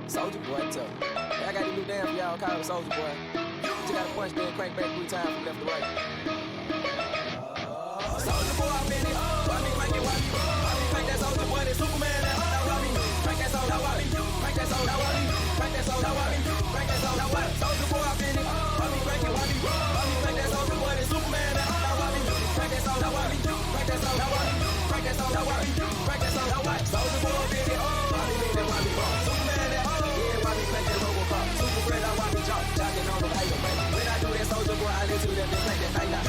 Soldier Boy, tough. I got this new dance for y'all called Soldier Boy. Just gotta punch then crank back 3 times from left to right. Soldier Boy, I'm in it. Why me crank it, why me? Why me crank that Soldier Boy, that Superman, that why me? Crank that Soldier, why me? Crank that Soldier, why me? Crank that Soldier, why me? Crank that Soldier, why me? Soldier Boy, I'm in it. Why me crank it, why me? Why me crank that Soldier Boy, that Superman, that why me? Crank that Soldier, why me? Crank that Soldier, why me? Crank that Soldier, why me? Crank that Soldier, why me? Soldier Boy, I'm in it. Why me make that, why me? Superman, that yeah, why me crank that Robocop? Super friend, I why me drop, jocking on the light, man. When I do that Soldier Boy, I listen to that bitch like that night now.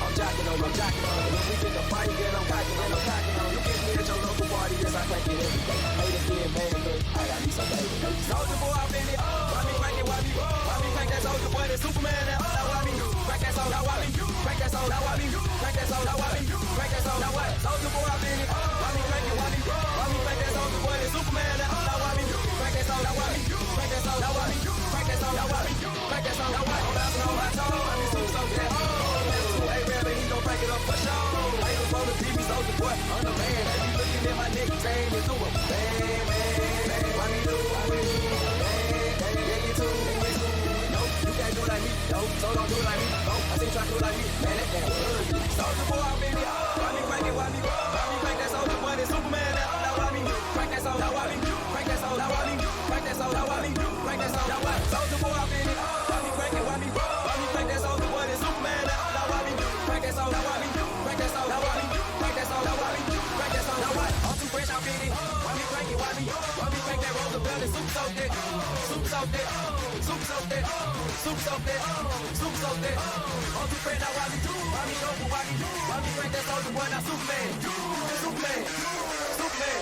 I'm jocking on, when we get the party, then I'm cocking on. You catch me at your local party, yes, I crank it every day. Haters get mad, but I got me some baby. Soldier Boy, I'm in it. Why me crank it, why me? Why me crank that Soldier Boy, that Superman, that why me? Crank that Soldier, why me? Crank that Soldier, why me? Crank that Soldier, why me? Crank that Soldier, why me? Soldier Boy, I'm in it. Why me crank it, why me? Why me crank that Soldier Boy, that Superman, that why me? Crank that Soldier, why me? Crank that Soldier, why me? Crank that Soldier, why me? Crank that Soldier, why me? I'm bouncing on my toes. I mean, so that he gon' crank it up for sure. Ain't no phone to TV, Soldier Boy, I'm the man. They be looking at my neck, saying it to him. Man, why me do? Yeah, you too. No, you can't do like me. No, so don't do like me. No, I say try to do like me. Man, that damn ugly. Soldier Boy, I'm in it. Why me crank it? Why me? Why me crank that Soldier Boy, that Superman? That why me? Crank that Soldier, why me? Crank that Soldier, why me? Crank that Soldier, why me? Crank that Soldier, why me? Soldier Boy, I'm in it. Why me crank it? Why me? Why me crank that Soldier Boy, that Superman? That why me? Crank that Soldier, why me? Crank that Soldier, why me? Crank that Soldier, why me? Crank that Soldier, why me? I'm too fresh, I'm in it. Why me crank it? Why me? Why me crank that Roosevelt, that soup so thick? Soup so thick. Soup so thick. Soup so thick. Soup so thick. I'm too fresh, now why me? Why me go for why me? Why me crank that Soldier Boy, now Superman? Superman. Superman.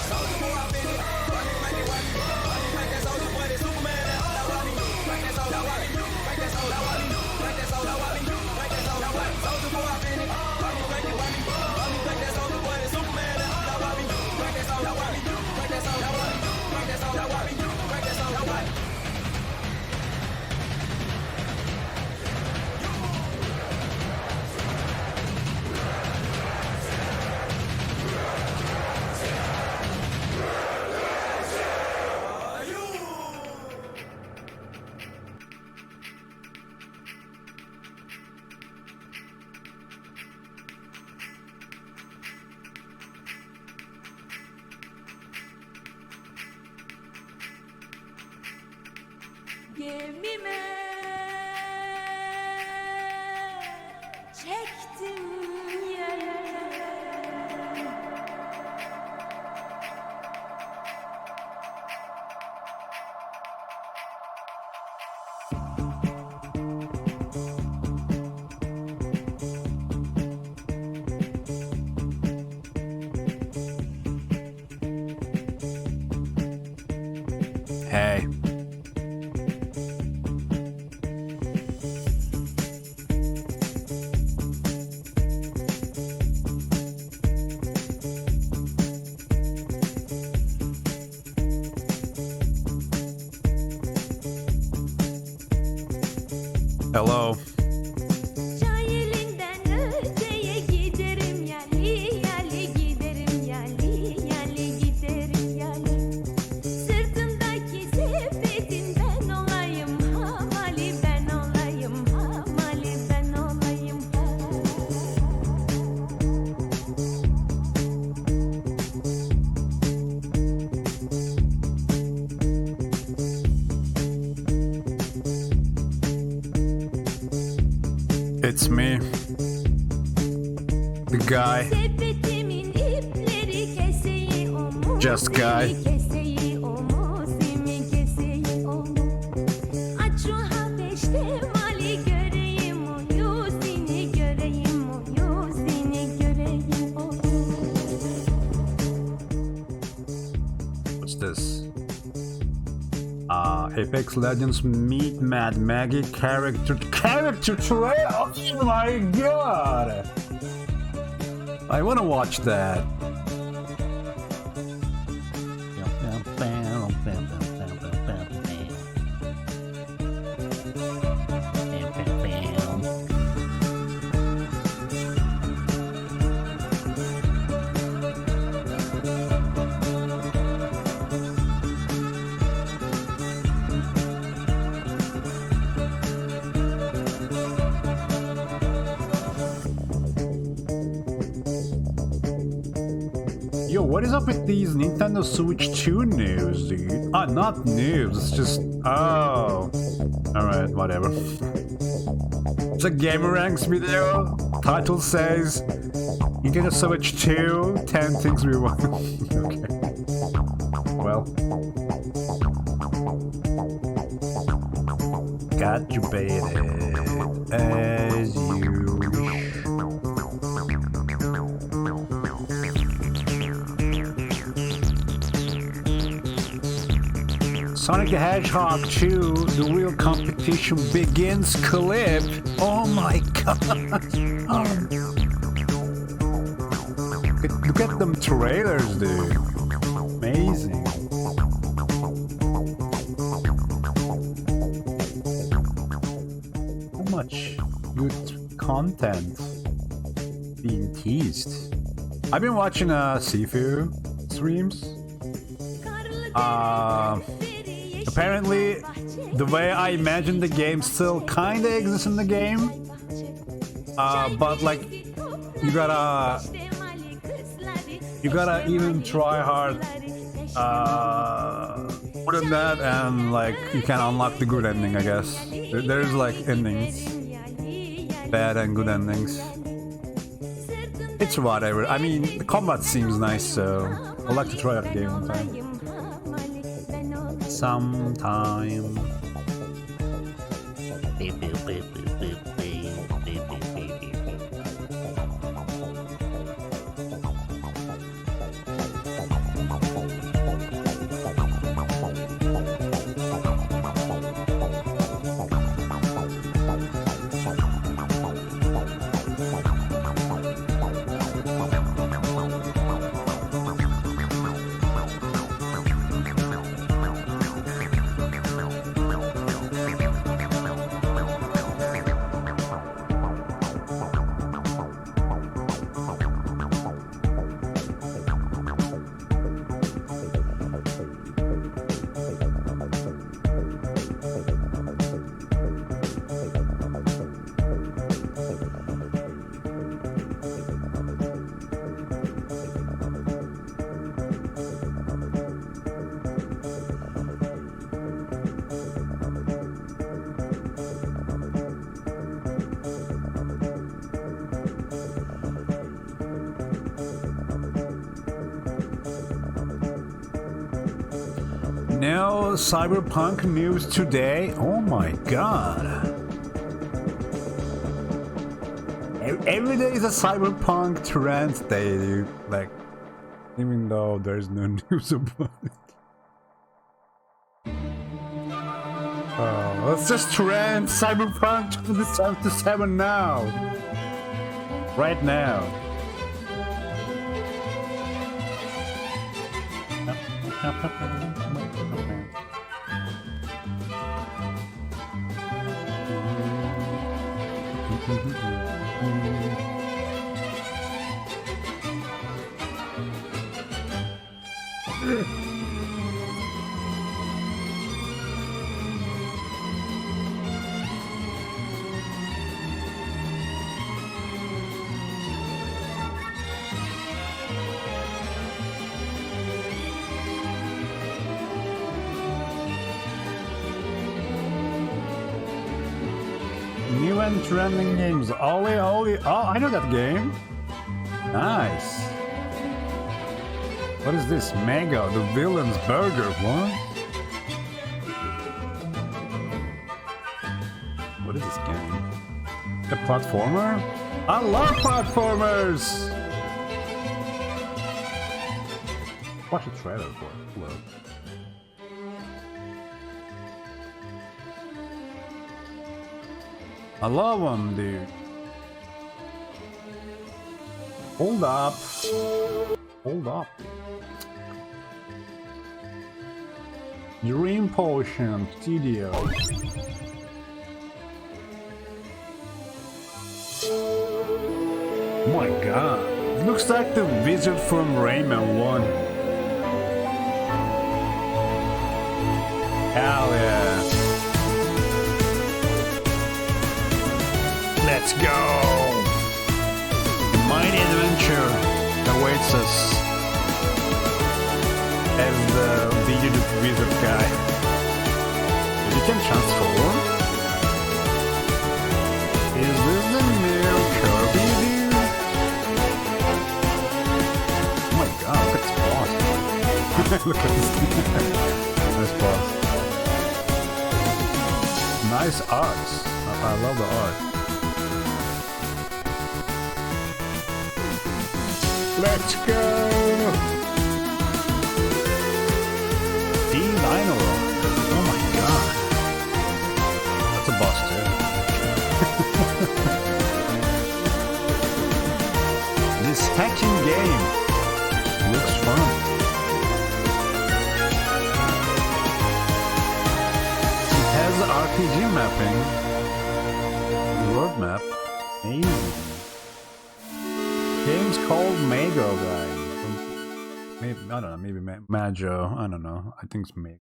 Soldier Boy, I'm in it. Why me crank it? Why me? Why me crank that Soldier Boy, that Superman? That why me? Crank that Soldier, why me? Crank that Soldier, why me? Crank that Soldier, why me? Crank that Soldier, why me? Soldier Boy, I'm in it. Why me crank it? Why me? Why me crank that Soldier Boy, that Superman? That why me? Crank that Soldier, why me? Crank that Soldier, why me? Crank that Soldier, why me? Crank that Soldier, why me? Gemime çektim yere. Hey. Hello. Cahilinden öteye giderim yerli yerli giderim yerli yerli giderim yerli. Sırtımdaki sepetin ben olayım hamali ben olayım hamali ben olayım. It's me. The guy. Sepetimin ipleri keseyi omuz. Just guy. Keseyi omuz, imi keseyi omuz. Aç şu habeşte mali göreyim o yüzünü göreyim o yüzünü göreyim o. What's this? Apex Legends Meet Mad Maggie character tray. Oh my god! I want to watch that. Yo, what is up with these Nintendo Switch 2 news, dude? Ah, not news, it's just... Oh. Alright, whatever. It's a Gamerangs video. Title says... You get a Switch 2, 10 things we want. Okay. Well. Got you baited. As you wish. Sonic the Hedgehog 2, the real competition begins clip. Oh my god. Look at them trailers, dude. Amazing. So much good content being teased. I've been watching Sifu streams. Apparently, the way I imagine the game still kinda exists in the game. But like, you gotta even try hard more than that, and like you can unlock the good ending, I guess. There's like endings, bad and good endings. It's whatever. I mean, the combat seems nice, so I'd like to try out the game one time. Sometime. No cyberpunk news today. Oh my god. Every day is a cyberpunk trend day, dude. Like, even though there's no news about it. Let's just trend cyberpunk 2077 now. Right now. New and trending games. Ollie, Ollie. Oh, I know that game. Nice. What is this? Mega, the villain's burger. What? What is this game? A platformer? I love platformers! Watch the trailer for it. Look. I love them, dude. Hold up. Hold up. Dream Potion Studio. Oh my god. It looks like the wizard from Rayman 1. Hell yeah. Let's go! A mighty adventure awaits us. Fidget wizard guy. You can transform? Is this the new Kirby dude? Oh my god, look at this boss. Look at this nice boss. Nice art. I love the art. Let's go! D-Dino. Oh my god. That's a boss too. This hacking game looks fun. It has RPG mapping. World map. Amazing. Game's called Mago, guys. Maybe, I don't know, maybe Majo. I don't know. I think it's Mago.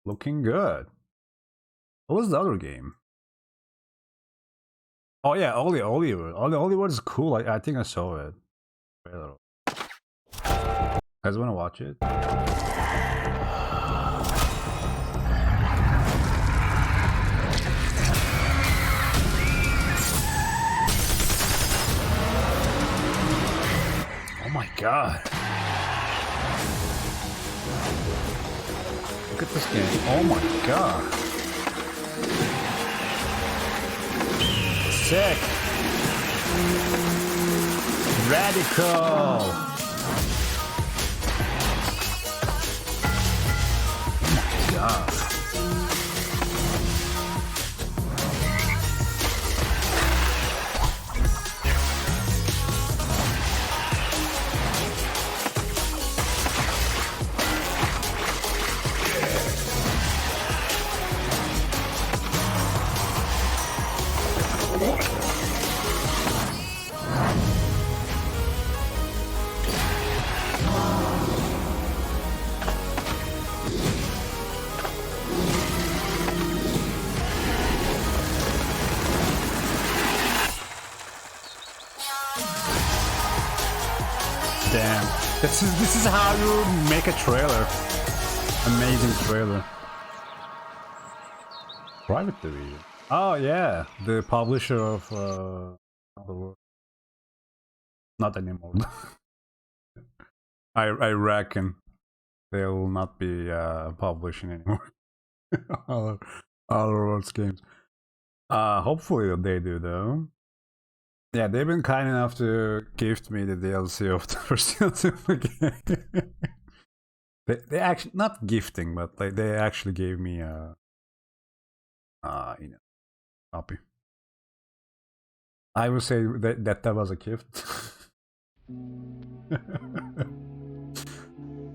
Looking good. What was the other game? Oh yeah, Oliver. Oliver is cool. I think I saw it. Guys wanna watch it? Oh my god. Look at this game. Oh my god. Sick. Radical. Oh my god. Damn. This is how you make a trailer. Amazing trailer. Private review. Oh yeah, the publisher of the world. Not anymore. I reckon they will not be publishing anymore. Other Worlds games. Hopefully they do though. Yeah, they've been kind enough to gift me the DLC of the first DLC of the game. They actually, not gifting, but like they actually gave me a copy. I would say that was a gift.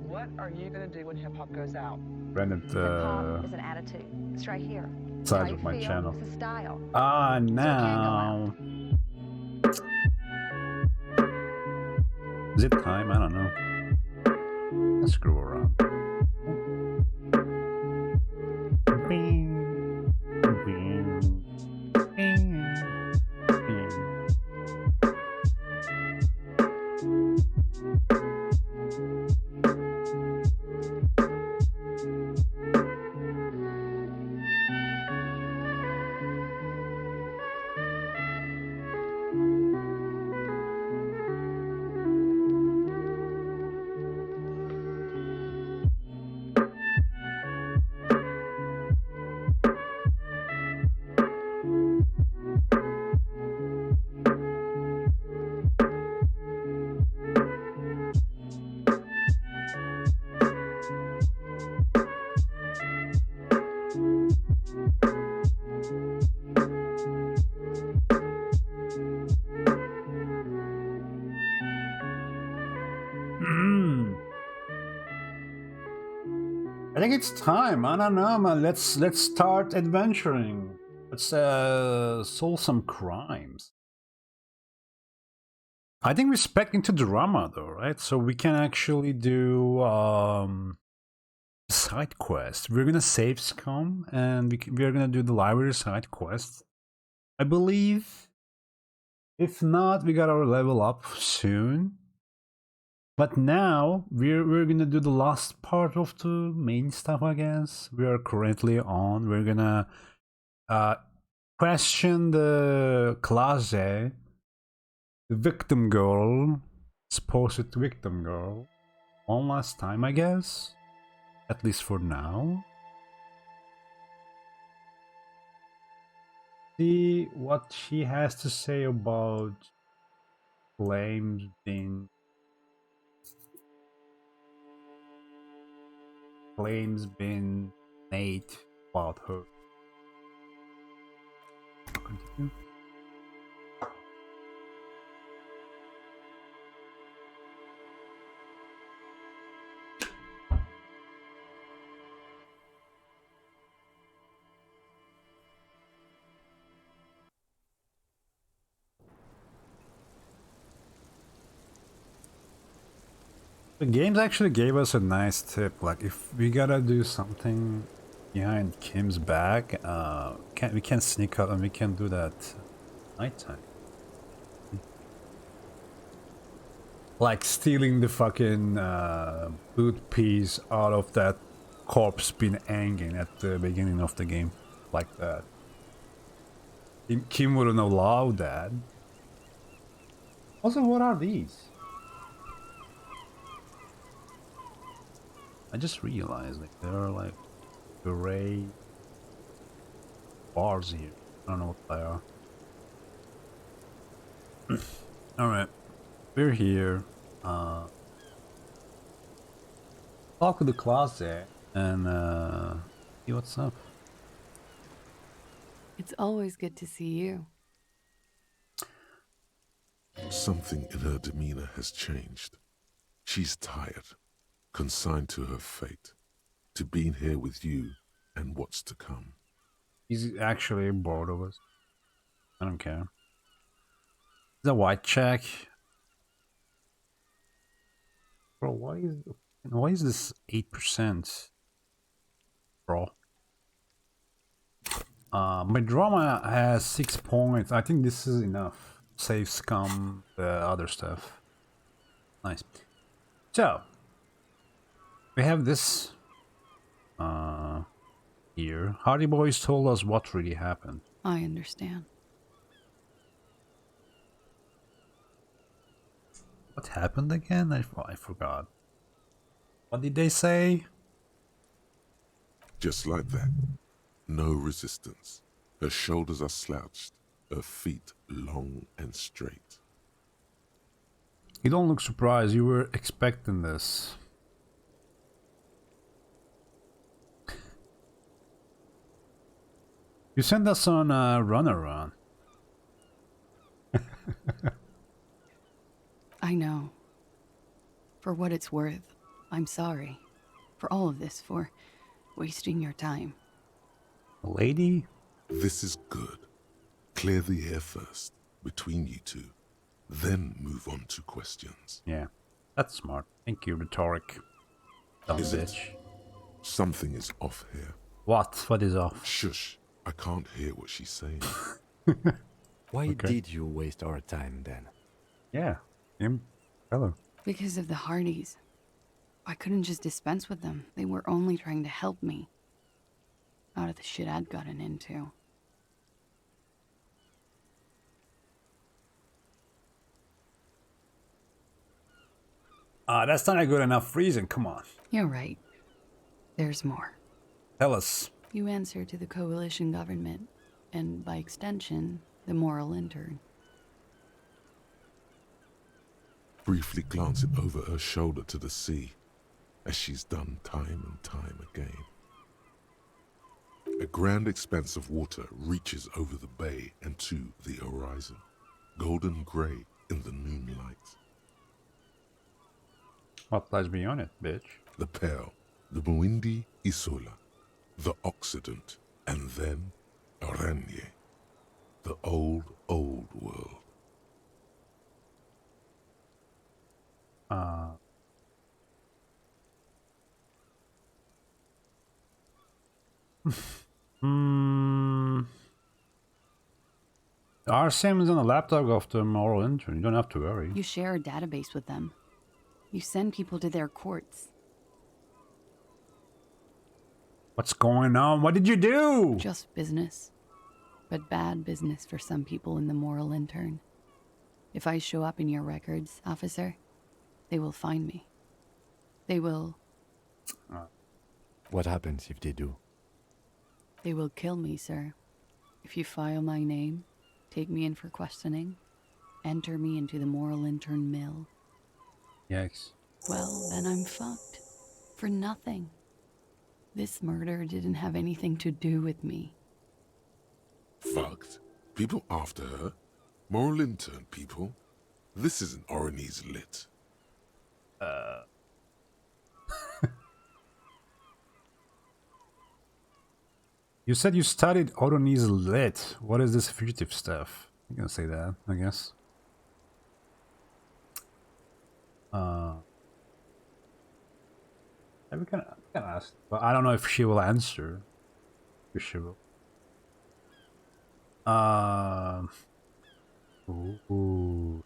What are you gonna do when hip hop goes out? Branded Hip hop is an attitude. It's right here. It's size how of you my feel. channel. It's a style. Ah, So it can't go now. Is it time? I don't know. Let's screw around. Bing. Bing. Bing. Bing. I think it's time. I don't know, man. Let's start adventuring. Let's solve some crimes. I think we're spec into drama though, right? So we can actually do side quest. We're gonna save Scum and we're gonna do the library side quest, I believe. If not, we got our level up soon. But now we're gonna do the last part of the main stuff, I guess. We are currently on. We're gonna question the class, the victim girl, supposed victim girl, one last time, I guess. At least for now. See what she has to say about claims being made about her. Continue. The games actually gave us a nice tip, like if we gotta do something behind Kim's back, we can sneak out and we can do that nighttime. Like stealing the fucking boot piece out of that corpse been hanging at the beginning of the game, like that. Kim wouldn't allow that. Also, what are these? I just realized like there are like gray bars here. I don't know what they are. Alright. We're here. Talk to the closet and see what's up. It's always good to see you. Something in her demeanor has changed. She's tired, consigned to her fate, to being here with you and what's to come. He's actually bored of us. I don't care. The white check. Bro, why is this 8%? Bro. My drama has 6 points. I think this is enough. Save scum, the other stuff. Nice. So we have this here. Hardy Boys told us what really happened. I understand. What happened again? I forgot. What did they say? Just like that. No resistance. Her shoulders are slouched, her feet long and straight. You don't look surprised. You were expecting this. You sent us on a runaround. I know. For what it's worth, I'm sorry. For all of this, for wasting your time. Lady? This is good. Clear the air first, between you two. Then move on to questions. Yeah, that's smart. Thank you, rhetoric. Dumb Is it? bitch. Something is off here. What? What is off? Shush. I can't hear what she's saying. Why Okay. did you waste our time then? Yeah, him. Hello. Because of the Hardys. I couldn't just dispense with them. They were only trying to help me. Out of the shit I'd gotten into. That's not a good enough reason. Come on. You're right. There's more. Tell us. You answer to the coalition government, and by extension, the moral intern. Briefly glancing over her shoulder to the sea, as she's done time and time again. A grand expanse of water reaches over the bay and to the horizon, golden grey in the moonlight. What lies beyond it, bitch? The Pearl, the Muindi Isola, the Occident, and then Oranje, the old, old world. RCM is on the laptop of the moral intern. You don't have to worry. You share a database with them. You send people to their courts. What's going on? What did you do? Just business. But bad business for some people in the moral intern. If I show up in your records, officer, they will find me. They will What happens if they do? kill me, sir. If you file my name, take me in for questioning, enter me into the moral intern mill, Yikes. well, then I'm fucked. For nothing. This murder didn't have anything to do with me. Fucked. People after her. Moral intern people. This isn't Oronese lit. You said you studied Oronese lit. What is this fugitive stuff? You can say that, I guess. We can ask, but I don't know if she will answer. If she will. Ooh.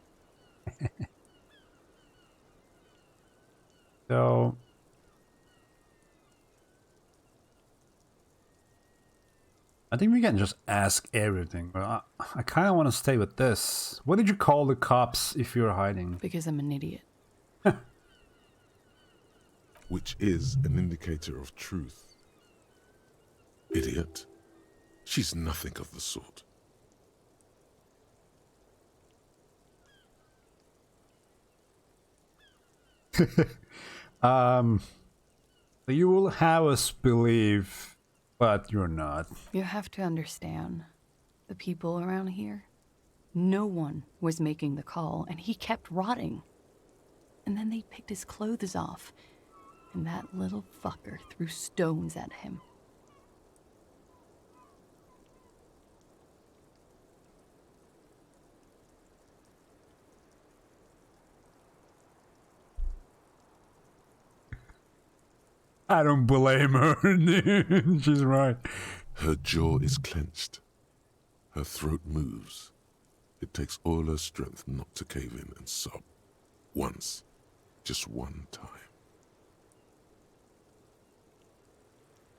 So. I think we can just ask everything, but I kind of want to stay with this. What did you call the cops if you're hiding? Because I'm an idiot. Which is an indicator of truth. Idiot. She's nothing of the sort. You will have us believe, but you're not. You have to understand, the people around here, no one was making the call, and he kept rotting. And then they picked his clothes off, and that little fucker threw stones at him. I don't blame her. She's right. Her jaw is clenched. Her throat moves. It takes all her strength not to cave in and sob. Once. Just one time.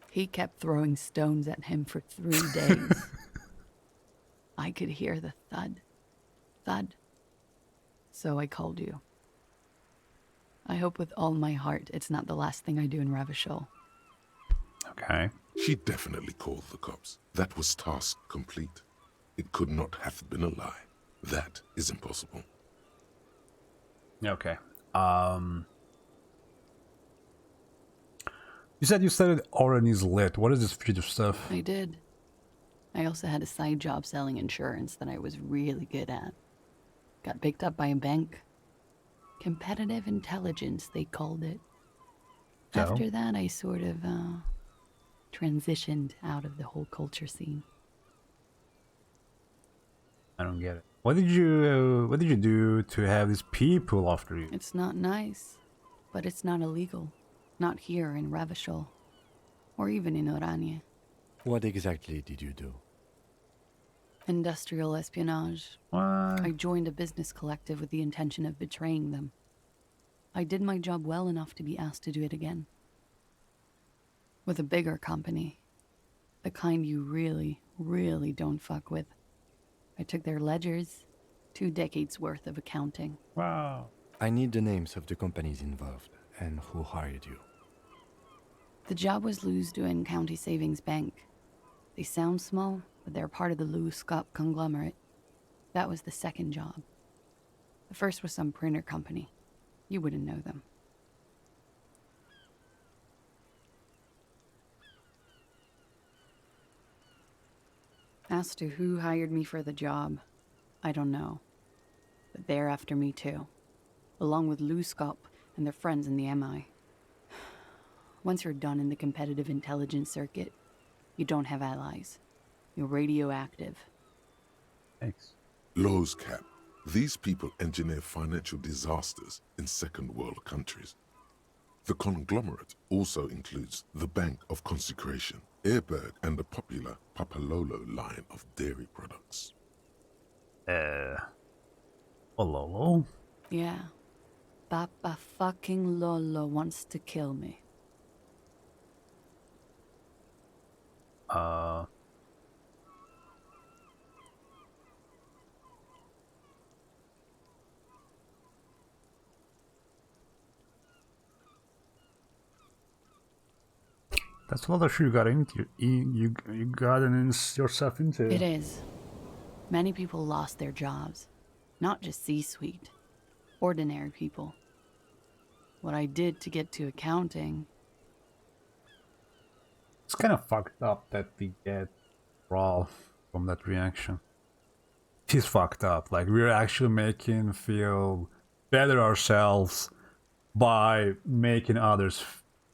He kept throwing stones at him for 3 days. I could hear the thud. Thud. So I called you. I hope with all my heart it's not the last thing I do in Ravishol. Okay. She definitely called the cops. That was task complete. It could not have been a lie. That is impossible. Okay. You said you studied Oronese lit. What is this fugitive stuff? I did. I also had a side job selling insurance that I was really good at. Got picked up by a bank. Competitive intelligence, they called it. So? After that, I sort of transitioned out of the whole culture scene. I don't get it. What did you do to have these people after you? It's not nice, but it's not illegal. Not here in Ravishol, or even in Oranje. What exactly did you do? Industrial espionage. What? I joined a business collective with the intention of betraying them. I did my job well enough to be asked to do it again. With a bigger company. The kind you really, really don't fuck with. I took their ledgers, 2 decades worth of accounting. Wow. I need the names of the companies involved and who hired you. The job was Lewsdoen County Savings Bank. They sound small, but they're part of the Lewscop conglomerate. That was the second job. The first was some printer company. You wouldn't know them. As to who hired me for the job, I don't know. But they're after me too, along with Lewscop and their friends in the MI. Once you're done in the competitive intelligence circuit, you don't have allies. You're radioactive. Thanks. Lowe's cap. These people engineer financial disasters in second world countries. The conglomerate also includes the Bank of Consecration, Airberg, and the popular Papalolo line of dairy products. Hello? Yeah. Papa fucking Lolo wants to kill me. That's a lot of shit you got into. You gotten yourself into. It is. Many people lost their jobs. Not just C-suite. Ordinary people. What I did to get to accounting. It's kind of fucked up that we get raw from that reaction. He's fucked up. Like, we're actually making feel better ourselves by making others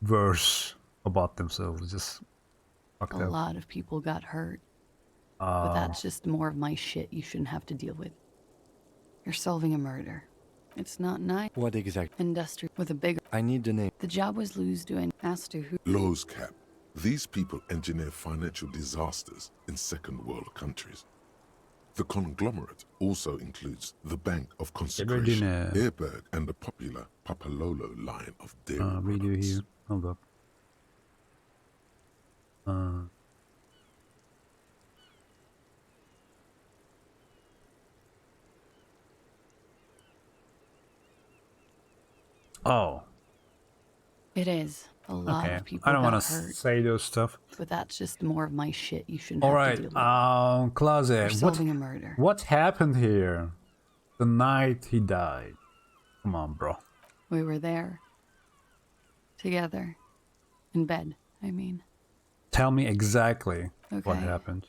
worse about themselves. It's just fucked A up. lot of people got hurt. But that's just more of my shit you shouldn't have to deal with. You're solving a murder. It's not nice. What exactly? Industry with a bigger... I need the name. The job was Lou's doing. Asked her who... Lowe's Cap. These people engineer financial disasters in second world countries. The conglomerate also includes the Bank of Consecration, Airberg, and the popular Papalolo line of dairy Redo products. here. Hold up. Oh. It is. A lot Okay. of people I don't got want to hurt. say those stuff. But that's just more of my shit you shouldn't All have right. to deal with. Klaus, You're solving a murder. what happened here the night he died? Come on, bro. We were there. Together. In bed, I mean. Tell me exactly what Okay. happened.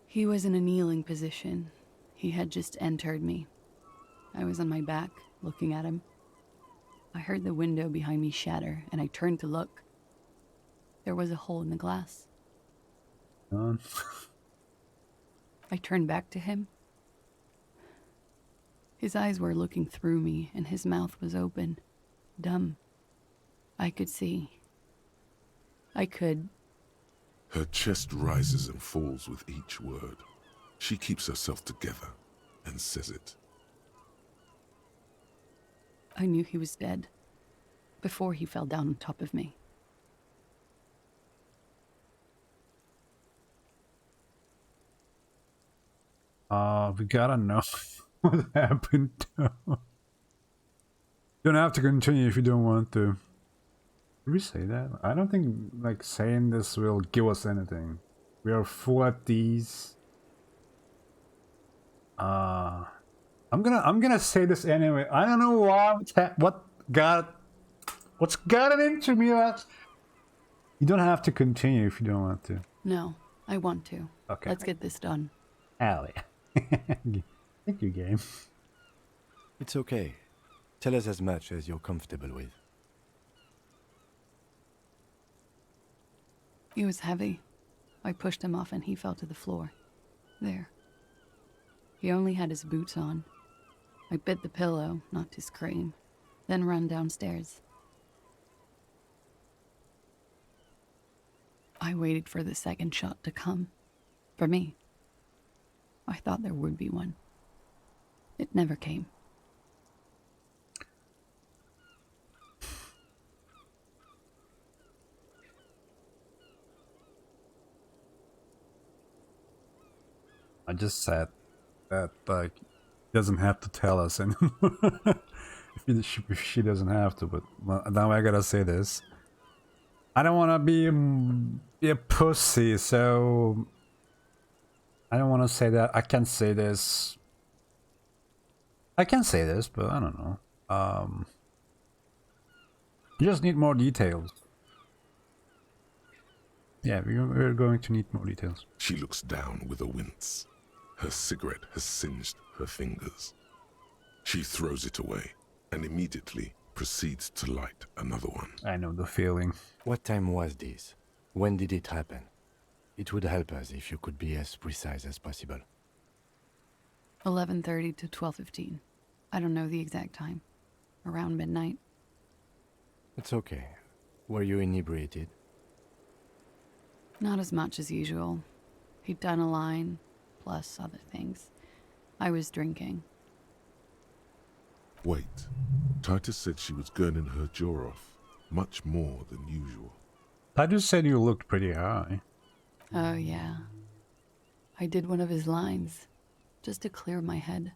He was in a kneeling position. He had just entered me. I was on my back, looking at him. I heard the window behind me shatter, and I turned to look. There was a hole in the glass. I turned back to him. His eyes were looking through me, and his mouth was open. Dumb. I could see. I could... Her chest rises and falls with each word. She keeps herself together and says it. I knew he was dead. Before he fell down on top of me. We gotta know what happened to him. You don't have to continue if you don't want to. Did we say that? I don't think like saying this will give us anything. We are full at these. I'm gonna say this anyway. I don't know what's gotten into me. You don't have to continue if you don't want to. No, I want to. Okay. Let's get this done. Hell yeah. Thank you, game. It's okay. Tell us as much as you're comfortable with. He was heavy. I pushed him off and he fell to the floor. There. He only had his boots on. I bit the pillow, not to scream, then ran downstairs. I waited for the second shot to come. For me. I thought there would be one. It never came. I just said that like he doesn't have to tell us anymore. if she doesn't have to, but now I gotta say this. I don't want to be a pussy, so I don't want to say that. I can say this. I can say this, but I don't know. You just need more details. Yeah, we're going to need more details. She looks down with a wince. Her cigarette has singed her fingers. She throws it away and immediately proceeds to light another one. I know the feeling. What time was this? When did it happen? It would help us if you could be as precise as possible. 11:30 to 12:15. I don't know the exact time. Around midnight. It's okay. Were you inebriated? Not as much as usual. He'd done a line, plus other things. I was drinking. Wait, Titus said she was gurning her jaw off, much more than usual. I just said you looked pretty high. Oh, yeah. I did one of his lines, just to clear my head.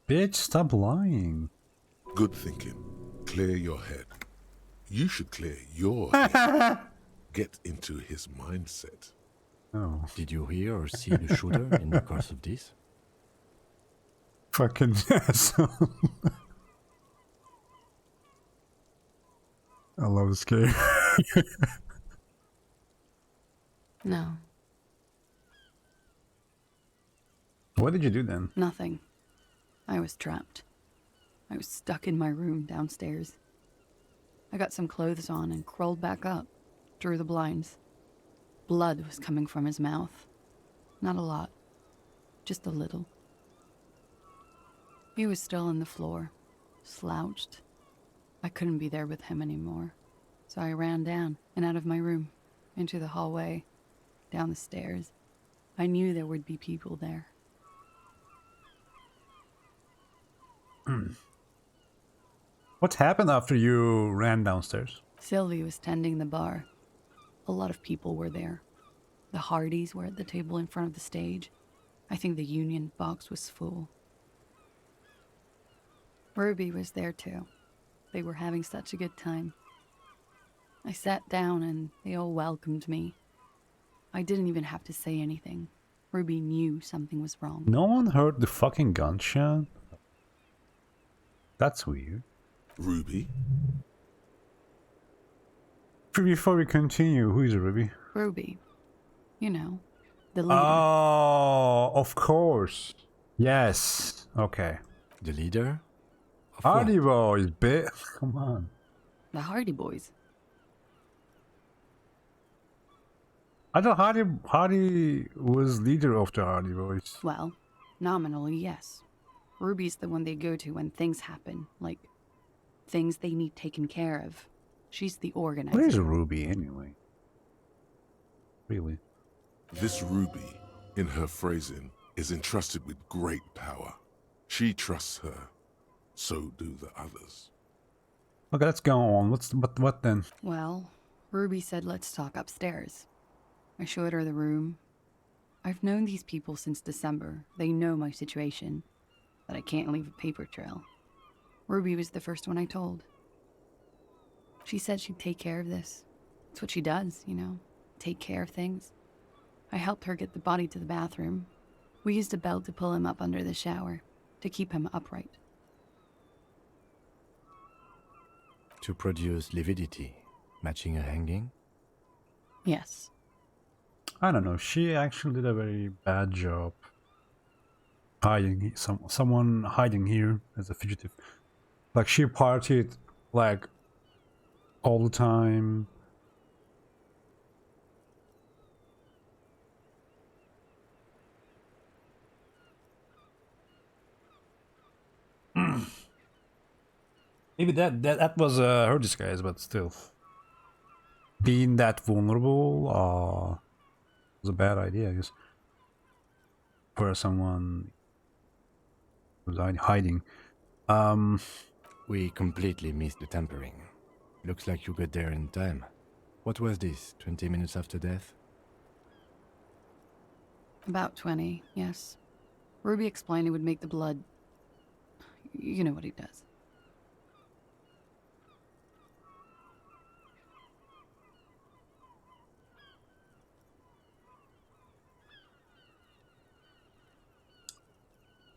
Bitch, stop lying. Good thinking. Clear your head. You should clear your head. Get into his mindset. Oh. Did you hear or see the shooter in the course of this? Fucking asshole. I love this game. No, What did you do then? nothing. I was trapped. I was stuck in my room downstairs. I got some clothes on and crawled back up, drew the blinds. Blood was coming from his mouth. Not a lot, just a little. He was still on the floor, slouched. I couldn't be there with him anymore, so I ran down and out of my room, into the hallway, down the stairs. I knew there would be people there. What happened after you ran downstairs? Sylvie was tending the bar. A lot of people were there. The Hardys were at the table in front of the stage. I think the Union box was full. Ruby was there too. They were having such a good time. I sat down and they all welcomed me. I didn't even have to say anything. Ruby knew something was wrong. No one heard the fucking gunshot? That's weird. Ruby? Before we continue, who is Ruby? Ruby. You know, the leader. Oh, of course. Yes. Okay. The leader? Of what? Hardy Boys, bitch. Come on. The Hardy Boys. I thought Hardy was leader of the Hardy Boys. Well, nominally, yes. Ruby's the one they go to when things happen, like things they need taken care of. She's the organizer. Where's Ruby anyway? Really? This Ruby, in her phrasing, is entrusted with great power. She trusts her. So do the others. Okay, let's go on. What then? Well, Ruby said let's talk upstairs. I showed her the room. I've known these people since December. They know my situation, that I can't leave a paper trail. Ruby was the first one I told. She said she'd take care of this. It's what she does, you know, take care of things. I helped her get the body to the bathroom. We used a belt to pull him up under the shower, to keep him upright. To produce lividity, matching a hanging? Yes. I don't know. She actually did a very bad job hiding someone hiding here as a fugitive. Like she partied like all the time. Maybe that was her disguise, but still, being that vulnerable was a bad idea, I guess, for someone who's hiding. We completely missed the tampering. Looks like you got there in time. What was this, 20 minutes after death? About 20, yes. Ruby explained it would make the blood... You know what he does.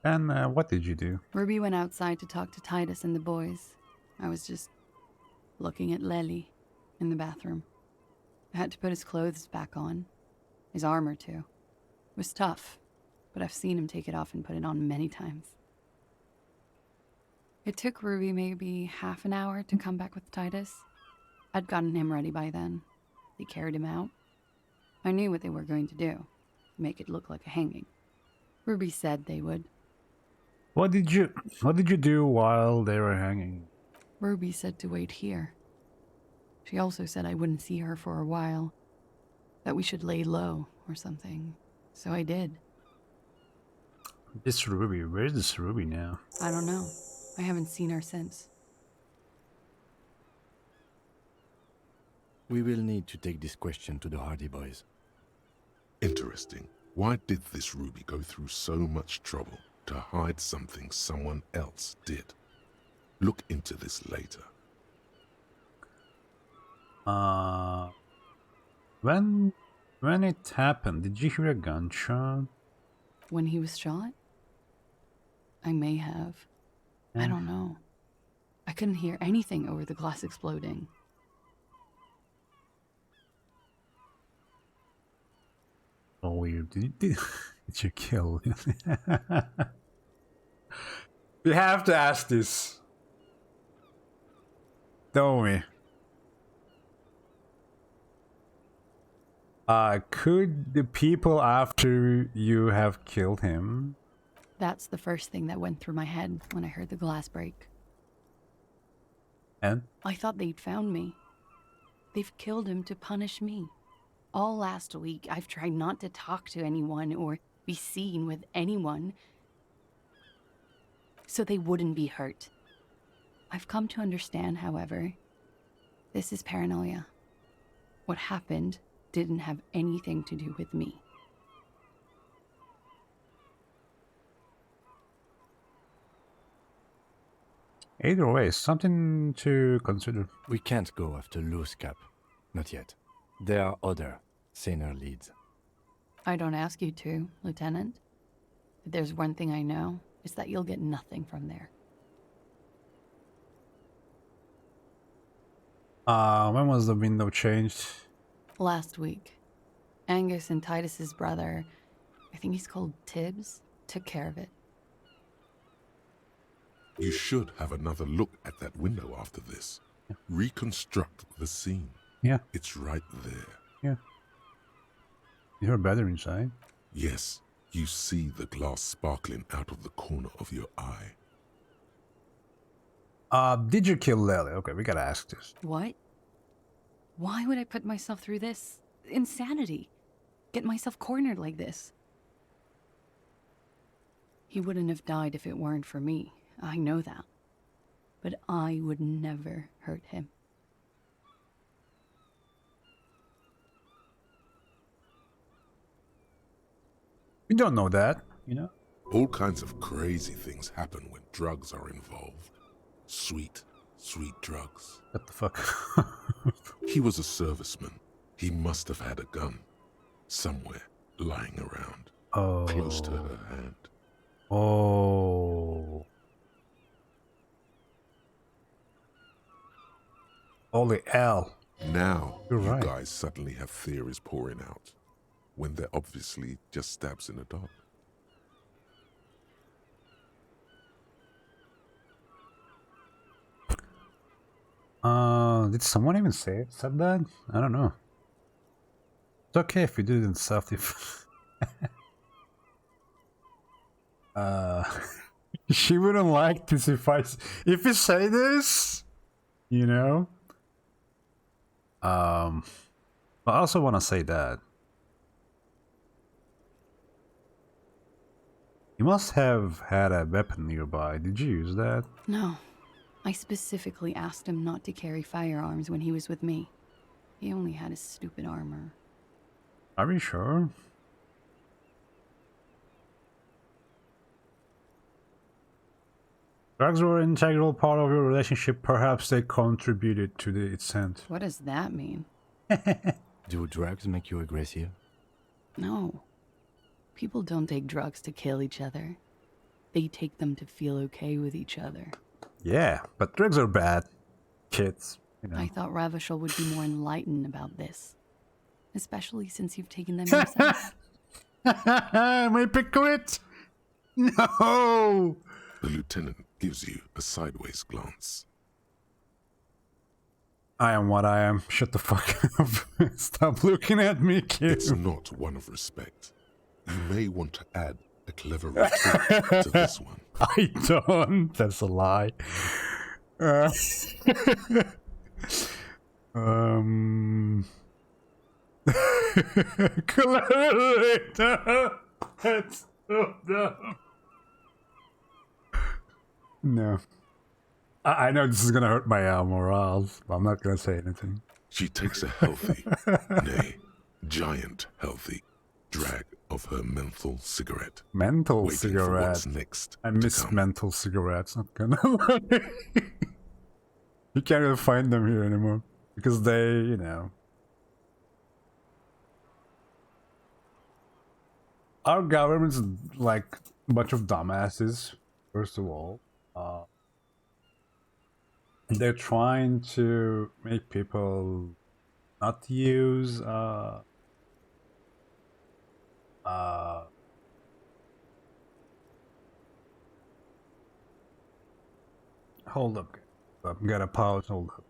And what did you do? Ruby went outside to talk to Titus and the boys. I was just looking at Lely in the bathroom. I had to put his clothes back on. His armor, too. It was tough, but I've seen him take it off and put it on many times. It took Ruby maybe half an hour to come back with Titus. I'd gotten him ready by then. They carried him out. I knew what they were going to do, make it look like a hanging. Ruby said they would. What did you do while they were hanging? Ruby said to wait here. She also said I wouldn't see her for a while, that we should lay low or something. So I did. This Ruby, where's this Ruby now? I don't know. I haven't seen her since. We will need to take this question to the Hardy Boys. Interesting. Why did this Ruby go through so much trouble to hide something someone else did? Look into this later. When it happened, did you hear a gunshot? When he was shot? I may have. I don't know. I couldn't hear anything over the glass exploding. Oh, weird. Did you kill him? We have to ask this. Don't we? Could the people after you have killed him? That's the first thing that went through my head when I heard the glass break. And? I thought they'd found me. They've killed him to punish me. All last week, I've tried not to talk to anyone or be seen with anyone so they wouldn't be hurt. I've come to understand, however, this is paranoia. What happened didn't have anything to do with me. Either way, something to consider. We can't go after loose cap. Not yet. There are other, saner leads. I don't ask you to, Lieutenant. If there's one thing I know, it's that you'll get nothing from there. When was the window changed? Last week. Angus and Titus's brother, I think he's called Tibbs, took care of it. You should have another look at that window after this. Reconstruct the scene. Yeah. It's right there. Yeah. You're better inside. Yes, you see the glass sparkling out of the corner of your eye. Did you kill Lily? Okay, we gotta ask this. What? Why would I put myself through this? Insanity. Get myself cornered like this. He wouldn't have died if it weren't for me. I know that. But I would never hurt him. We don't know that, you know? All kinds of crazy things happen when drugs are involved. Sweet, sweet drugs. What the fuck? He was a serviceman. He must have had a gun. Somewhere, lying around. Oh. Close to her hand. Oh. Holy hell. Now, You're you right. guys suddenly have theories pouring out, when they're obviously just stabs in the dark. Did someone even said that? I don't know. It's okay if we do it in self defense. She wouldn't like this if you say this, you know. I also want to say that you must have had a weapon nearby. Did you use that? No. I specifically asked him not to carry firearms when he was with me. He only had his stupid armor. Are you sure? Drugs were an integral part of your relationship. Perhaps they contributed to its end. What does that mean? Do drugs make you aggressive? No. People don't take drugs to kill each other. They take them to feel okay with each other. Yeah, but drugs are bad. Kids, you know. I thought Ravishal would be more enlightened about this. Especially since you've taken them yourself. My picklet! No! The lieutenant gives you a sideways glance. I am what I am. Shut the fuck up. Stop looking at me, kid. It's not one of respect. You may want to add a clever retort to this one. I don't. That's a lie. Collaborator. That's so dumb. No. I know this is gonna hurt my morale, but I'm not gonna say anything. She takes a healthy, nay, giant healthy, drag of her menthol cigarette. Menthol waiting cigarette. For what's next I to miss come. menthol cigarettes. Not gonna lie. You can't even find them here anymore because they, you know. Our government's like a bunch of dumbasses. First of all, they're trying to make people not use hold up, gotta pause. Hold up.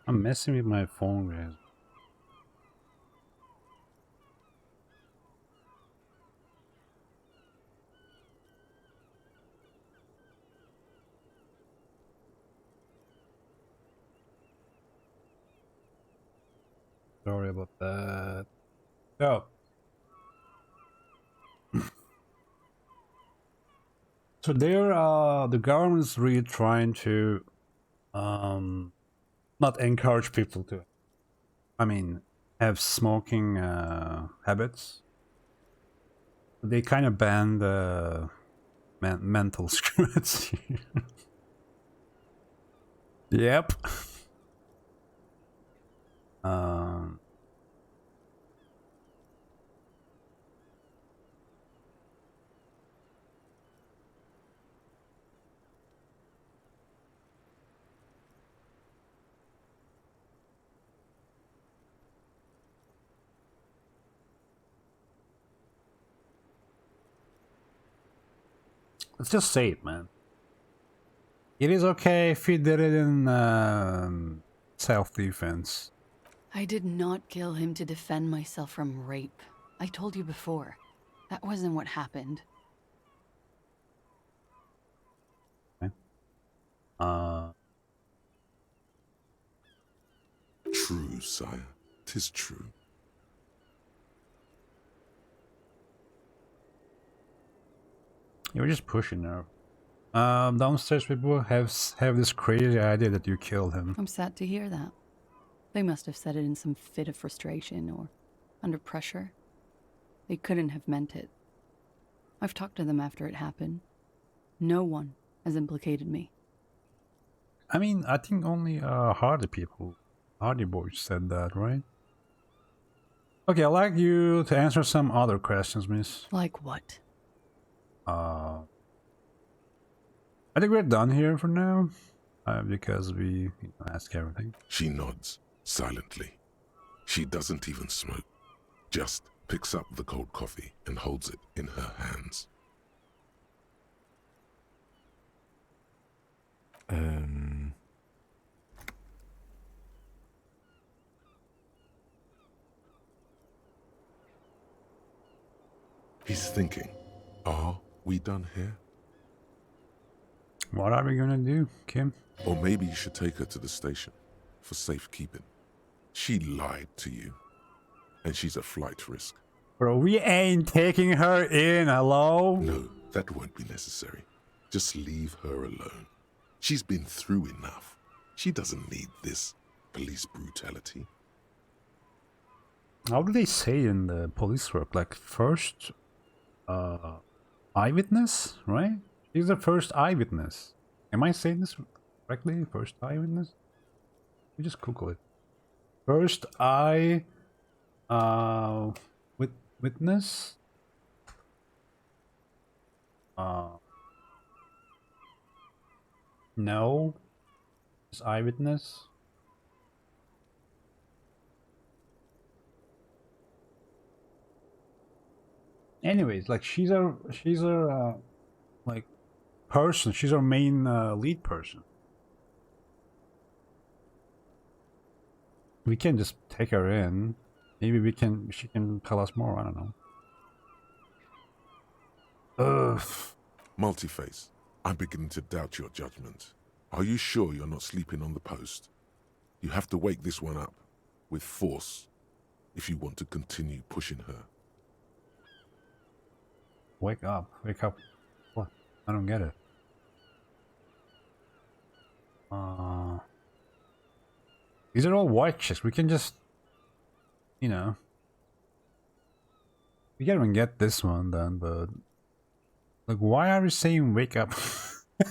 I'm messing with my phone, guys. Sorry about that. So, so there, the government's really trying to, not encourage people to, I mean, have smoking habits. They kind of ban the menthol cigarettes. Yep. Let's just say it, man. It is okay if you did it in self-defense. I did not kill him to defend myself from rape. I told you before. That wasn't what happened. Okay. True, sire. 'Tis true. You were just pushing now. Downstairs people have this crazy idea that you killed him. I'm sad to hear that. They must have said it in some fit of frustration or under pressure. They couldn't have meant it. I've talked to them after it happened. No one has implicated me. I mean, I think only Hardy boys said that, right? Okay, I'd like you to answer some other questions, miss. Like what? I think we're done here for now. Because we ask everything. She nods silently. She doesn't even smoke, just picks up the cold coffee and holds it in her hands. He's thinking, are we done here? What are we gonna do, Kim? Or maybe you should take her to the station for safekeeping. She lied to you, and she's a flight risk. Bro, we ain't taking her in, hello? No, that won't be necessary. Just leave her alone. She's been through enough. She doesn't need this police brutality. How do they say in the police work? Like, first eyewitness, right? She's the first eyewitness. Am I saying this correctly? First eyewitness? You just Google it. First eye witness? No. Just eyewitness. Anyways, like she's our like person. She's our main lead person. We can just take her in. Maybe she can tell us more. I don't know. Ugh. Multiface, I'm beginning to doubt your judgment. Are you sure you're not sleeping on the post? You have to wake this one up with force if you want to continue pushing her. Wake up. Wake up. What? I don't get it. These are all white chicks. We can just, you know. We can't even get this one then, but... Like, why are we saying wake up?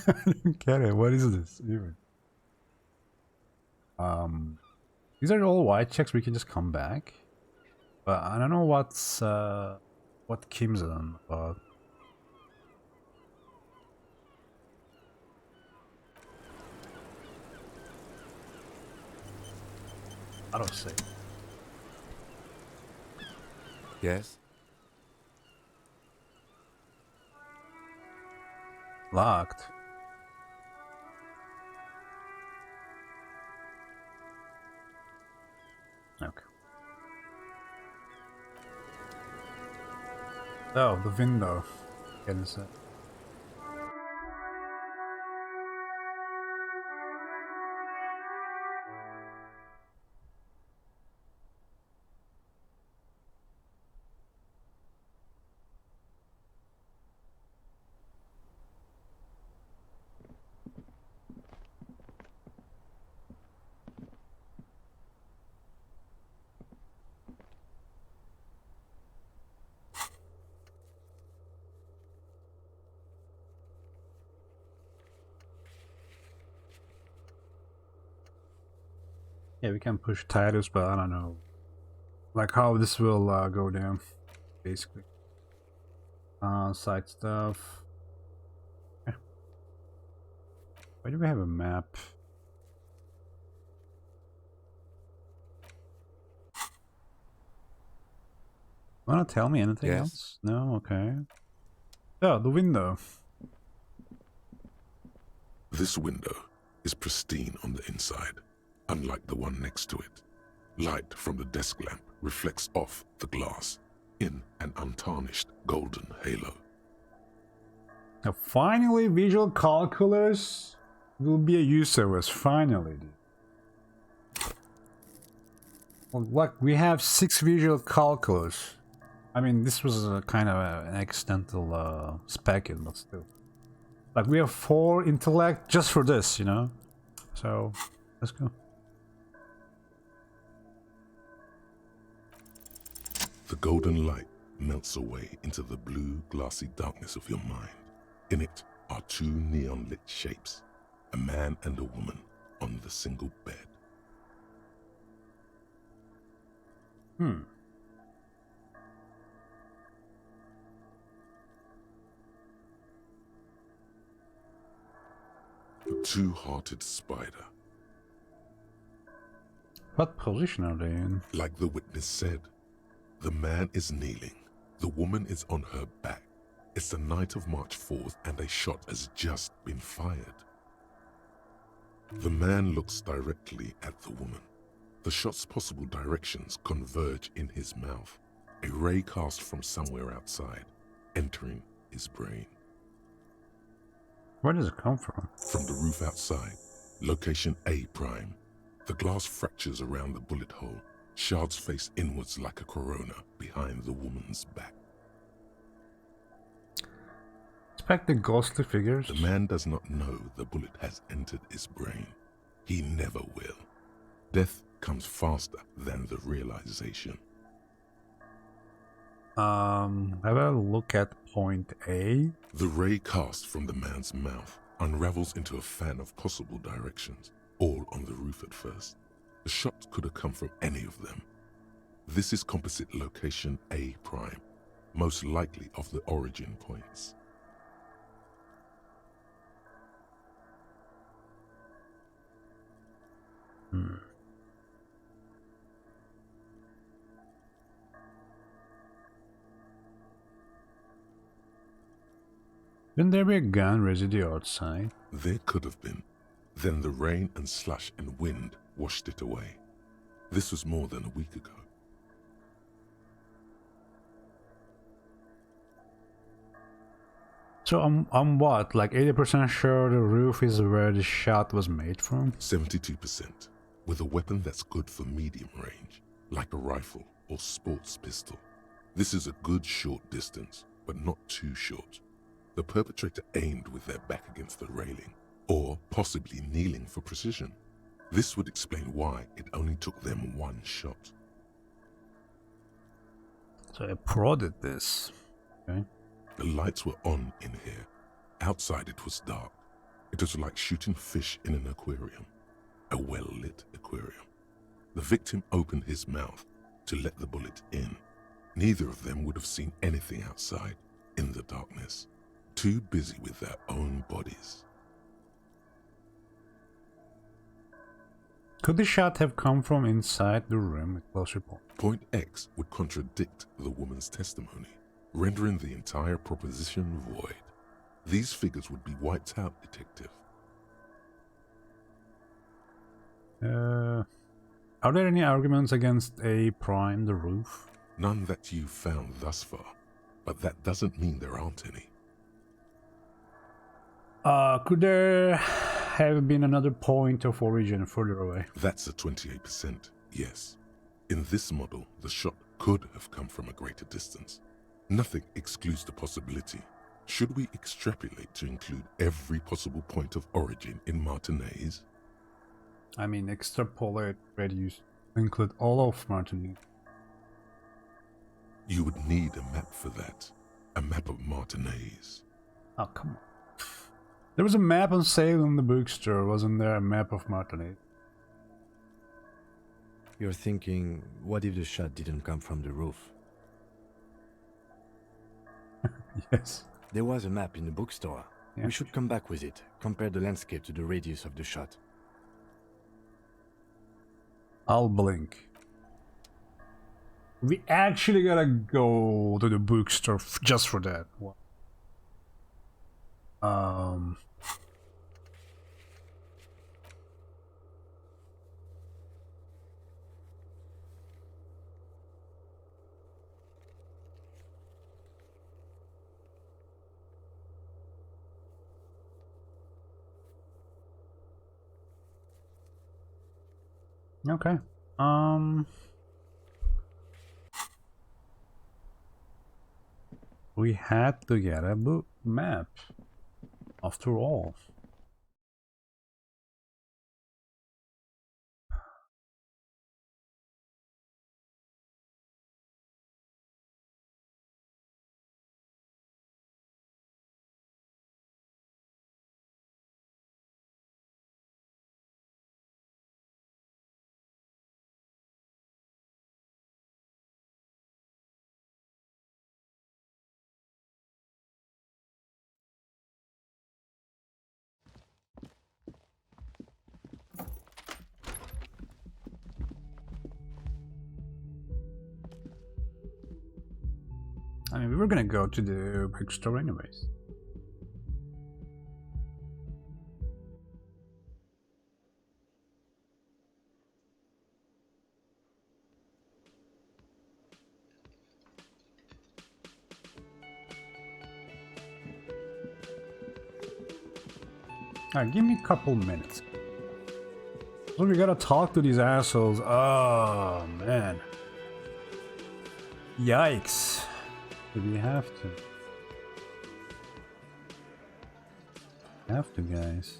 I don't get it. What is this even? These are all white checks. We can just come back. But I don't know what's what Kim's on about. I don't say. Yes? Locked. Okay. Oh, the window. Get inside. Yeah, we can push Titus, but I don't know, like how this will go down, basically. Side stuff. Yeah. Why do we have a map? Wanna tell me anything else? No? Okay. Oh, the window. This window is pristine on the inside, unlike the one next to it. Light from the desk lamp reflects off the glass in an untarnished golden halo. Now, finally, visual calculus will be a use of us. Finally, dude. Well, look, we have 6 visual calculus. I mean, this was a kind of an accidental spec in, but still. Like, we have 4 intellect just for this, you know? So, let's go. The golden light melts away into the blue, glassy darkness of your mind. In it are 2 neon-lit shapes, a man and a woman on the single bed. two-hearted spider. What position are they in? Like the witness said, the man is kneeling, the woman is on her back. It's the night of March 4th and a shot has just been fired. The man looks directly at the woman. The shot's possible directions converge in his mouth, a ray cast from somewhere outside, entering his brain. Where does it come from? From the roof outside, location A prime. The glass fractures around the bullet hole, shards face inwards like a corona behind the woman's back. Expect the ghostly figures. The man does not know the bullet has entered his brain. He never will. Death comes faster than the realization. Have a look at point A. The ray cast from the man's mouth unravels into a fan of possible directions, all on the roof at first. The shot could have come from any of them. This is composite location A prime, most likely of the origin points. Didn't there be a gun residue outside? There could have been. Then the rain and slush and wind washed it away. This was more than a week ago. So I'm what, like 80% sure the roof is where the shot was made from? 72%, with a weapon that's good for medium range, like a rifle or sports pistol. This is a good short distance, but not too short. The perpetrator aimed with their back against the railing, or possibly kneeling for precision. This would explain why it only took them one shot. So a pro did this. Okay. The lights were on in here. Outside it was dark. It was like shooting fish in an aquarium, a well-lit aquarium. The victim opened his mouth to let the bullet in. Neither of them would have seen anything outside in the darkness, too busy with their own bodies. Could the shot have come from inside the room at closer point? Point X would contradict the woman's testimony, rendering the entire proposition void. These figures would be wiped out, detective. Are there any arguments against A prime, the roof? None that you've found thus far, but that doesn't mean there aren't any. Could there have been another point of origin further away? That's a 28%, yes. In this model, the shot could have come from a greater distance. Nothing excludes the possibility. Should we extrapolate to include every possible point of origin in Martinez? I mean, extrapolate radius include all of Martinique. You would need a map for that. A map of Martinez. Oh, come on. There was a map on sale in the bookstore, wasn't there? A map of Martinique. You're thinking, what if the shot didn't come from the roof? Yes. There was a map in the bookstore. Yeah. We should come back with it. Compare the landscape to the radius of the shot. I'll blink. We actually gotta go to the bookstore just for that. Okay. We had to get a book map after all. I mean, we were gonna go to the bookstore anyways. Alright, give me a couple minutes. So we gotta talk to these assholes. Oh, man. Yikes. Do we have to? Have to, guys.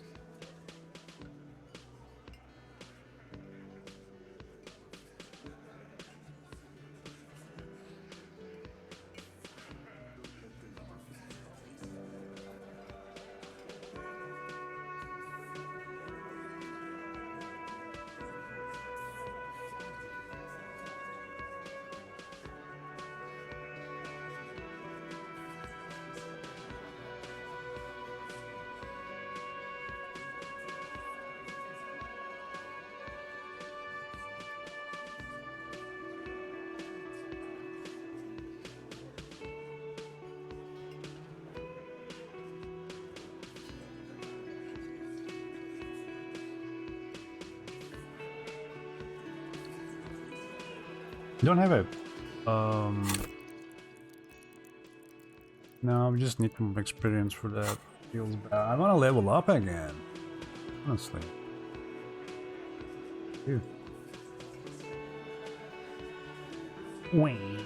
Don't have it. No, we just need more experience for that. Feels bad. I want to level up again. Honestly. Dude. Wait.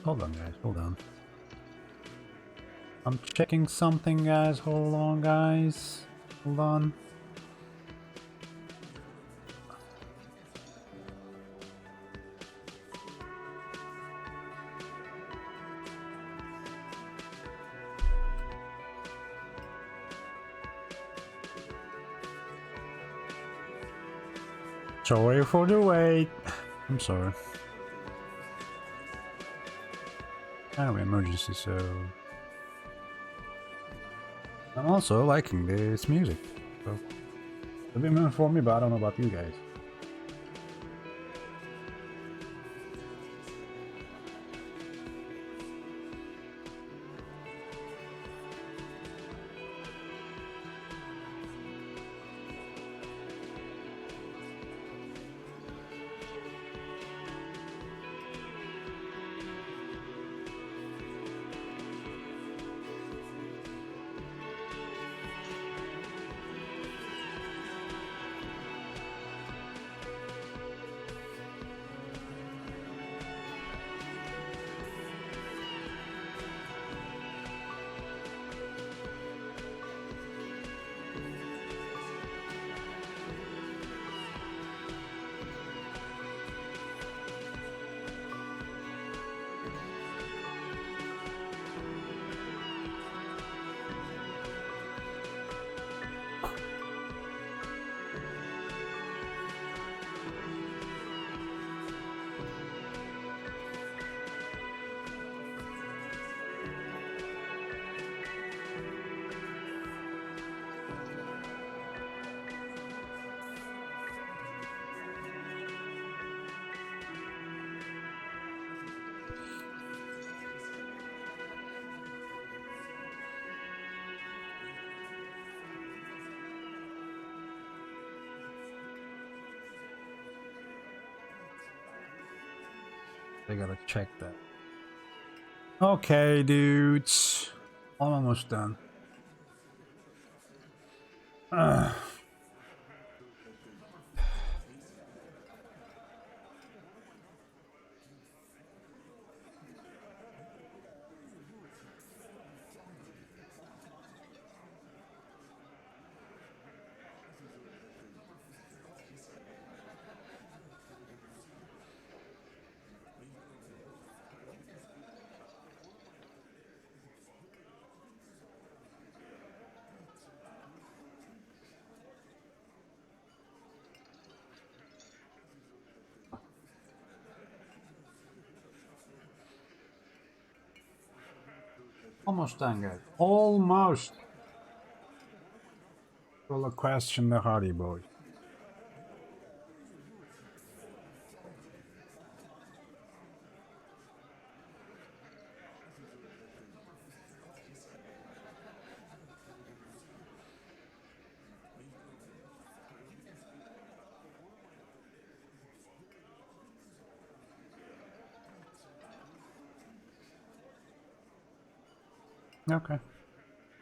Hold on, guys. Hold on. I'm checking something, guys. Hold on, guys. Hold on. Sorry for the wait. I'm sorry. Kind of emergency, so I'm also liking this music. So a bit more for me, but I don't know about you guys. I gotta check that. Okay, dudes. I'm almost done. Almost done, guys. Almost. Will a question the Hardy Boy. Okay.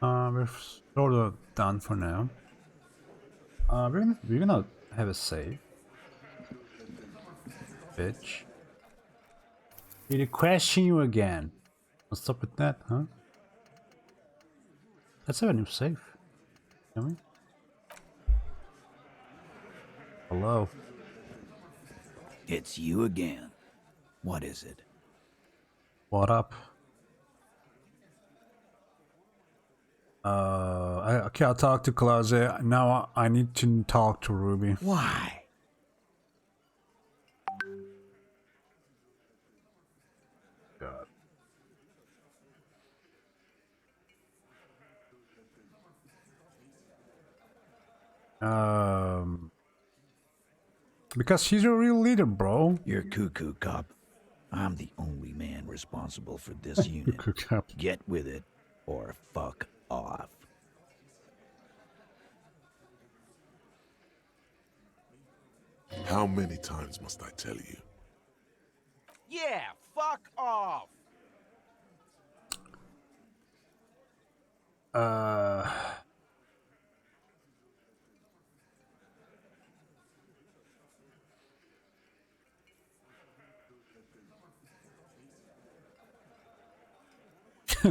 We're sort of done for now. We're gonna have a save. Bitch. We'll question you again. What's up with that, huh? Let's have a new save. Can we? Hello. It's you again. What is it? What up? Okay, I'll talk to Klaus. Now I need to talk to Ruby. Why? God. Because she's a real leader, bro. You're cuckoo, cop. I'm the only man responsible for this unit. Get with it, or fuck off. How many times must I tell you? Yeah, fuck off!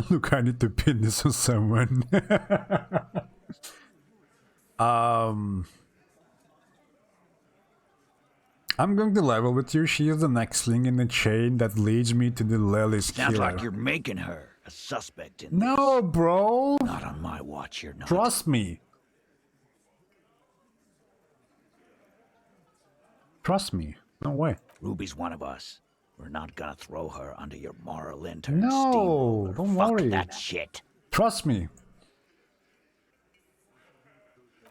Look, I need to pin this on someone. I'm going to level with you. She is the next link in the chain that leads me to the Lily's killer. Sounds like you're making her a suspect in No, this. bro. Not on my watch, you're not. Trust me. Trust me. No way. Ruby's one of us. We're not gonna throw her under your moral intern. No, steamroller. don't Fuck worry. that shit. Trust me.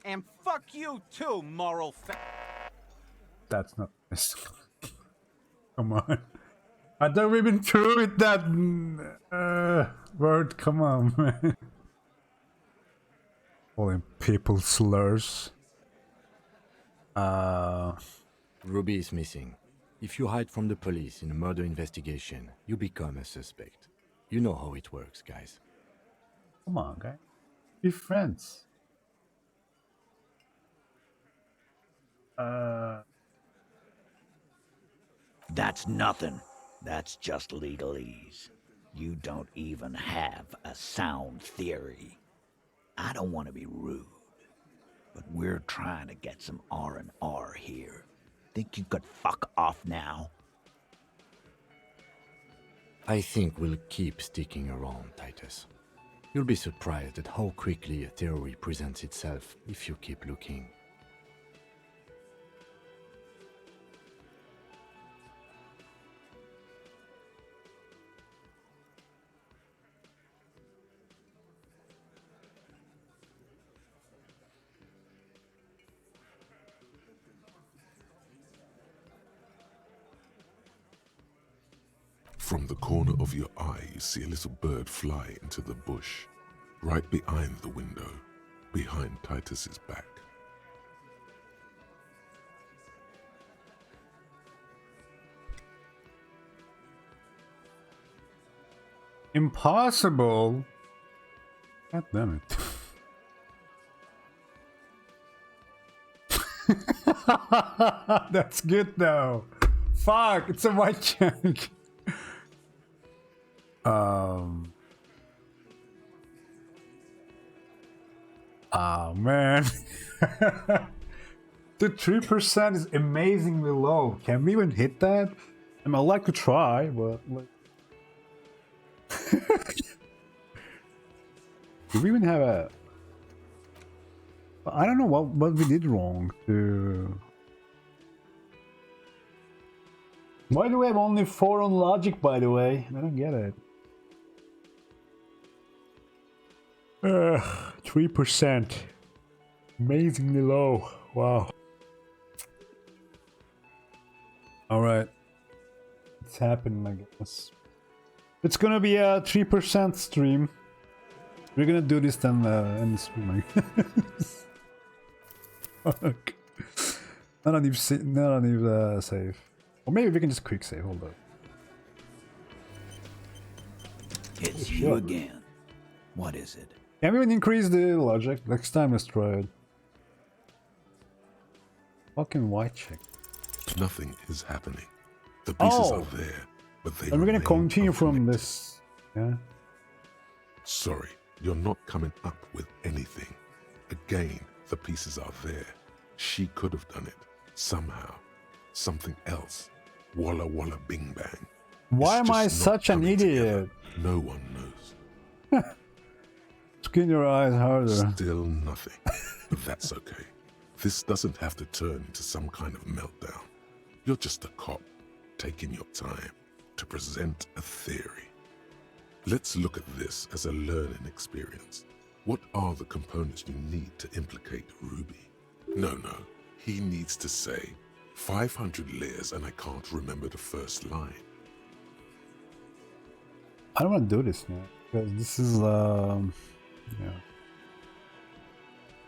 And fuck you too, moral That's not this. Come on. I thought we've been through with that word. Come on, man. Calling people slurs. Ruby is missing. If you hide from the police in a murder investigation, you become a suspect. You know how it works, guys. Come on, guys. Be friends. That's nothing. That's just legalese. You don't even have a sound theory. I don't want to be rude, but we're trying to get some R&R here. Think you could fuck off now? I think we'll keep sticking around, Titus. You'll be surprised at how quickly a theory presents itself if you keep looking. From the corner of your eye, you see a little bird fly into the bush, right behind the window, behind Titus's back. Impossible. God damn it. That's good though. Fuck, it's a white chunk. Oh man. The 3% is amazingly low. Can we even hit that? I mean, I'd like to try, but like... Do we even have a... I don't know what we did wrong to... Why do we have only 4 on logic, by the way? I don't get it. 3%. Amazingly low. Wow. Alright. It's happening, I guess. It's gonna be a 3% stream. We're gonna do this then in the stream. Fuck. I don't even save. Or maybe we can just quick save. Hold up. It's you again. What is it? Can we even increase the logic? Next time, let's try it. Fucking white check. Nothing is happening. The pieces Oh. are there, but they And we're gonna remain continue from unconnected. this. Yeah. Sorry, you're not coming up with anything. Again, the pieces are there. She could have done it. Somehow. Something else. Walla walla bing bang. Why It's am I just not such an coming together. idiot? No one knows. Squint your eyes harder. Still nothing. But that's okay. This doesn't have to turn into some kind of meltdown. You're just a cop, taking your time to present a theory. Let's look at this as a learning experience. What are the components you need to implicate Ruby? No, he needs to say 500 layers and I can't remember the first line. I don't want to do this now because this is yeah.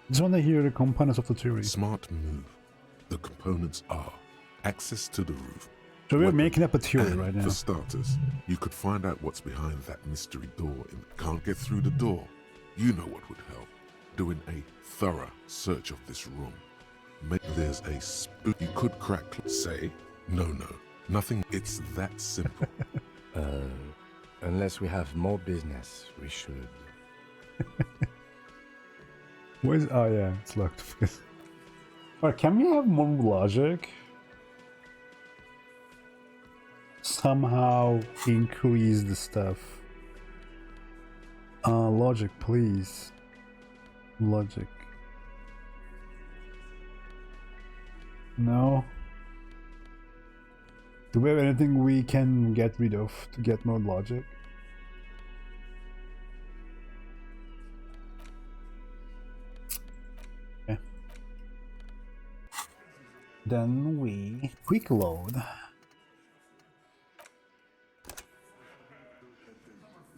Just want to hear the components of the theory. Smart move. The components are access to the roof. So we're weapon, making up a theory and right now. For starters, you could find out what's behind that mystery door. Can't get through the door. You know what would help. Doing a thorough search of this room. There's a spook you could crack. Say, no, nothing. It's that simple. Unless we have more business, we should. Where's, oh yeah, it's locked. Alright, can we have more logic? Somehow increase the stuff. Logic, please. Logic. No. Do we have anything we can get rid of to get more logic? Okay. Then we quick load.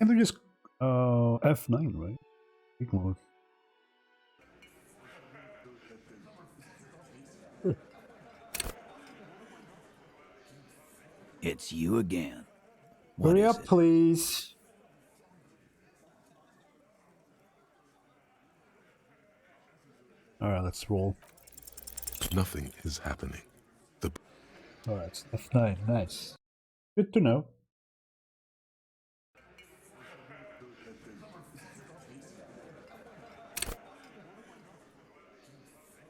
And we just F9, right? Quick load. It's you again. What Hurry is up, it? please. Alright, let's roll. Nothing is happening. The Alright, F9, nice. Good to know.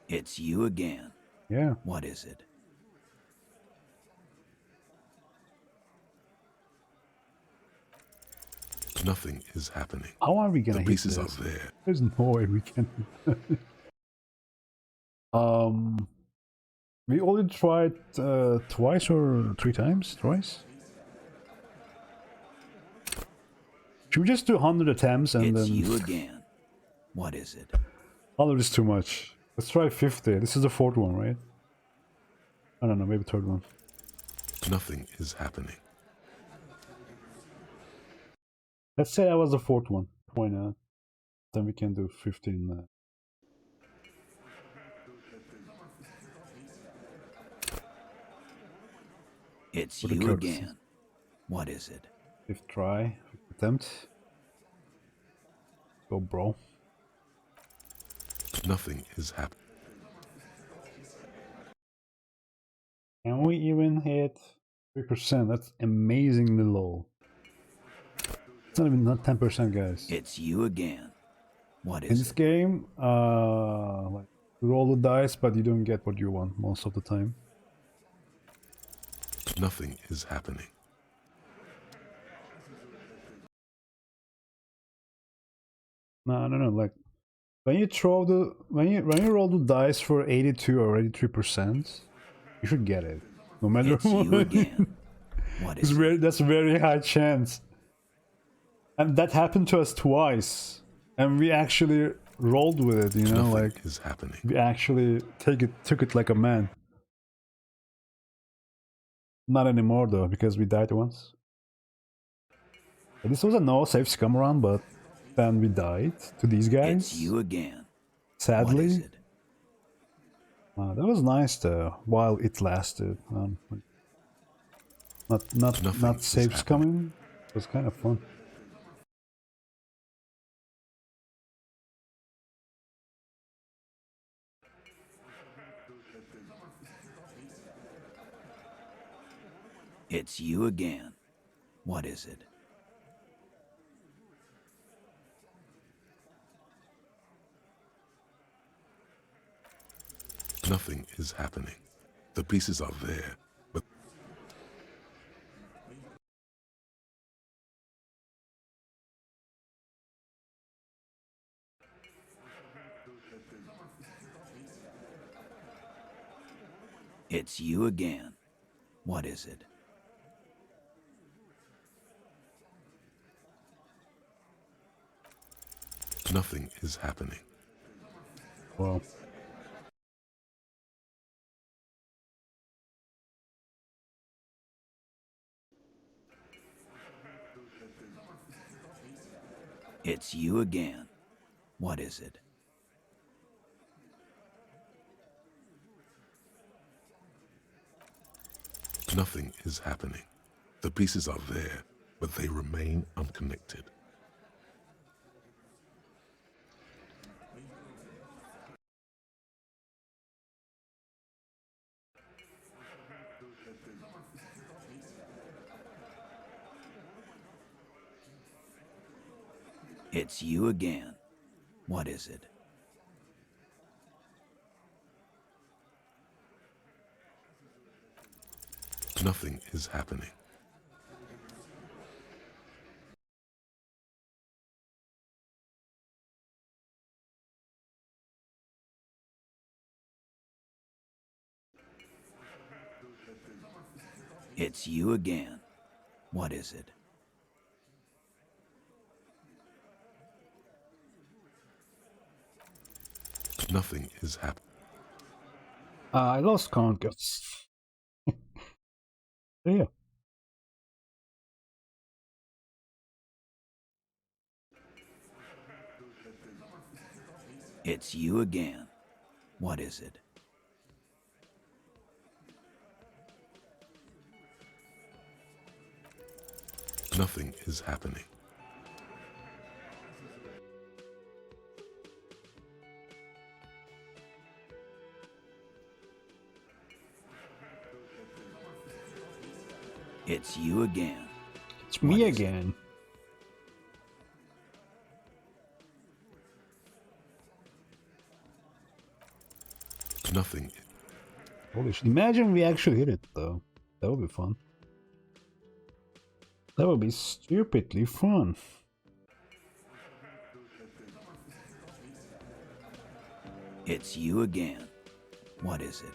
It's you again. Yeah. What is it? nothing is happening. How are we gonna The hit pieces this? are there. There's no way we can. We only tried twice or three times? Twice? Should we just do 100 attempts and It's then... you again. What is it? 100 is too much. Let's try 50. This is the fourth one, right? I don't know, maybe third one. Nothing is happening. Let's say that was the fourth one. Why not? Then we can do 15. It's For the you courtesy. again. What is it? Fifth try. Fifth attempt. Go, bro. Nothing is happening. Can we even hit 3%? That's amazingly low. It's not even not 10%, guys. It's you again. What In is this it? game, like, you roll the dice, but you don't get what you want most of the time. Nothing is happening. No, like when you throw the when you roll the dice for 82 or 83%, you should get it, no matter It's you what. again. What It's is it? very, that's a very high chance, and that happened to us twice. And we actually rolled with it, you know, Nothing like is happening. we actually took it like a man. Not anymore though, because we died once. This was a no save scum run, but then we died to these guys. It's you again. Sadly. What is it? That was nice though, while it lasted. Not save scumming. It was kind of fun. It's you again. What is it? Nothing is happening. The pieces are there, but It's you again. What is it? nothing is happening. Well, It's you again. What is it? Nothing is happening. The pieces are there, but they remain unconnected. It's you again. What is it? Nothing is happening. It's you again. What is it? Nothing is happening. I lost count, guys. Yeah. It's you again. What is it? Nothing is happening. It's you again. It's me again. Nothing. Holy shit. Imagine we actually hit it though. That would be fun. That would be stupidly fun. It's you again. What is it?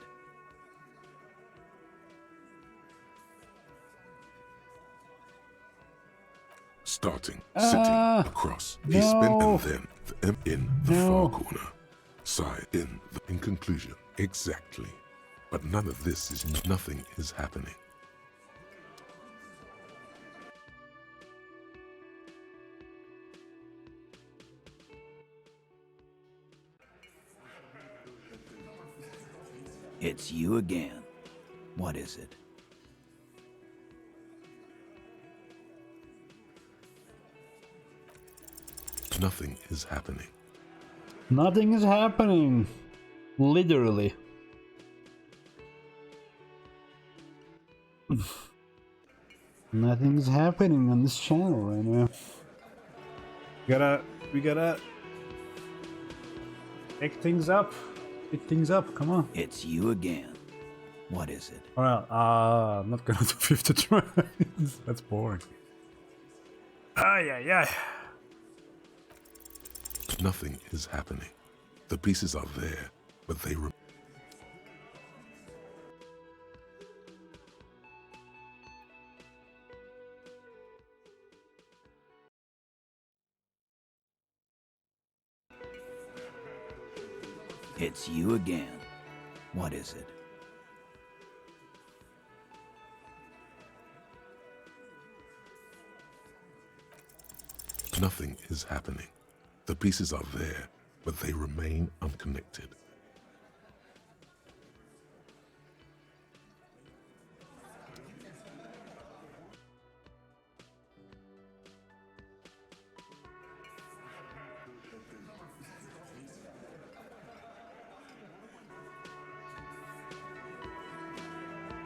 Starting, sitting, across. He spent and then in the far corner. Side, in conclusion. Exactly. But none of this is, nothing is happening. It's you again. What is it? Nothing is happening. Nothing is happening. Literally. Nothing is happening on this channel right now. We gotta pick things up. Pick things up, come on. It's you again. What is it? Alright, I'm not gonna do 50 tries. That's boring. Yeah. Nothing is happening. The pieces are there, but they remain. It's you again. What is it? Nothing is happening. The pieces are there, but they remain unconnected.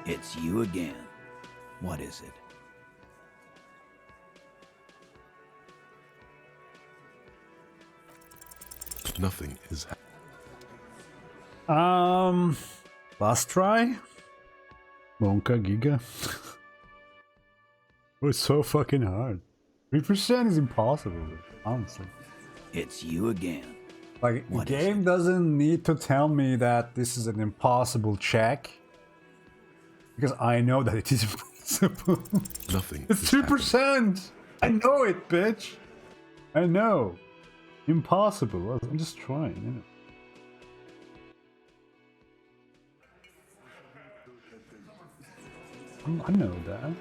It's you again. What is it? Nothing is happening. Last try? Wonka Giga? Oh, it's so fucking hard. 3% is impossible, honestly. It's you again. Like, What the is game it? doesn't need to tell me that this is an impossible check. Because I know that it is impossible. Nothing It's is 2%! I know it, bitch! I know. Impossible. I'm just trying, you know. I know that.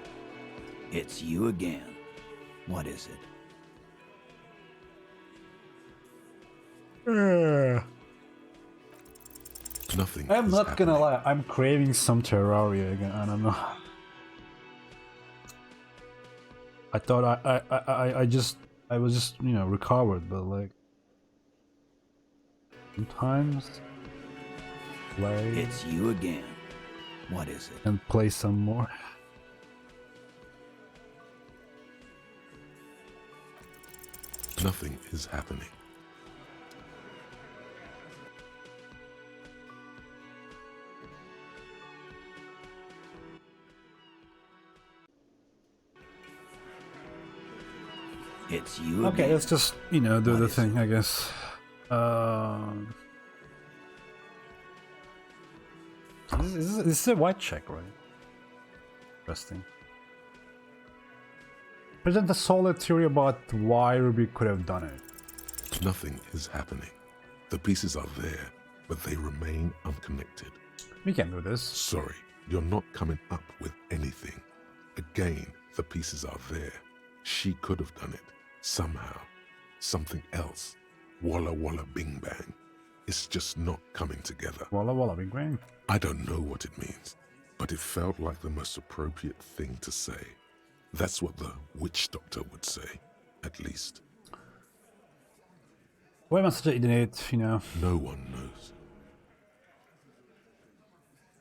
It's you again. What is it? Nothing I'm is not gonna happening. lie, I'm craving some Terraria again. I don't know. I thought I was just, you know, recovered, but like sometimes play It's you again. What is it? and play some more. Nothing is happening. It's you Okay, again. let's just, you know, do What the is thing, I guess. This is a white check, right? Interesting. Present a solid theory about why Ruby could have done it. Nothing is happening. The pieces are there, but they remain unconnected. We can do this. Sorry, you're not coming up with anything. Again, the pieces are there. She could have done it. Somehow. Something else. Walla walla bing bang. It's just not coming together. Walla walla big bang. I don't know what it means, but it felt like the most appropriate thing to say. That's what the witch doctor would say, at least. Why am I such an idiot, you know? No one knows.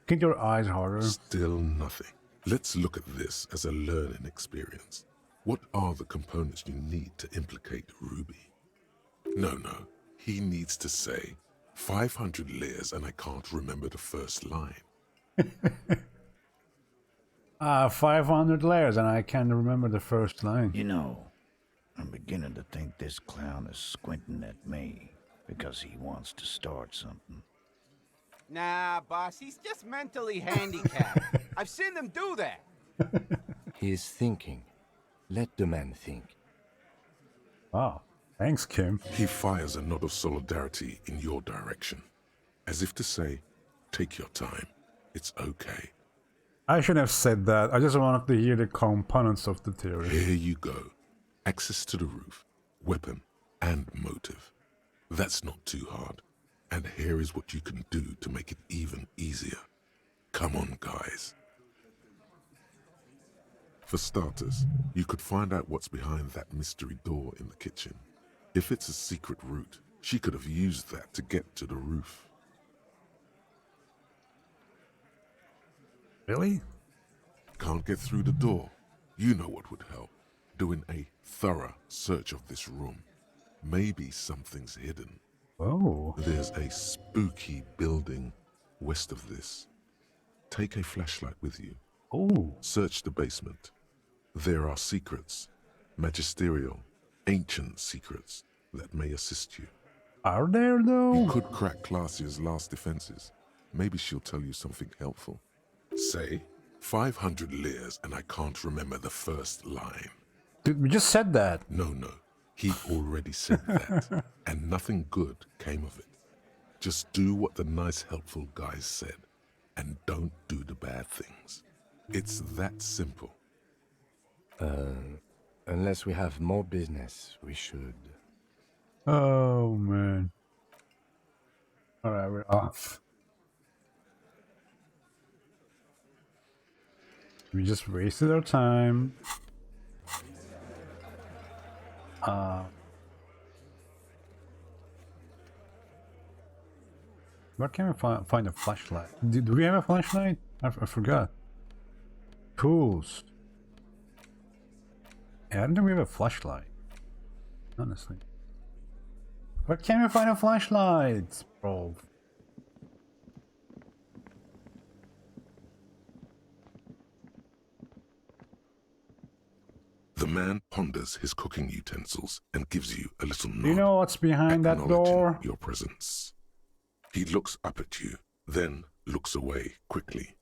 Get your eyes harder. Still nothing. Let's look at this as a learning experience. What are the components you need to implicate Ruby? No. He needs to say, 500 layers and I can't remember the first line. 500 layers and I can't remember the first line. You know, I'm beginning to think this clown is squinting at me because he wants to start something. Nah, boss, he's just mentally handicapped. I've seen him do that. He's thinking. Let the man think. Wow. Thanks, Kim. He fires a nod of solidarity in your direction, as if to say, take your time, it's okay. I shouldn't have said that. I just wanted to hear the components of the theory. Here you go. Access to the roof, weapon, and motive. That's not too hard. And here is what you can do to make it even easier. Come on, guys. For starters, you could find out what's behind that mystery door in the kitchen. If it's a secret route, she could have used that to get to the roof. Really? Can't get through the door? You know what would help. Doing a thorough search of this room. Maybe something's hidden. Oh. There's a spooky building west of this. Take a flashlight with you. Oh. Search the basement. There are secrets, magisterial, ancient secrets that may assist you. Are there though? You could crack Classia's last defenses. Maybe she'll tell you something helpful. Say, 500 layers and I can't remember the first line. Dude, we just said that. No. He already said that, and nothing good came of it. Just do what the nice, helpful guys said, and don't do the bad things. It's that simple. Unless we have more business, we should. Oh man. Alright, we're off. We just wasted our time. Where can we find a flashlight? Do we have a flashlight? I forgot. Tools. Yeah, I don't think we have a flashlight. Honestly. Where can we find a flashlight, bro? The man ponders his cooking utensils and gives you a little nod. Do you know what's behind that door? Your presence. He looks up at you, then looks away quickly,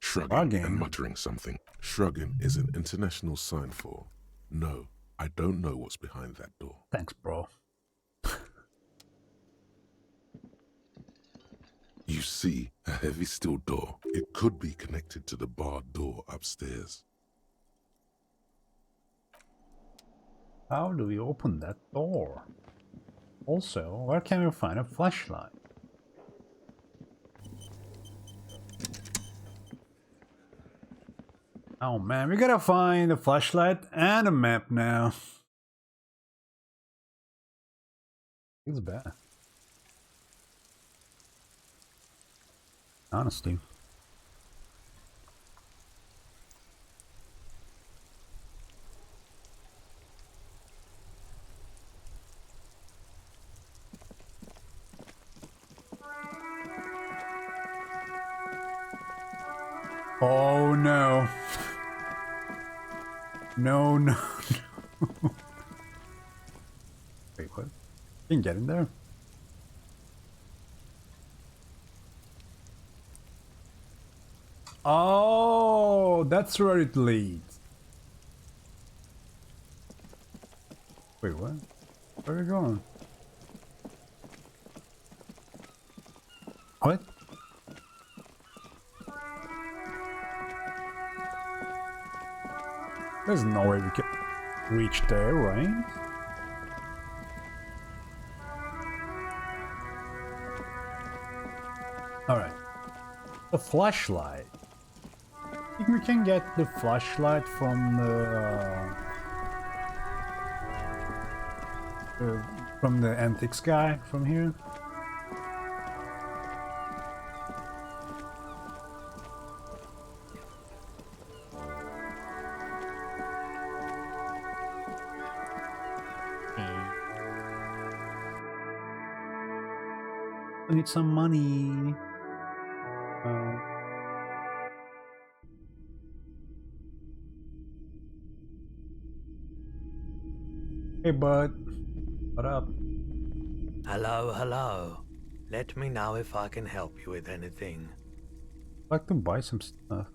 shrugging and muttering something. Shrugging is an international sign for, no, I don't know what's behind that door. Thanks, bro. You see a heavy steel door. It could be connected to the barred door upstairs. How do we open that door? Also, where can we find a flashlight? Oh man, we gotta find a flashlight and a map now. Feels bad. Honestly. Oh no. No, no, no. Wait, what? You can get in there? Oh, that's where it leads. Wait, what? Where are we going? What? There's no way we can reach there, right? Alright. The flashlight. I think we can get the flashlight from the antiques guy from here. I need some money. Hey, bud. What up? Hello, hello. Let me know if I can help you with anything. I'd like to buy some stuff.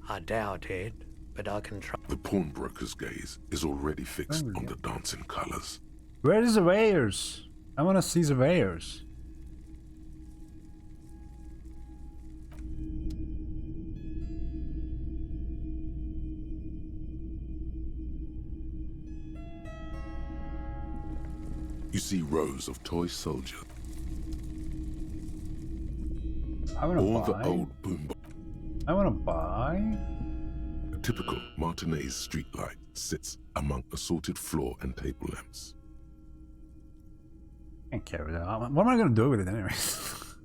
I doubt it, but I can try. The pawnbroker's gaze is already fixed on the dancing colors. Where is the surveyors? I want to see surveyors. You see rows of toy soldiers. I want to All buy. the old boom. I want to buy. A typical Martinez streetlight sits among assorted floor and table lamps. Can't carry that. What am I gonna do with it anyways?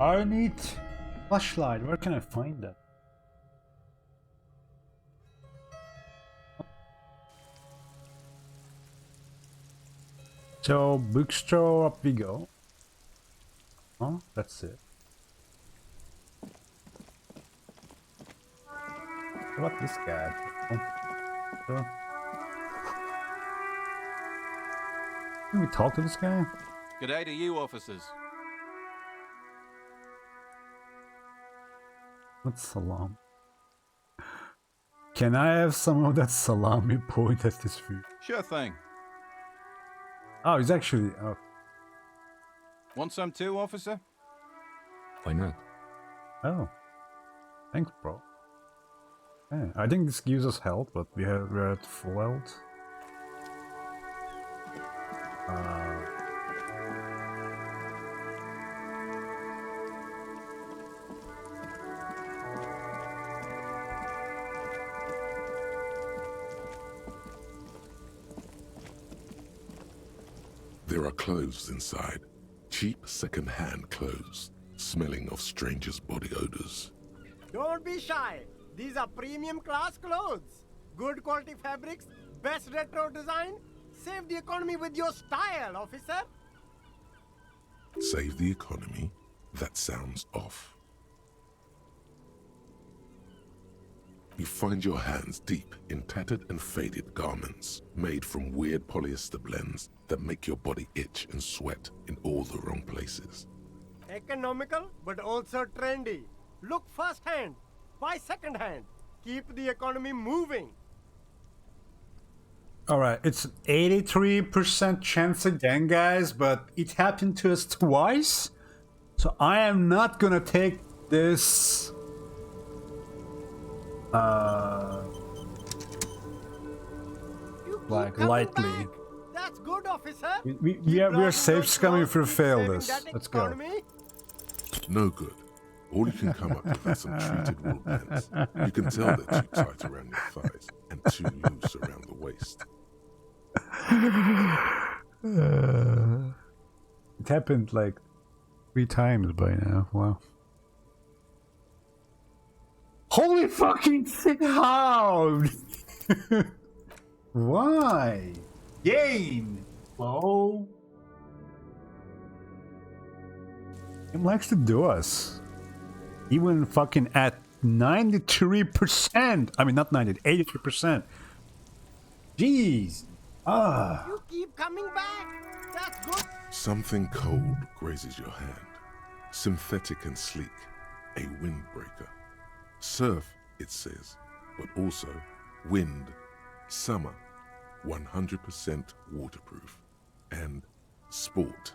I need flashlight. Where can I find that? So bookstore, up we go. Oh, that's it. What about this guy? Oh. Can we talk to this guy? G'day to you, officers. What's salami? Can I have some of that salami point at this food? Sure thing. Oh, he's actually... Oh. Want some too, officer? Why not? Oh. Thanks, bro. Yeah, I think this gives us health, but we're at full health. There are clothes inside. Cheap second-hand clothes, smelling of strangers' body odors. Don't be shy. These are premium class clothes. Good quality fabrics, best retro design. Save the economy with your style, officer. Save the economy? That sounds off. You find your hands deep in tattered and faded garments made from weird polyester blends that make your body itch and sweat in all the wrong places. Economical, but also trendy. Look first-hand, buy second-hand. Keep the economy moving. Alright, it's an 83% chance again, guys, but it happened to us twice. So I am not gonna take this... like, lightly. Back. That's good, officer. We are safe scumming if we fail this. Let's go. No good. All you can come up with are some treated wool pants. You can tell they're too tight around your thighs and too loose around the waist. It happened like 3 times by now. Wow. Holy fucking shit! How? Why? Gain. Low. It likes to do us. Even fucking at 93%. I mean, not 90, 83%. Jeez. Ah. You keep coming back. That's good. Something cold grazes your hand. Synthetic and sleek. A windbreaker. Surf, it says, but also wind, summer, 100% waterproof, and sport.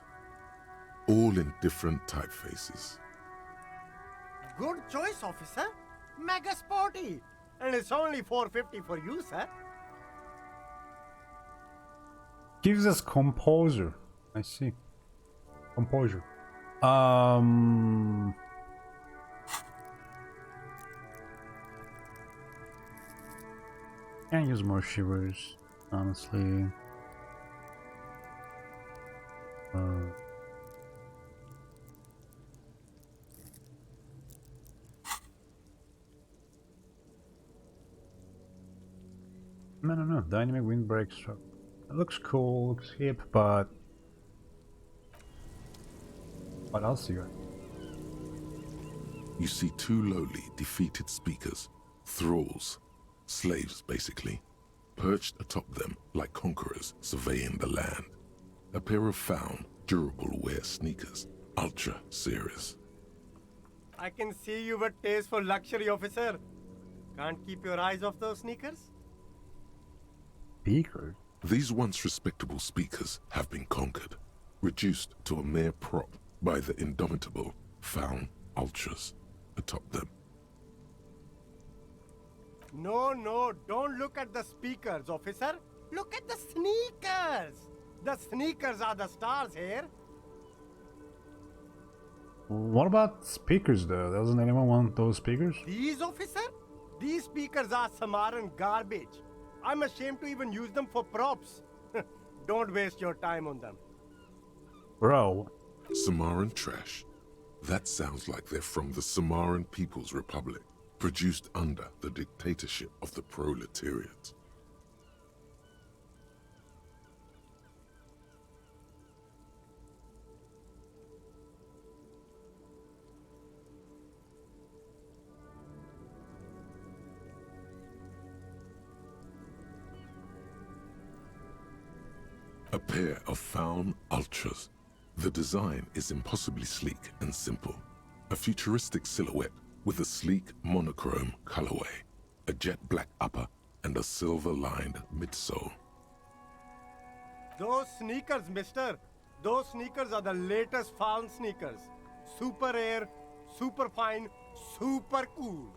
All in different typefaces. Good choice, officer. Mega sporty. And it's only $4.50 for you, sir. Gives us composure. I see. Composure. Can't use more shivers, honestly. I don't know. Dynamic windbreak struck. It looks cool, looks hip, but what else you got? You see 2 lowly, defeated speakers, thralls, slaves basically, perched atop them like conquerors surveying the land. A pair of found, durable wear sneakers, ultra serious. I can see you've a taste for luxury, officer. Can't keep your eyes off those sneakers? Speakers? These once respectable speakers have been conquered, reduced to a mere prop by the indomitable found ultras atop them. No, don't look at the speakers, officer. Look at the sneakers. The sneakers are the stars here. What about speakers though? Doesn't anyone want those speakers? These, officer? These speakers are Samaran garbage. I'm ashamed to even use them for props. Don't waste your time on them. Bro. Samaran trash. That sounds like they're from the Samaran People's Republic, produced under the dictatorship of the proletariat. A pair of found ultras. The design is impossibly sleek and simple. A futuristic silhouette with a sleek monochrome colorway, a jet black upper, and a silver-lined midsole. Those sneakers, mister. Those sneakers are the latest fallen sneakers. Super air, super fine, super cool.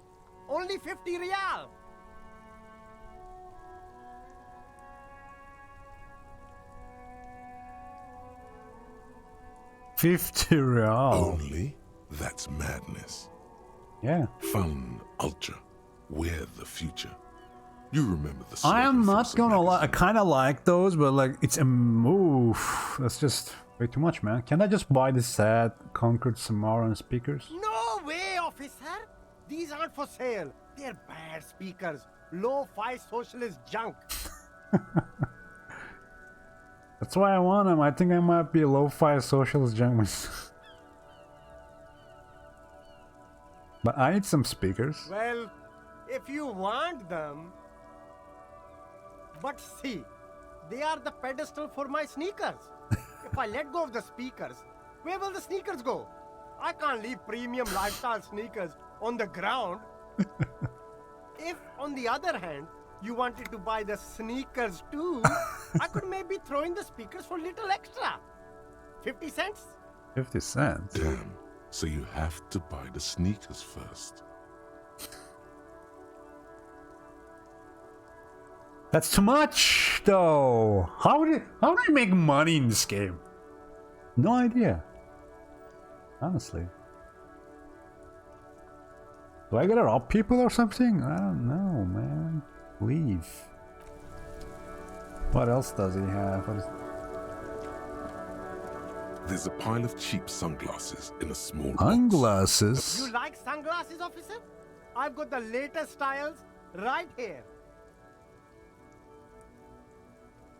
Only 50 real. $50. Only? That's madness. Yeah. Fun, ultra. We're the future. You remember the I am slogan not from some gonna lie. I magazine. kind of like those, but like it's a move. That's just way too much, man. Can I just buy the sad Concord Samara speakers? No way, officer. These aren't for sale. They're bad speakers. Lo-fi socialist junk. That's why I want them. I think I might be a lo-fi socialist gentleman. But I need some speakers. Well, if you want them... But see, they are the pedestal for my sneakers. If I let go of the speakers, where will the sneakers go? I can't leave premium lifestyle sneakers on the ground. If, on the other hand, you wanted to buy the sneakers too, I could maybe throw in the speakers for little extra. 50 cents? 50 cents? Damn. So you have to buy the sneakers first. That's too much, though. How do you make money in this game? No idea. Honestly. Do I gotta rob people or something? I don't know, man. Leave. What else does he have? What is... There's a pile of cheap sunglasses in a small Sunglasses? You like sunglasses, officer? I've got the latest styles right here.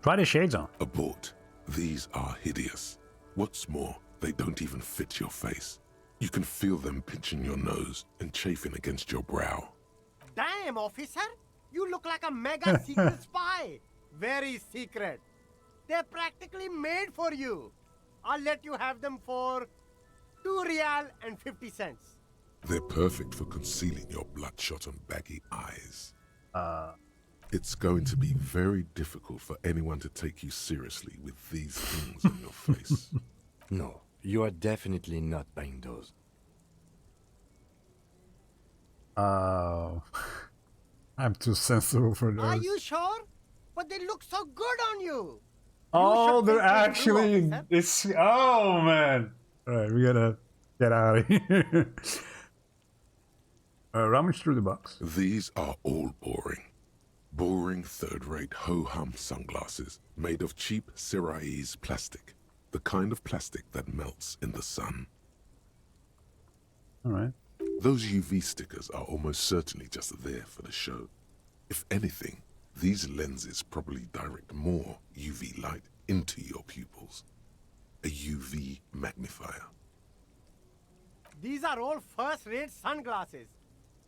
Try the shades on. Abort. These are hideous. What's more, they don't even fit your face. You can feel them pinching your nose and chafing against your brow. Damn, officer! You look like a mega secret spy. Very secret. They're practically made for you. I'll let you have them for 2 real and 50 cents. They're perfect for concealing your bloodshot and baggy eyes. It's going to be very difficult for anyone to take you seriously with these things on your face. No, you are definitely not buying those. I'm too sensible for those. Are you sure? But they look so good on you. Oh, You should they're think they actually... do, officer. It's... Oh, man. Alright, we gotta get out of here. Rummage through the box. These are all boring. Boring third-rate ho-hum sunglasses made of cheap Syrahese plastic. The kind of plastic that melts in the sun. Alright. Those UV stickers are almost certainly just there for the show. If anything, these lenses probably direct more UV light into your pupils. A UV magnifier. These are all first-rate sunglasses.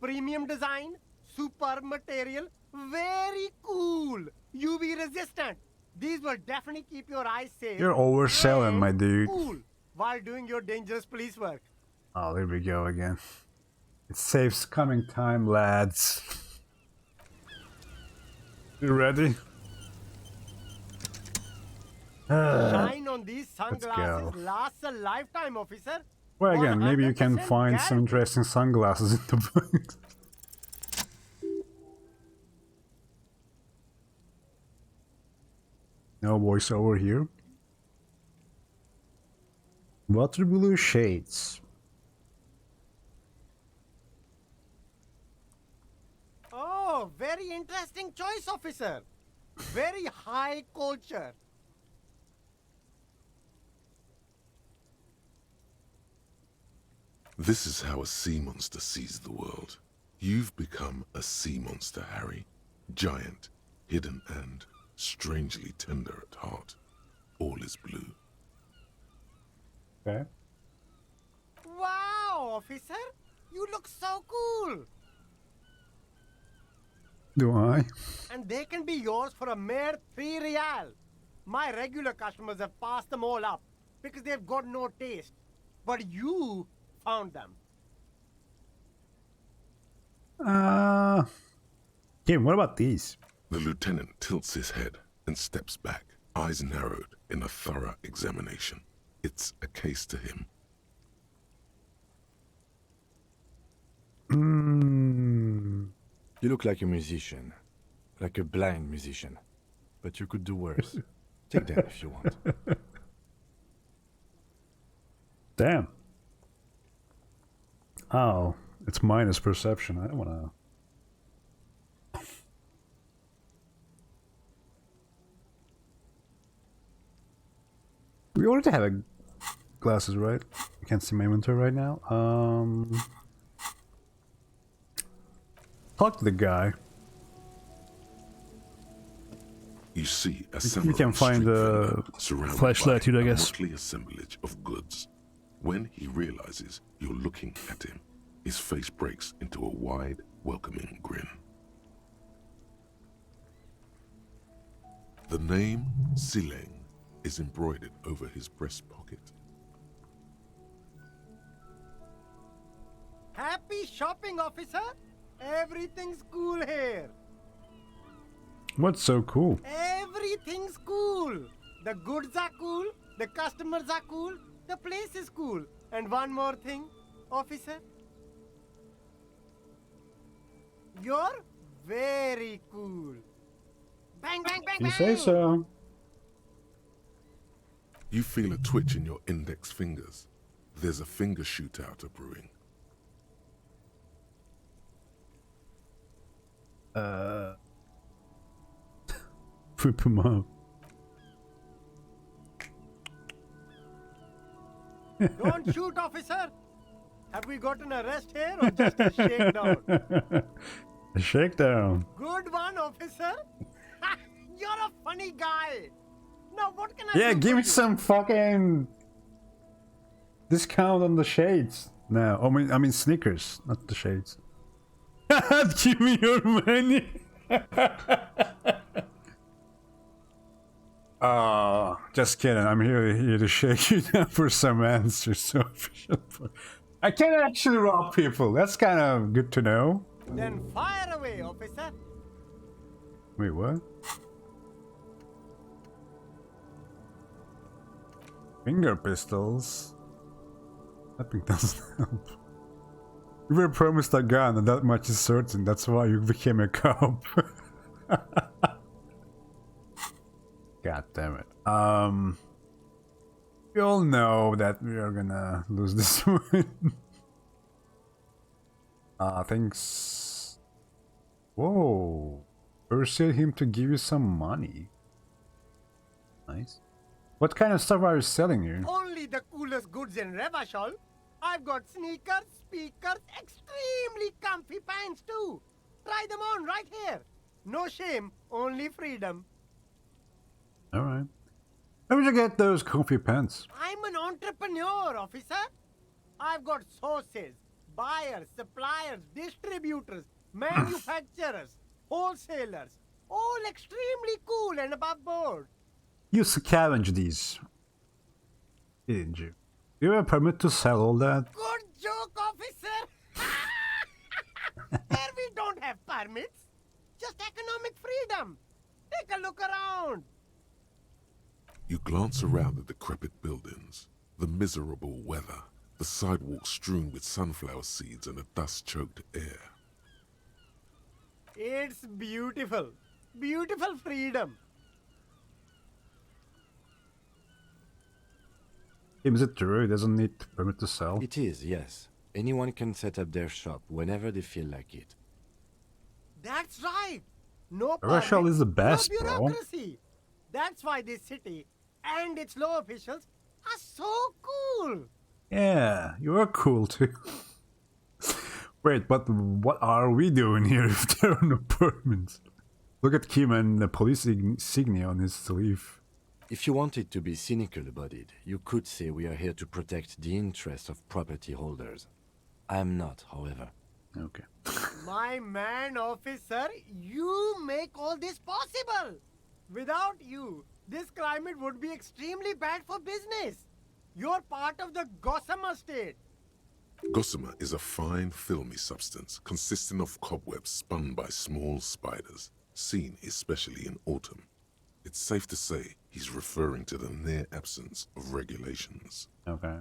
Premium design, super material, very cool. UV resistant. These will definitely keep your eyes safe. You're overselling, and my dude. Cool while doing your dangerous police work. Oh, there we go again. It saves coming time, lads. You ready? Shine on these let's sunglasses go. lasts a lifetime, officer. Well, again, maybe you can 100% find some guaranteed. interesting sunglasses in the book. No voiceover here. Water blue shades. Oh, very interesting choice, officer. Very high culture. This is how a sea monster sees the world. You've become a sea monster, Harry. Giant, hidden, and strangely tender at heart. All is blue. Okay. Wow, officer. You look so cool. Do I? And they can be yours for a mere 3 real. My regular customers have passed them all up because they've got no taste. But you found them. Kim, what about these? The lieutenant tilts his head and steps back, eyes narrowed in a thorough examination. It's a case to him. You look like a musician. Like a blind musician. But you could do worse. Take them if you want. Damn. Oh, it's minus perception. I don't wanna... We already have glasses, right? I can't see my inventory right now. Talk to the guy. You see a We can find the flashlight here, I guess. A motley assemblage of goods. When he realizes you're looking at him, his face breaks into a wide, welcoming grin. The name Sileng is embroidered over his breast pocket. Happy shopping, officer. Everything's cool here. What's so cool? Everything's cool. The goods are cool. The customers are cool. The place is cool. And one more thing, officer. You're very cool. Bang, bang, bang, You bang. say so. You feel a twitch in your index fingers. There's a finger shootout brewing. Whip him up. Don't shoot, officer. Have we got an arrest here or just a shakedown? A shakedown. Good one, officer. You're a funny guy. Now, what can I Yeah, do give for me you? some fucking discount on the shades. No, I mean sneakers, not the shades. Give me your money. Just kidding. I'm here to shake you down for some answers. So I can't actually rob people. That's kind of good to know. Then fire away, officer. Wait, what? Finger pistols? I think doesn't help. You were promised a gun, and that much is certain. That's why you became a cop. God damn it. We all know that we are gonna lose this one. Thanks. Whoa. Persuade him to give you some money. Nice. What kind of stuff are you selling here? Only the coolest goods in Revachol. I've got sneakers, speakers, extremely comfy pants too. Try them on right here. No shame, only freedom. Alright. Where did you get those comfy pants? I'm an entrepreneur, officer. I've got sources, buyers, suppliers, distributors, manufacturers, wholesalers. All extremely cool and above board. You scavenged these, didn't you? You have a permit to sell all that? Good joke, officer. Here we don't have permits. Just economic freedom. Take a look around. You glance around the decrepit buildings, the miserable weather, the sidewalks strewn with sunflower seeds and a dust-choked air. It's beautiful. Beautiful freedom. Is it true? He doesn't need permit to sell? It is, yes. Anyone can set up their shop whenever they feel like it. That's right. No Revachol permits, is the best, no bro. bureaucracy. That's why this city and its law officials are so cool. Yeah, you're cool too. Wait, but what are we doing here if there are no permits? Look at Kim and the police insignia on his sleeve. If you wanted to be cynical about it, you could say we are here to protect the interests of property holders. I am not, however. Okay. My man, officer, you make all this possible. Without you, this climate would be extremely bad for business. You're part of the Gossamer state. Gossamer is a fine, filmy substance consisting of cobwebs spun by small spiders, seen especially in autumn. It's safe to say he's referring to the near absence of regulations. Okay.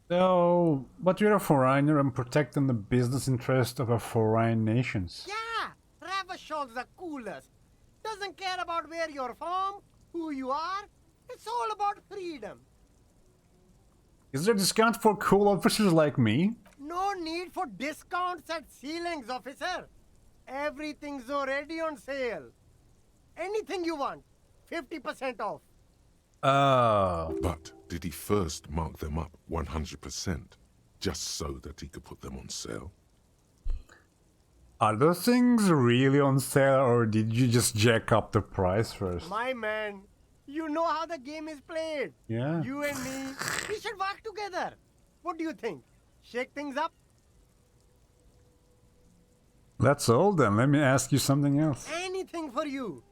So, but you're a foreigner and protecting the business interest of a foreign nations. Yeah, Ravashon's the coolest. Doesn't care about where you're from, who you are. It's all about freedom. Is there a discount for cool officers like me? No need for discounts at ceilings, officer. Everything's already on sale. Anything you want, 50% off. But did he first mark them up 100%, just so that he could put them on sale? Are those things really on sale, or did you just jack up the price first? My man, you know how the game is played. Yeah. You and me, we should work together. What do you think? Shake things up? That's all then. Let me ask you something else. Anything for you.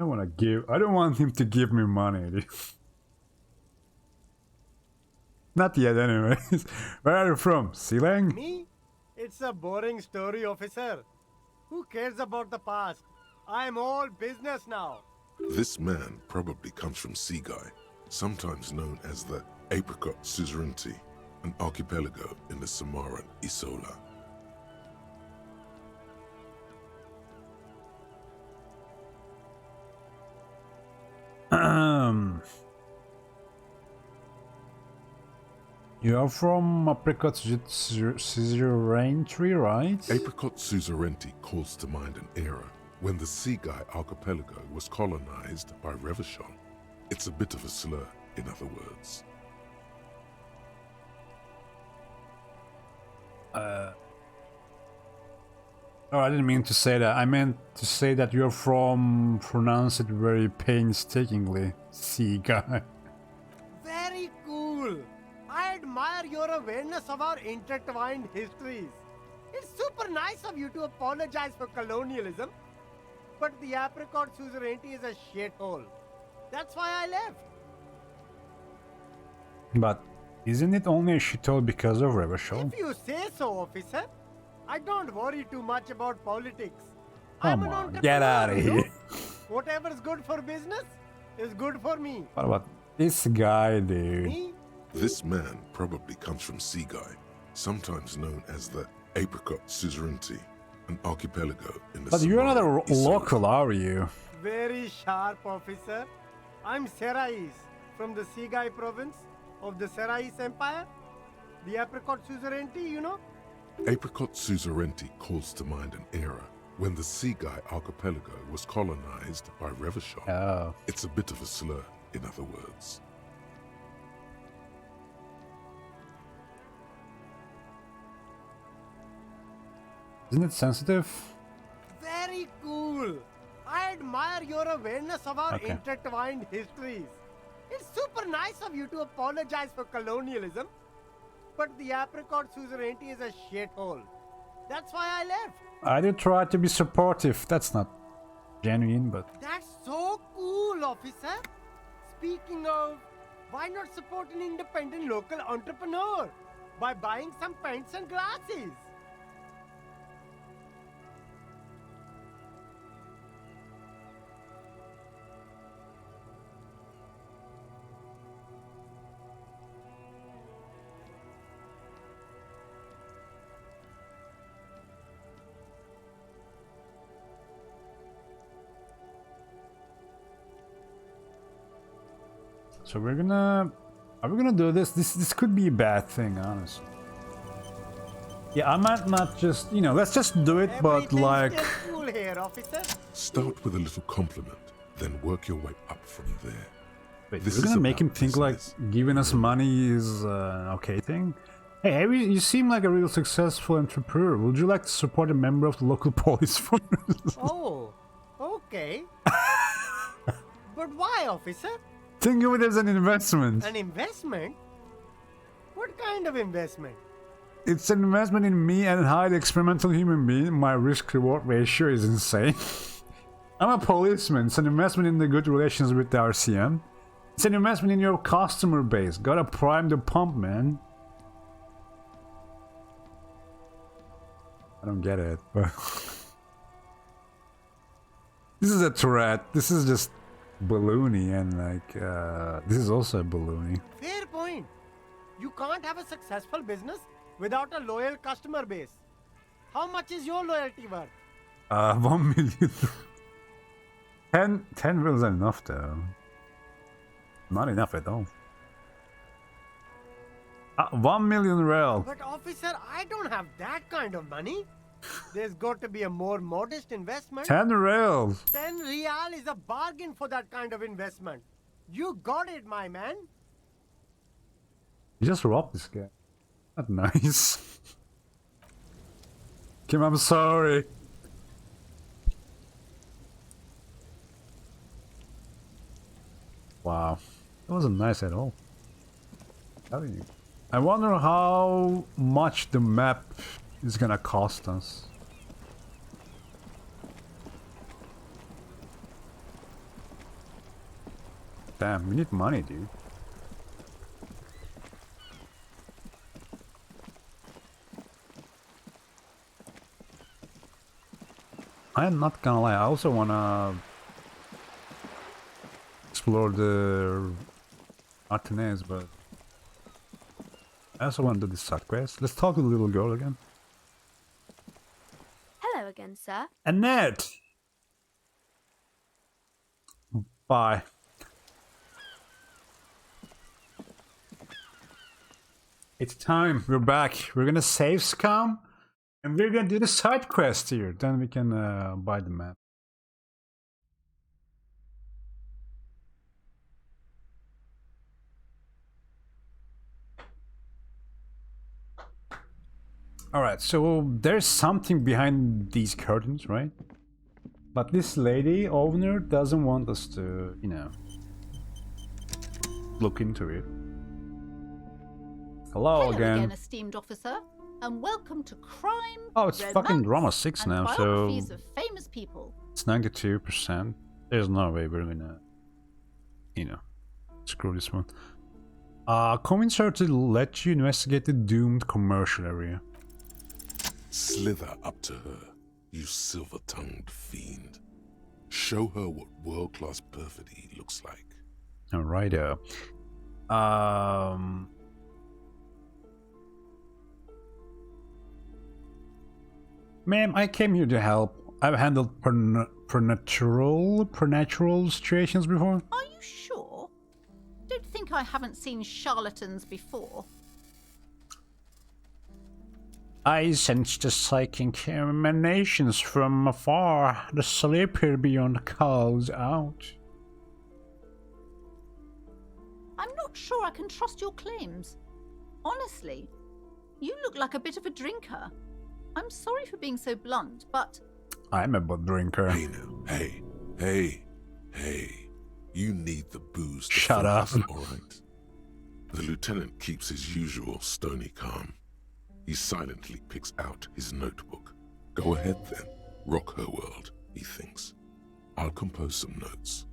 I don't want him to give me money. Not yet, anyways. Where are you from? Sealang? Me? It's a boring story, officer. Who cares about the past? I'm all business now. This man probably comes from Seaguy, sometimes known as the Apricot Suzerainty, an archipelago in the Samoan Isola. You are from Apricot Suzerainty, right? Apricot Suzerainty calls to mind an era when the Seaguy archipelago was colonized by Revachol. It's a bit of a slur, in other words. Oh, I didn't mean to say that. I meant to say that you're from... Pronounce it very painstakingly. Seaguy. Very cool. I admire your awareness of our intertwined histories. It's super nice of you to apologize for colonialism, but the Apricot Suzerainty is a shithole. That's why I left. But isn't it only a shithole because of Revachol? If you say so, officer. I don't worry too much about politics. Come I'm an on, get out of entrepreneur, you here. know? Whatever's good for business is good for me. What about this guy, dude? Me? This man probably comes from Seaguy, sometimes known as the Apricot Suzerainty, an archipelago in the But you're not Samoan a local, are you? Very sharp, officer. I'm Serais from the Seaguy province of the Serais Empire. The Apricot Suzerainty, you know? Apricot Suzerainty calls to mind an era when the Seaguy archipelago was colonized by Revachol. Oh. It's a bit of a slur, in other words. Isn't it sensitive? Very cool. I admire your awareness of our Okay. intertwined histories. It's super nice of you to apologize for colonialism, but the Apricot Suzerainty is a shithole. That's why I left. I did try to be supportive. That's not genuine, but... That's so cool, officer. Speaking of, why not support an independent local entrepreneur by buying some pens and glasses? So we're gonna... Are we gonna do this? This could be a bad thing, honestly. Yeah, I might not just... You know, let's just do it, but like... Everything's still cool here, officer. Start with a little compliment, then work your way up from there. Wait, This we're is gonna make him about think like business. giving us money is an okay thing? Hey, Harry, you seem like a real successful entrepreneur. Would you like to support a member of the local police force? Oh, okay. But why, officer? Think of it as an investment. An investment? What kind of investment? It's an investment in me and a highly experimental human being. My risk-reward ratio is insane. I'm a policeman. It's an investment in the good relations with the RCM. It's an investment in your customer base. Gotta prime the pump, man. I don't get it, but... This is a threat. This is just balloony and like, this is also a balloony. Fair point. You can't have a successful business without a loyal customer base. How much is your loyalty worth? 1 million. 10 bills are enough though. Not enough at all. 1 million real. But officer, I don't have that kind of money. There's got to be a more modest investment. 10 reals. 10 real is a bargain for that kind of investment. You got it, my man. You just robbed this guy. Not nice. Kim, I'm sorry. Wow. That wasn't nice at all. Telling you. I wonder how much the map is gonna cost us. Damn, we need money, dude. I'm not gonna lie, I also wanna explore the Martinez, but I also want to do this side quest. Let's talk to the little girl again. Hello again, sir. Annette! Bye. It's time. We're back. We're gonna save Scum. And we're gonna do the side quest here. Then we can buy the map. Alright, so there's something behind these curtains, right? But this lady, owner, doesn't want us to, you know, look into it. Hello again, esteemed officer, and welcome to Crime. Oh, it's fucking drama 6 now, so of famous people. It's 92%. There's no way we're gonna, you know, screw this one. Convince her to let you investigate the doomed commercial area. Slither up to her, you silver-tongued fiend. Show her what world-class perfidy looks like. Alrighto. Ma'am, I came here to help. I've handled preternatural situations before. Are you sure? Don't think I haven't seen charlatans before. I sense the psychic emanations from afar. The sleeper beyond calls out. I'm not sure I can trust your claims. Honestly, you look like a bit of a drinker. I'm sorry for being so blunt, but... I'm a butt drinker. Hey now, hey. You need the booze to Shut up. Alright. The lieutenant keeps his usual stony calm. He silently picks out his notebook. Go ahead then, rock her world, he thinks. I'll compose some notes.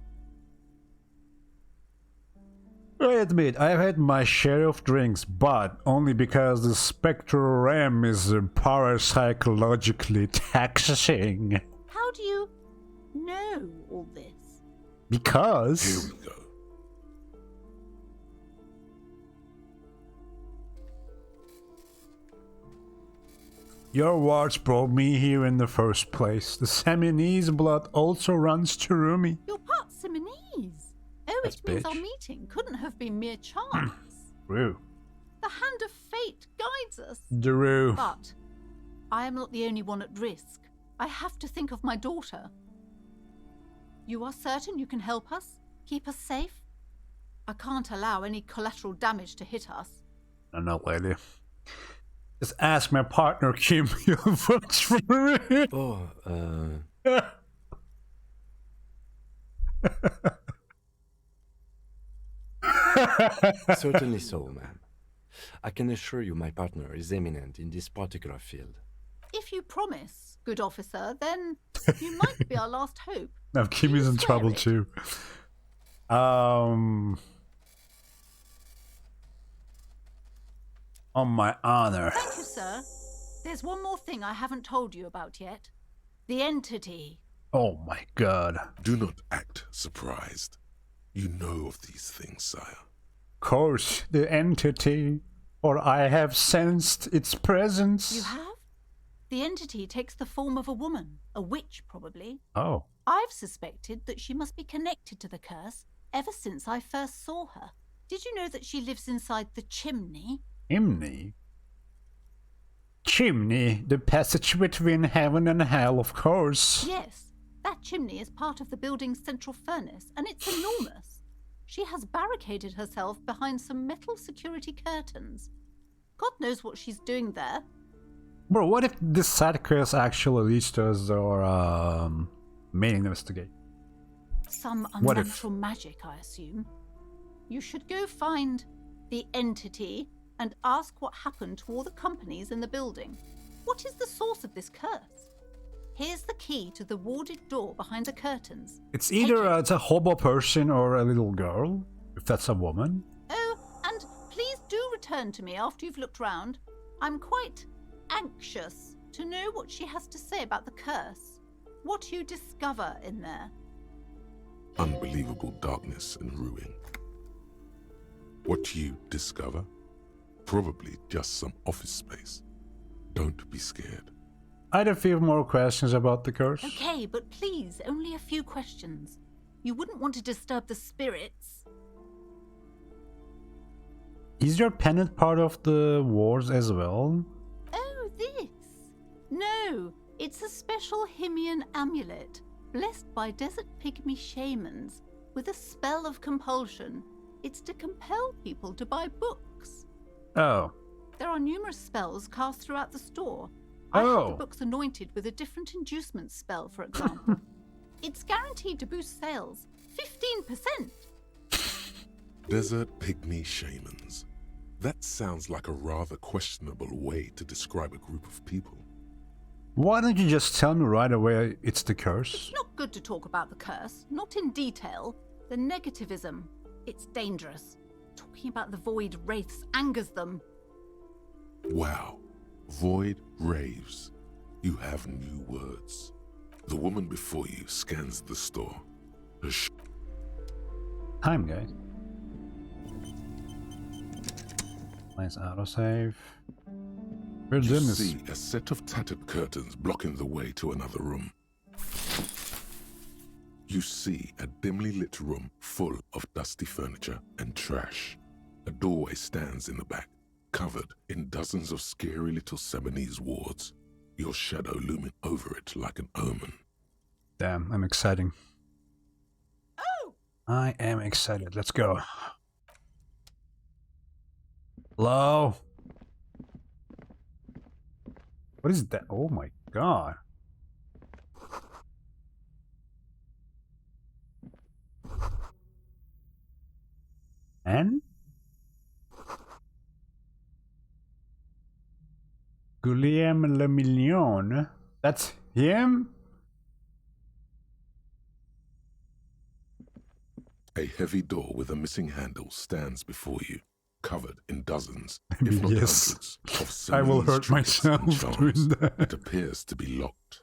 I admit, I've had my share of drinks, but only because the spectral realm is parapsychologically taxing. How do you know all this? Because... Here we go. Your words brought me here in the first place. The Seminese blood also runs through me. You're part Simonese. Oh, That's it means bitch. our meeting couldn't have been mere chance. True. The hand of fate guides us. Drew. But I am not the only one at risk. I have to think of my daughter. You are certain you can help us? Keep us safe? I can't allow any collateral damage to hit us. No, lady. Just ask my partner, Kim. He'll vote for me. Oh, certainly so, ma'am. I can assure you my partner is eminent in this particular field. If you promise, good officer, then you might be our last hope. Now Kimmy's in trouble too. On my honor. Thank you, sir. There's one more thing I haven't told you about yet. The entity. Oh my god. Do not act surprised. You know of these things, sire. Of course, the entity. Or I have sensed its presence. You have? The entity takes the form of a woman, a witch probably. Oh. I've suspected that she must be connected to the curse ever since I first saw her. Did you know that she lives inside the chimney? Chimney? Chimney, the passage between heaven and hell, of course. Yes, that chimney is part of the building's central furnace, and it's enormous. She has barricaded herself behind some metal security curtains. God knows what she's doing there. Bro, what if this side quest actually leads to us our main investigate? Some unnatural magic, I assume. You should go find the entity and ask what happened to all the companies in the building. What is the source of this curse? Here's the key to the warded door behind the curtains. It's either it's a hobo person or a little girl, if that's a woman. Oh, and please do return to me after you've looked round. I'm quite anxious to know what she has to say about the curse. What you discover in there. Unbelievable darkness and ruin. What you discover? Probably just some office space. Don't be scared. I had a few more questions about the curse. Okay, but please, only a few questions. You wouldn't want to disturb the spirits. Is your pendant part of the wars as well? Oh, this? No, it's a special Himian amulet, blessed by desert pygmy shamans, with a spell of compulsion. It's to compel people to buy books. Oh. There are numerous spells cast throughout the store. I have the books anointed with a different inducement spell, for example. It's guaranteed to boost sales 15%. Desert pygmy shamans. That sounds like a rather questionable way to describe a group of people. Why don't you just tell me right away it's the curse? It's not good to talk about the curse, not in detail. The negativism, it's dangerous. Talking about the void wraiths angers them. Wow. Void raves. You have new words. The woman before you scans the store. Time, guys. Nice autosave. We're You doing this. see a set of tattered curtains blocking the way to another room. You see a dimly lit room full of dusty furniture and trash. A doorway stands in the back, covered in dozens of scary little Seminese wards, your shadow looming over it like an omen. Damn, I'm excited. Oh! I am excited. Let's go. Hello? What is that? Oh my god. And? Guillaume Le Million? That's him? A heavy door with a missing handle stands before you, covered in dozens, if not Yes. hundreds, of I will Seminese hurt trinkets and myself doing charms. that. It appears to be locked.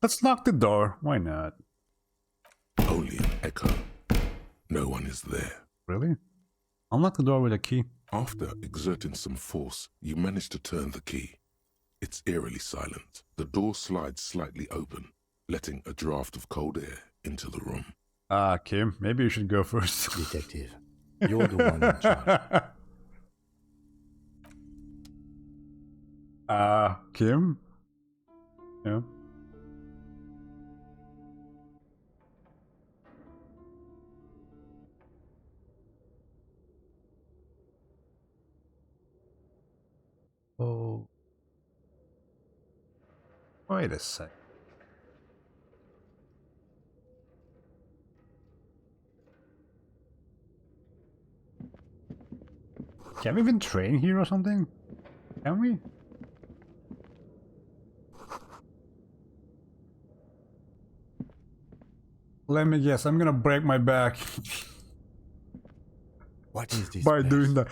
Let's lock the door. Why not? Only an echo. No one is there. Really? Unlock the door with a key. After exerting some force, you manage to turn the key. It's eerily silent. The door slides slightly open, letting a draft of cold air into the room. Ah, Kim, maybe you should go first. Detective, you're the one in charge. Kim? Yeah. Oh. Wait a sec. Can we even train here or something? Can we? Let me guess, I'm gonna break my back. What is this by place? doing that?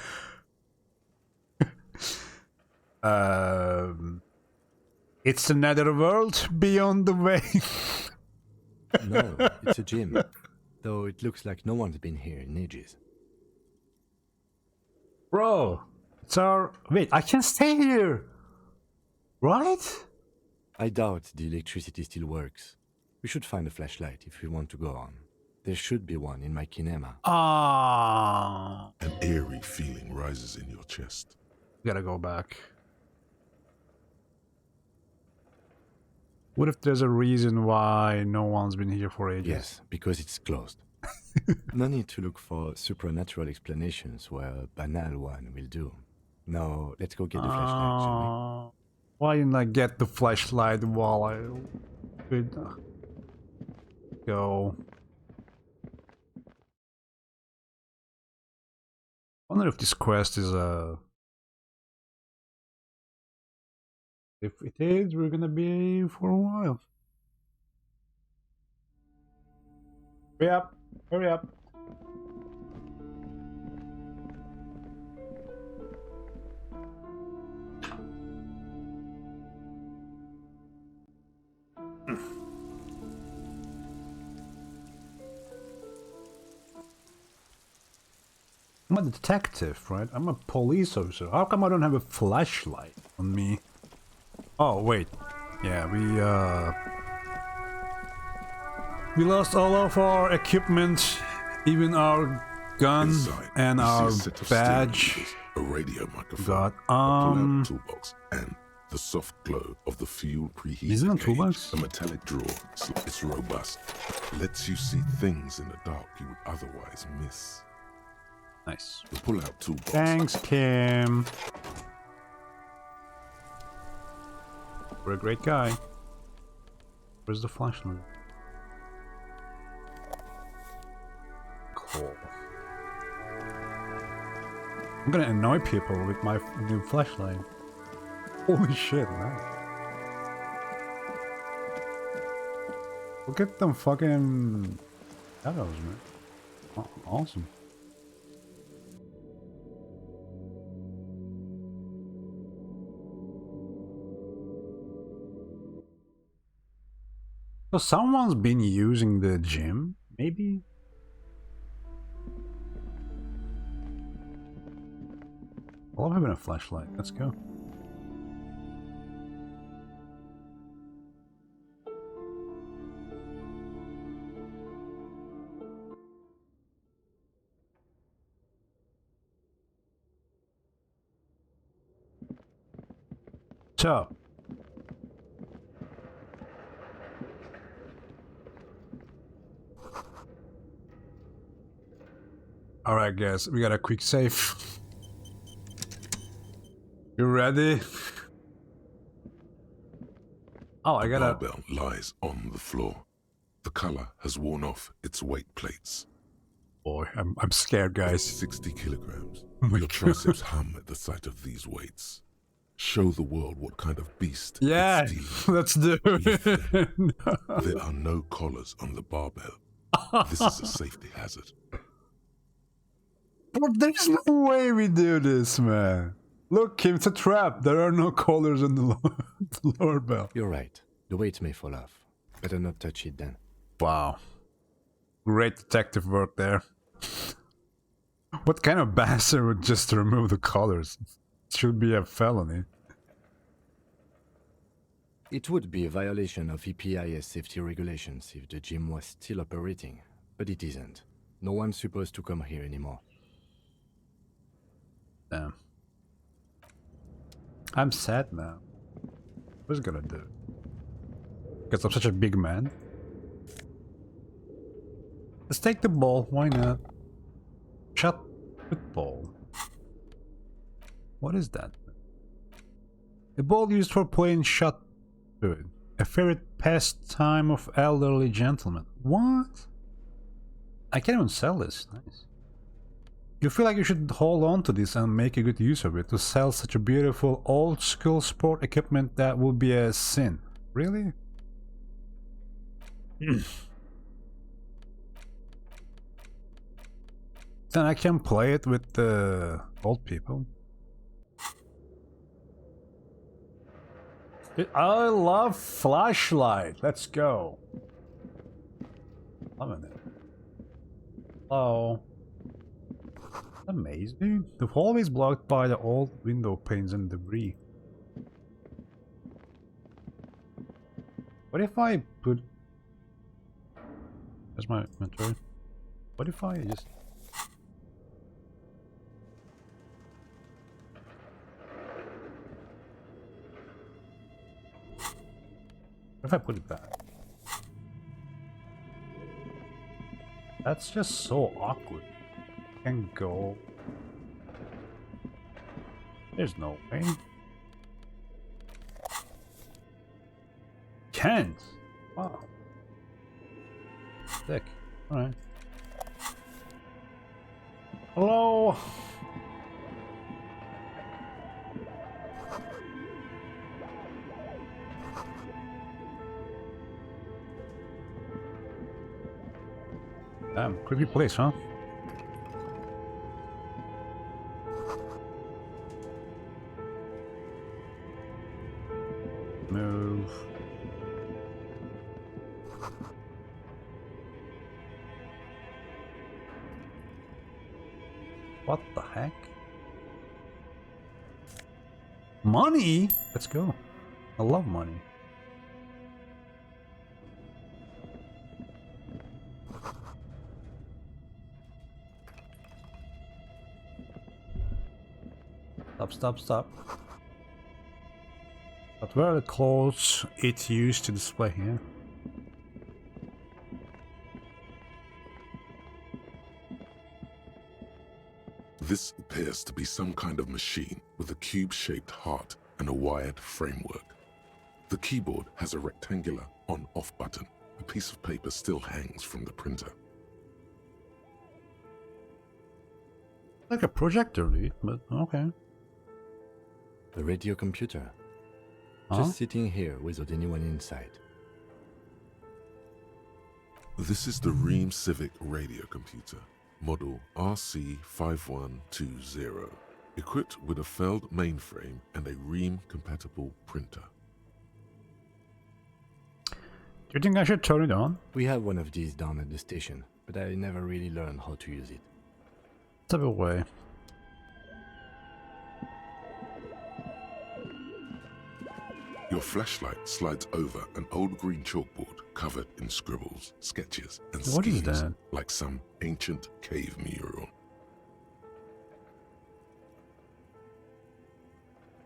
It's another world beyond the way. No, it's a gym. Though it looks like no one's been here in ages. Bro, it's our... Wait, I can stay here! Right? I doubt the electricity still works. We should find a flashlight if we want to go on. There should be one in my kinema. Ah, An eerie feeling rises in your chest. gotta go back. What if there's a reason why no one's been here for ages? Yes, because it's closed. No need to look for supernatural explanations where a banal one will do. No, let's go get the flashlight, shall Why didn't I get the flashlight while I could go? I wonder if this quest is a... If it is, we're gonna be for a while. Hurry up! Hurry up! I'm a detective, right? I'm a police officer. How come I don't have a flashlight on me? Oh, wait. Yeah, we lost all of our equipment, even our gun Inside, and you see our a set of badge. steering wheels, a radio microphone, God, a pull-out toolbox, and the soft glow of the fuel preheating Isn't it a gauge. toolbox? A metallic drawer. It's robust. Lets you see things in the dark you would otherwise miss. Nice. The pull-out toolbox. Thanks, Kim. You're a great guy. Where's the flashlight? Cool. I'm gonna annoy people with my new flashlight. Holy shit, man. Look at them fucking shadows, man. Oh, awesome. So someone's been using the gym, maybe? I love having a flashlight. Let's go. So. Alright guys, we got a quick save. You ready? Oh, I gotta... The barbell lies on the floor. The color has worn off its weight plates. Boy, I'm scared, guys. 60 kilograms. Oh my Your God. triceps hum at the sight of these weights. Show the world what kind of beast Yeah, it's stealing. let's do it. No. There are no collars on the barbell. This is a safety hazard. But there's no way we do this, man. Look, Kim, it's a trap. There are no collars on the lower bell. You're right. The weight may fall off. Better not touch it then. Wow. Great detective work there. What kind of bastard would just remove the collars? It should be a felony. It would be a violation of EPIS safety regulations if the gym was still operating, but it isn't. No one's supposed to come here anymore. Damn. I'm sad now. What's it gonna do? Because I'm such a big man. Let's take the ball, why not? Shot with ball. What is that? A ball used for playing shot put. A favorite pastime of elderly gentlemen. What? I can't even sell this. Nice. You feel like you should hold on to this and make a good use of it. To sell such a beautiful old school sport equipment, that would be a sin. Really? Then I can play it with the old people. I love flashlight. Let's go. Loving it. Hello. Amazing. The hallway is blocked by the old window panes and debris. What if I put... Where's my inventory? What if I just... What if I put it back? That's just so awkward. Can go. There's no way. Can't. Wow. Sick. Alright. Hello. Damn, creepy place, huh? Move. What the heck? Money? Let's go. I love money. Stop. But where are the clothes it used to display here? This appears to be some kind of machine with a cube-shaped heart and a wired framework. The keyboard has a rectangular on-off button. A piece of paper still hangs from the printer. Like a projector, dude, but okay. The radio computer. Huh? Just sitting here without anyone inside. This is the Ream Civic radio computer, model RC5120, equipped with a Feld mainframe and a Ream-compatible printer. Do you think I should turn it on? We have one of these down at the station, but I never really learned how to use it. Step away. Your flashlight slides over an old green chalkboard covered in scribbles, sketches, and What is schemes that? like some ancient cave mural.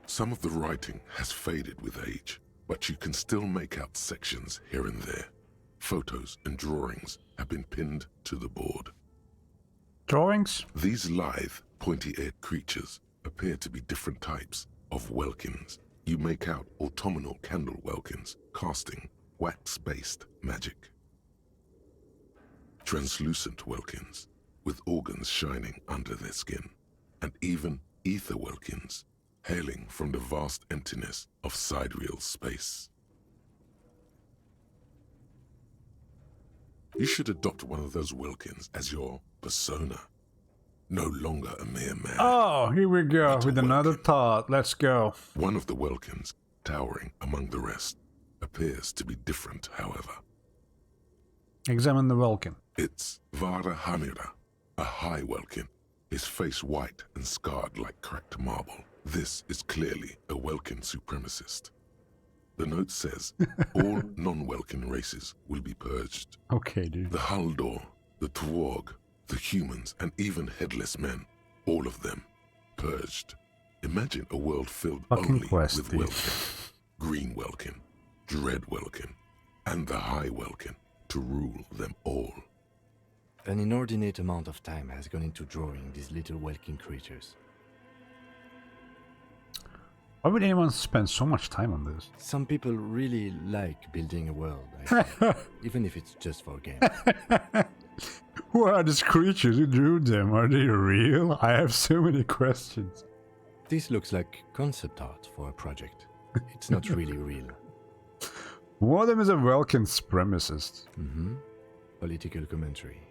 Some of the writing has faded with age, but you can still make out sections here and there. Photos and drawings have been pinned to the board. Drawings? These lithe, pointy-eared creatures appear to be different types of welkins. You make out autumnal candle welkins, casting wax-based magic. Translucent welkins, with organs shining under their skin, and even ether welkins, hailing from the vast emptiness of sidereal space. You should adopt one of those welkins as your persona. No longer a mere man. Oh, here we go with another thought. Let's go. One of the welkins, towering among the rest, appears to be different, however. Examine the welkin. It's Vara Hamira, a high welkin, his face white and scarred like cracked marble. This is clearly a welkin supremacist. The note says, all non-welkin races will be purged. Okay, dude. The Haldor, the Twarg, the humans, and even headless men, all of them, purged. Imagine a world filled only with Welkin, Green Welkin, Dread Welkin, and the High Welkin to rule them all. An inordinate amount of time has gone into drawing these little Welkin creatures. Why would anyone spend so much time on this? Some people really like building a world, I think, even if it's just for a game. Who are these creatures? Who drew them? Are they real? I have so many questions. This looks like concept art for a project. It's not really real. One of them is a Welkin supremacist. Mm-hmm. Political commentary.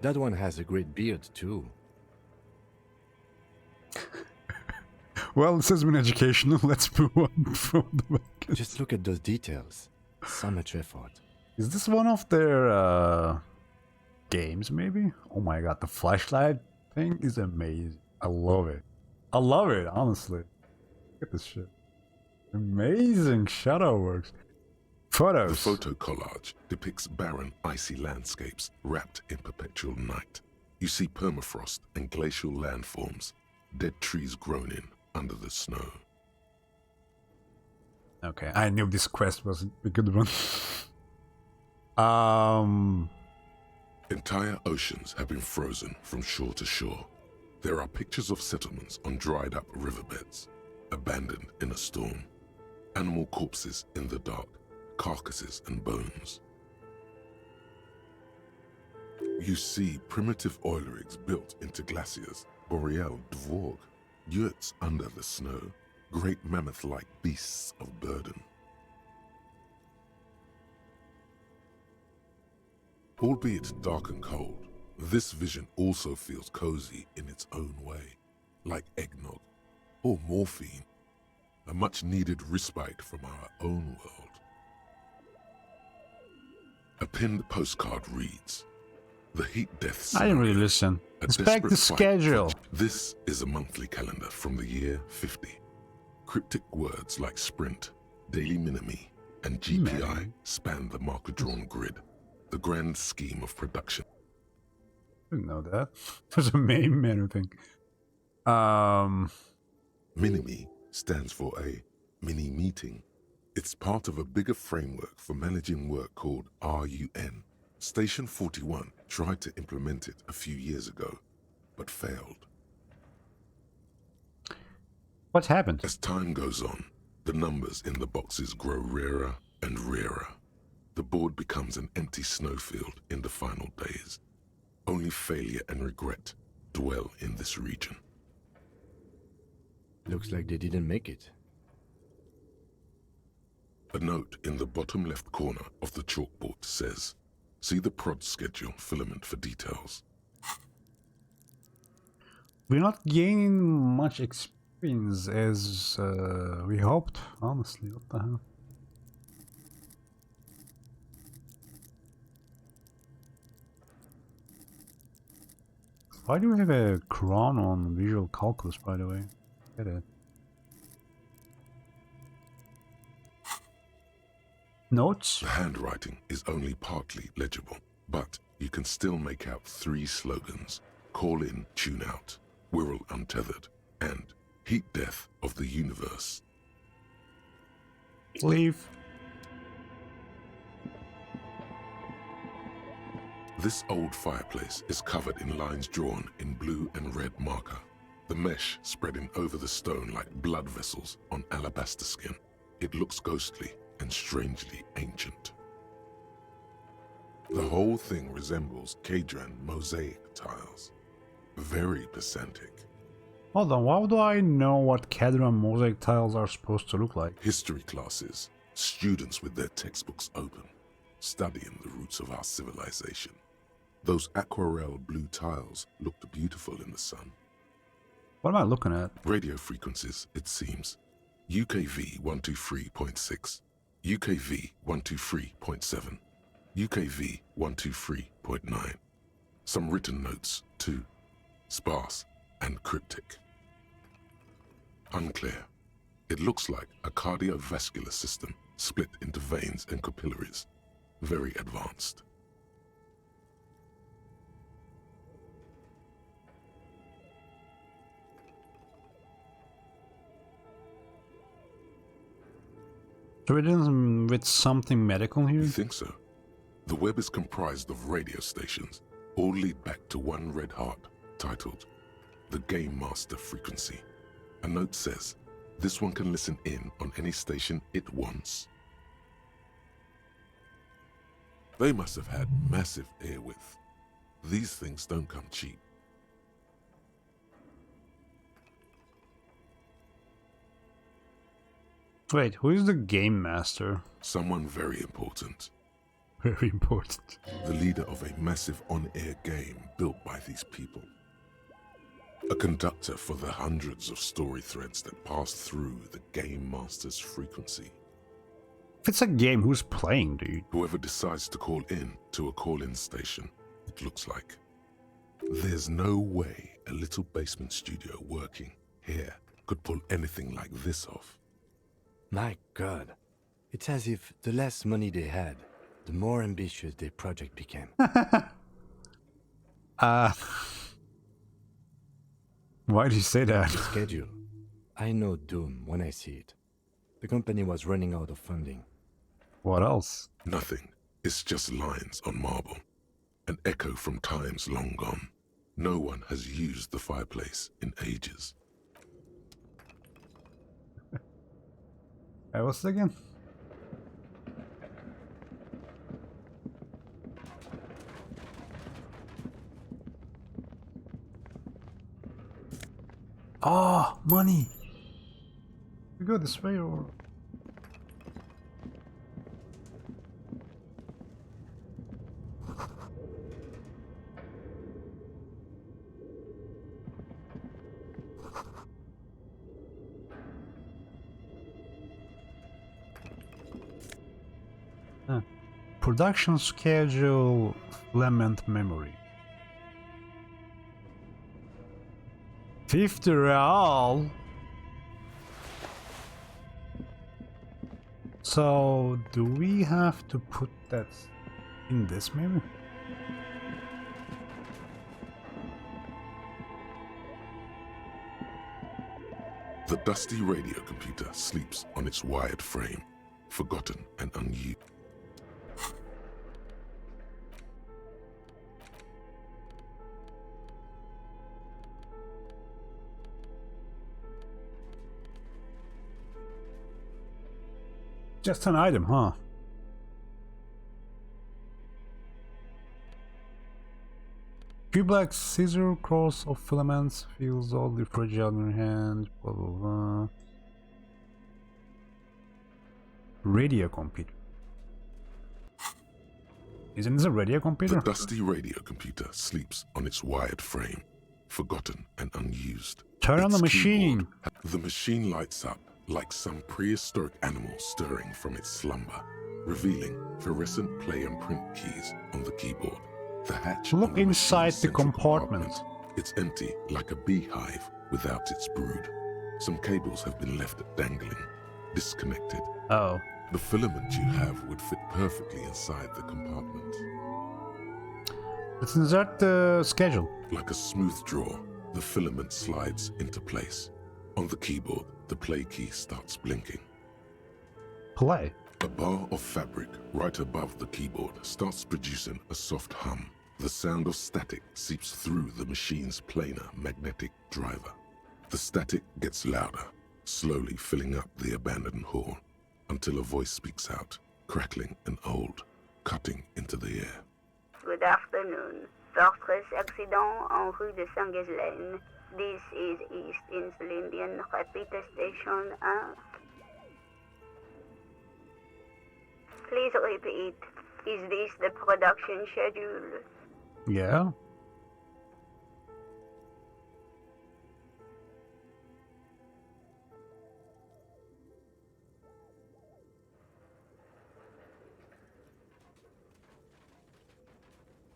That one has a great beard too. Well, this has been educational. Let's move on from the Welkins. Just look at those details. So much effort. Is this one of their games, maybe? Oh my god, the flashlight thing is amazing. I love it. I love it, honestly. Look at this shit. Amazing shadow works. Photos. The photo collage depicts barren, icy landscapes wrapped in perpetual night. You see permafrost and glacial landforms, dead trees grown in under the snow. Okay, I knew this quest was a good one. Entire oceans have been frozen from shore to shore. There are pictures of settlements on dried up riverbeds, abandoned in a storm. Animal corpses in the dark, carcasses and bones. You see primitive oil rigs built into glaciers, boreal dvorg, yurts under the snow, great mammoth-like beasts of burden. Albeit dark and cold, this vision also feels cozy in its own way, like eggnog or morphine, a much-needed respite from our own world. A pinned postcard reads, "The heat death I didn't really listen. Inspect the schedule. This is a monthly calendar from the year 50. Cryptic words like sprint, daily minimi, and GPI span the marker-drawn grid, the grand scheme of production. I didn't know that. There's a main menu thing. Minimi stands for a mini meeting. It's part of a bigger framework for managing work called RUN. Station 41 tried to implement it a few years ago, but failed. What happened? As time goes on, the numbers in the boxes grow rarer and rarer. The board becomes an empty snowfield in the final days. Only failure and regret dwell in this region. Looks like they didn't make it. A note in the bottom left corner of the chalkboard says, "See the prod schedule filament for details." We're not gaining much experience as we hoped, honestly. What the hell? Why do we have a cron on visual calculus, by the way? Get it. Notes? The handwriting is only partly legible, but you can still make out 3 slogans: Call in, Tune out, Wirral Untethered, and Heat Death of the Universe. Leave. This old fireplace is covered in lines drawn in blue and red marker, the mesh spreading over the stone like blood vessels on alabaster skin. It looks ghostly and strangely ancient. The whole thing resembles Kadran mosaic tiles. Very pesantic. Hold on, how do I know what Kadran mosaic tiles are supposed to look like? History classes, students with their textbooks open, studying the roots of our civilization. Those aquarelle blue tiles looked beautiful in the sun. What am I looking at? Radio frequencies, it seems. UKV 123.6, UKV 123.7, UKV 123.9. Some written notes, too. Sparse and cryptic. Unclear. It looks like a cardiovascular system split into veins and capillaries. Very advanced. So we're dealing with something medical here? You think so? The web is comprised of radio stations, all lead back to one red heart, titled The Game Master Frequency. A note says, this one can listen in on any station it wants. They must have had massive airwidth. These things don't come cheap. Wait, who is the game master? Someone very important. Very important. The leader of a massive on-air game built by these people. A conductor for the hundreds of story threads that pass through the game master's frequency. If it's a game, who's playing, dude? Whoever decides to call in to a call-in station, it looks like. There's no way a little basement studio working here could pull anything like this off. My God. It's as if the less money they had, the more ambitious their project became. Why do you say that? The schedule. I know doom when I see it. The company was running out of funding. What else? Nothing. It's just lines on marble. An echo from times long gone. No one has used the fireplace in ages. What's it again? Oh, money. We go this way or? Production schedule, filament memory. 50 real. So do we have to put that in this maybe? The dusty radio computer sleeps on its wired frame, forgotten and unused. Just an item, huh? Cube-like scissor cross of filaments feels oddly fragile in your hand. Blah blah blah. Radio computer. Isn't this a radio computer? The dusty radio computer sleeps on its wired frame, forgotten and unused. Turn on the Its machine. keyboard- The machine lights up like some prehistoric animal stirring from its slumber, revealing fluorescent play and print keys on the keyboard. The hatch Look on the inside machine's the central compartment. It's empty like a beehive without its brood. Some cables have been left dangling, disconnected. Oh. The filament you have would fit perfectly inside the compartment. Let's insert the schedule. Like a smooth draw, the filament slides into place. On the keyboard, the play key starts blinking. Play. A bar of fabric right above the keyboard starts producing a soft hum. The sound of static seeps through the machine's planar magnetic driver. The static gets louder, slowly filling up the abandoned hall, until a voice speaks out, crackling and old, cutting into the air. Good afternoon. Fortress accident en rue de Saint-Ghislaine. This is East Insulindian Repeater Station 1. Please repeat. Is this the production schedule? Yeah.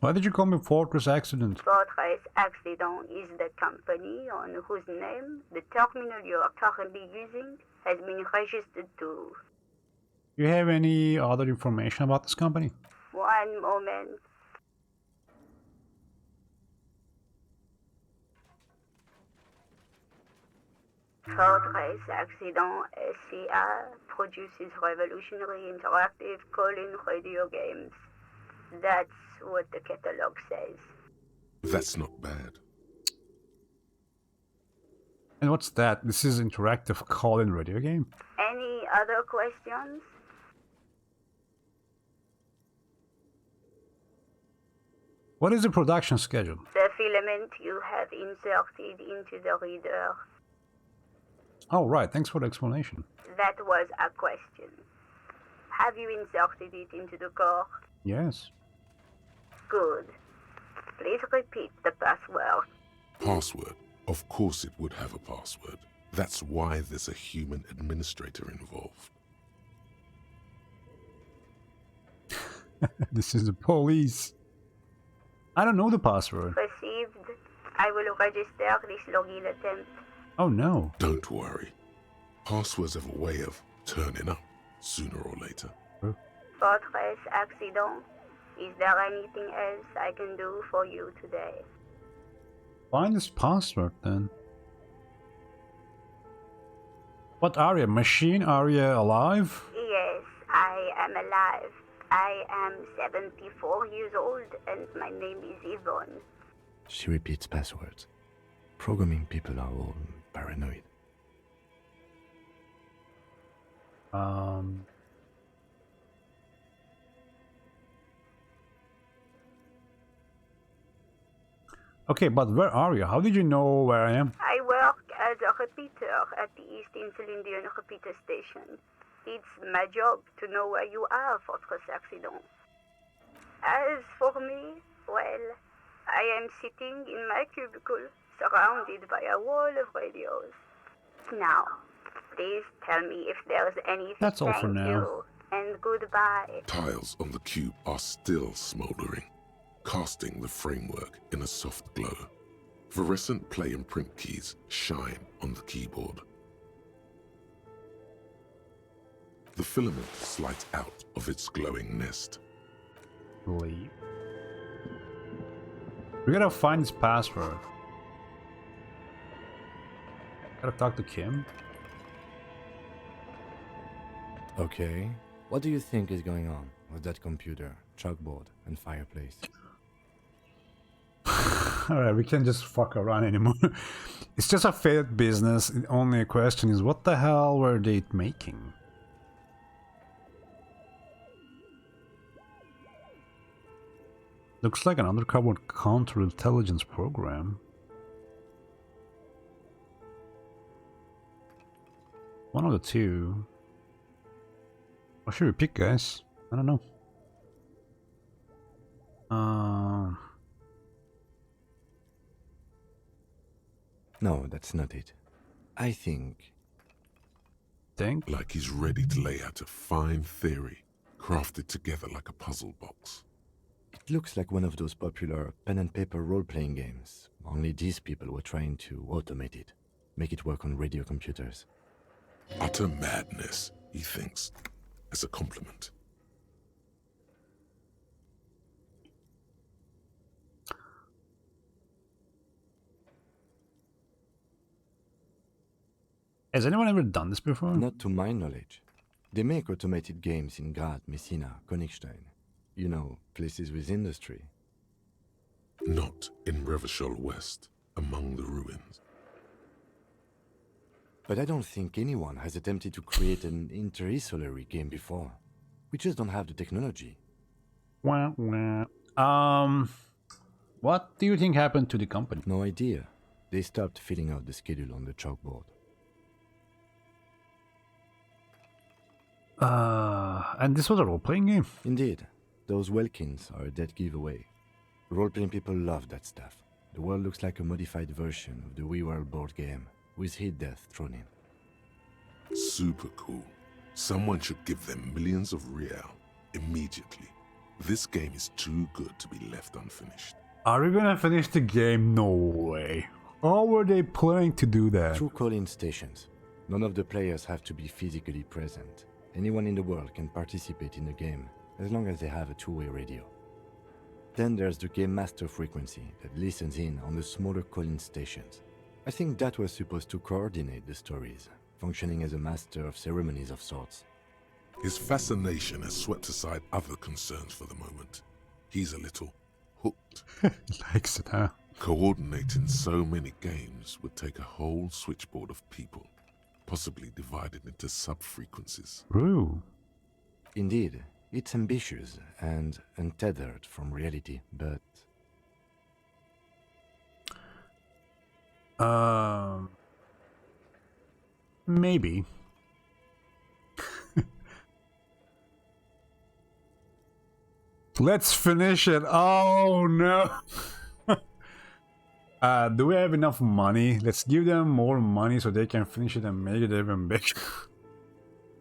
Why did you call me Fortress Accident? Fortress Accident is the company on whose name the terminal you are currently using has been registered to. Do you have any other information about this company? One moment. Fortress Accident SCA produces revolutionary interactive call-in radio games. That's what the catalog says. That's not bad. And what's that? This is interactive call-in radio game? Any other questions? What is the production schedule? The filament you have inserted into the reader. Oh, right. Thanks for the explanation. That was a question. Have you inserted it into the core? Yes. Good. Please repeat the password. Password? Of course it would have a password. That's why there's a human administrator involved. This is the police. I don't know the password. Received. I will register this login attempt. Oh no. Don't worry. Passwords have a way of turning up sooner or later. Fortress accident. Is there anything else I can do for you today? Find this password then. What are you? Machine? Are you alive? Yes, I am alive. I am 74 years old and my name is Yvonne. She repeats passwords. Programming people are all paranoid. Okay, but where are you? How did you know where I am? I work as a repeater at the East Insulindian repeater station. It's my job to know where you are, Fortress Accident. As for me, well, I am sitting in my cubicle, surrounded by a wall of radios. Now, please tell me if there's anything. That's all for now. Thank you, and goodbye. Tiles on the cube are still smoldering, casting the framework in a soft glow. Fluorescent play and print keys shine on the keyboard. The filament slides out of its glowing nest. Leave. We gotta find this password. Gotta talk to Kim. Okay. What do you think is going on with that computer, chalkboard, and fireplace? Alright, we can't just fuck around anymore. It's just a failed business. The only question is, what the hell were they making? Looks like an undercover counterintelligence program. One of the two. What should we pick, guys? I don't know. No, that's not it. I think... Like he's ready to lay out a fine theory, crafted together like a puzzle box. It looks like one of those popular pen and paper role-playing games. Only these people were trying to automate it, make it work on radio computers. Utter madness, he thinks, as a compliment. Has anyone ever done this before? Not to my knowledge. They make automated games in Graz, Messina, Königstein. You know, places with industry. Not in Revachol West, among the ruins. But I don't think anyone has attempted to create an inter-isolary game before. We just don't have the technology. Wah, wah. What do you think happened to the company? No idea. They stopped filling out the schedule on the chalkboard. And this was a role-playing game? Indeed. Those Welkins are a dead giveaway. Role-playing people love that stuff. The world looks like a modified version of the WeWorld board game, with hit death thrown in. Super cool. Someone should give them millions of real immediately. This game is too good to be left unfinished. Are we gonna finish the game? No way. How were they planning to do that? Through call-in stations. None of the players have to be physically present. Anyone in the world can participate in the game, as long as they have a two-way radio. Then there's the game master frequency that listens in on the smaller call-in stations. I think that was supposed to coordinate the stories, functioning as a master of ceremonies of sorts. His fascination has swept aside other concerns for the moment. He's a little hooked. He likes it, huh? Coordinating so many games would take a whole switchboard of people, possibly divided into sub-frequencies. Ooh. Indeed, it's ambitious and untethered from reality, but Maybe. Let's finish it. Oh no. Do we have enough money? Let's give them more money so they can finish it and make it even bigger.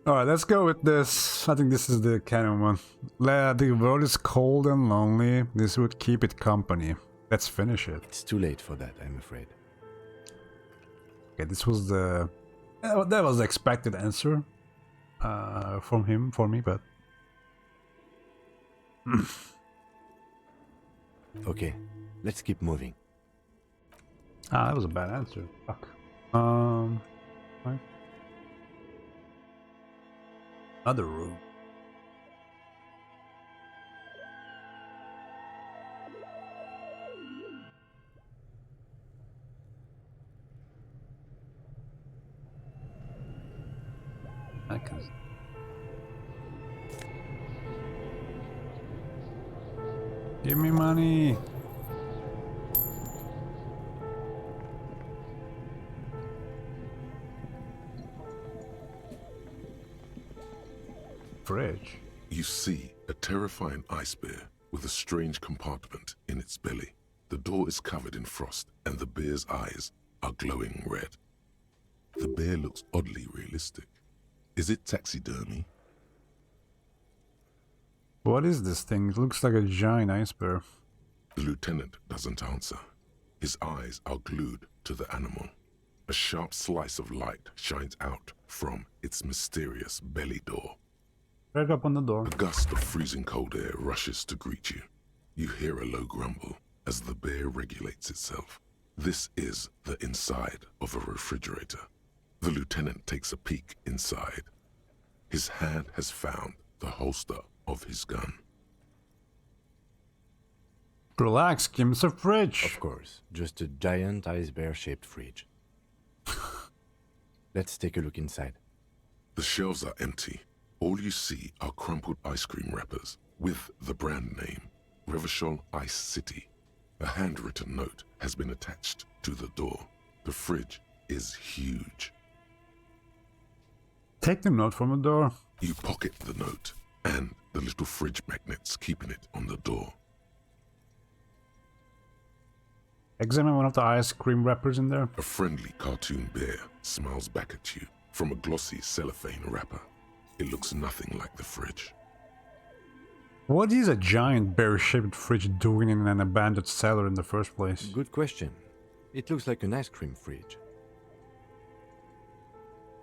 Alright, let's go with this. I think this is the canon one. The world is cold and lonely. This would keep it company. Let's finish it. It's too late for that, I'm afraid. Okay, this was the... that was the expected answer from him, for me, but... Okay, let's keep moving. Ah, that was a bad answer. Fuck. Right. Another room. I can... Give me money. Fridge. You see a terrifying ice bear with a strange compartment in its belly. The door is covered in frost and the bear's eyes are glowing red. The bear looks oddly realistic. Is it taxidermy? What is this thing? It looks like a giant ice bear. The lieutenant doesn't answer. His eyes are glued to the animal. A sharp slice of light shines out from its mysterious belly door. Right up on the door. A gust of freezing cold air rushes to greet you. You hear a low grumble as the bear regulates itself. This is the inside of a refrigerator. The lieutenant takes a peek inside. His hand has found the holster of his gun. Relax, Kim, it's a fridge. Of course, just a giant ice bear-shaped fridge. Let's take a look inside. The shelves are empty. All you see are crumpled ice cream wrappers with the brand name, Revachol Ice City. A handwritten note has been attached to the door. The fridge is huge. Take the note from the door. You pocket the note and the little fridge magnets keeping it on the door. Examine one of the ice cream wrappers in there. A friendly cartoon bear smiles back at you from a glossy cellophane wrapper. It looks nothing like the fridge. What is a giant bear-shaped fridge doing in an abandoned cellar in the first place? Good question. It looks like an ice cream fridge.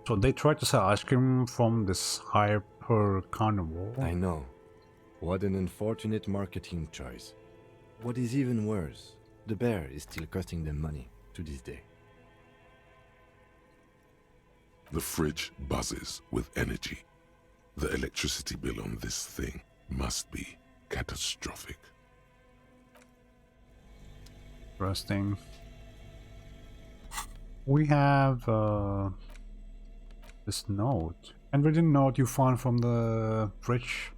So they tried to sell ice cream from this hyper carnival. I know. What an unfortunate marketing choice. What is even worse, the bear is still costing them money to this day. The fridge buzzes with energy. The electricity bill on this thing must be catastrophic. Interesting. We have this note. Handwritten note you found from the fridge.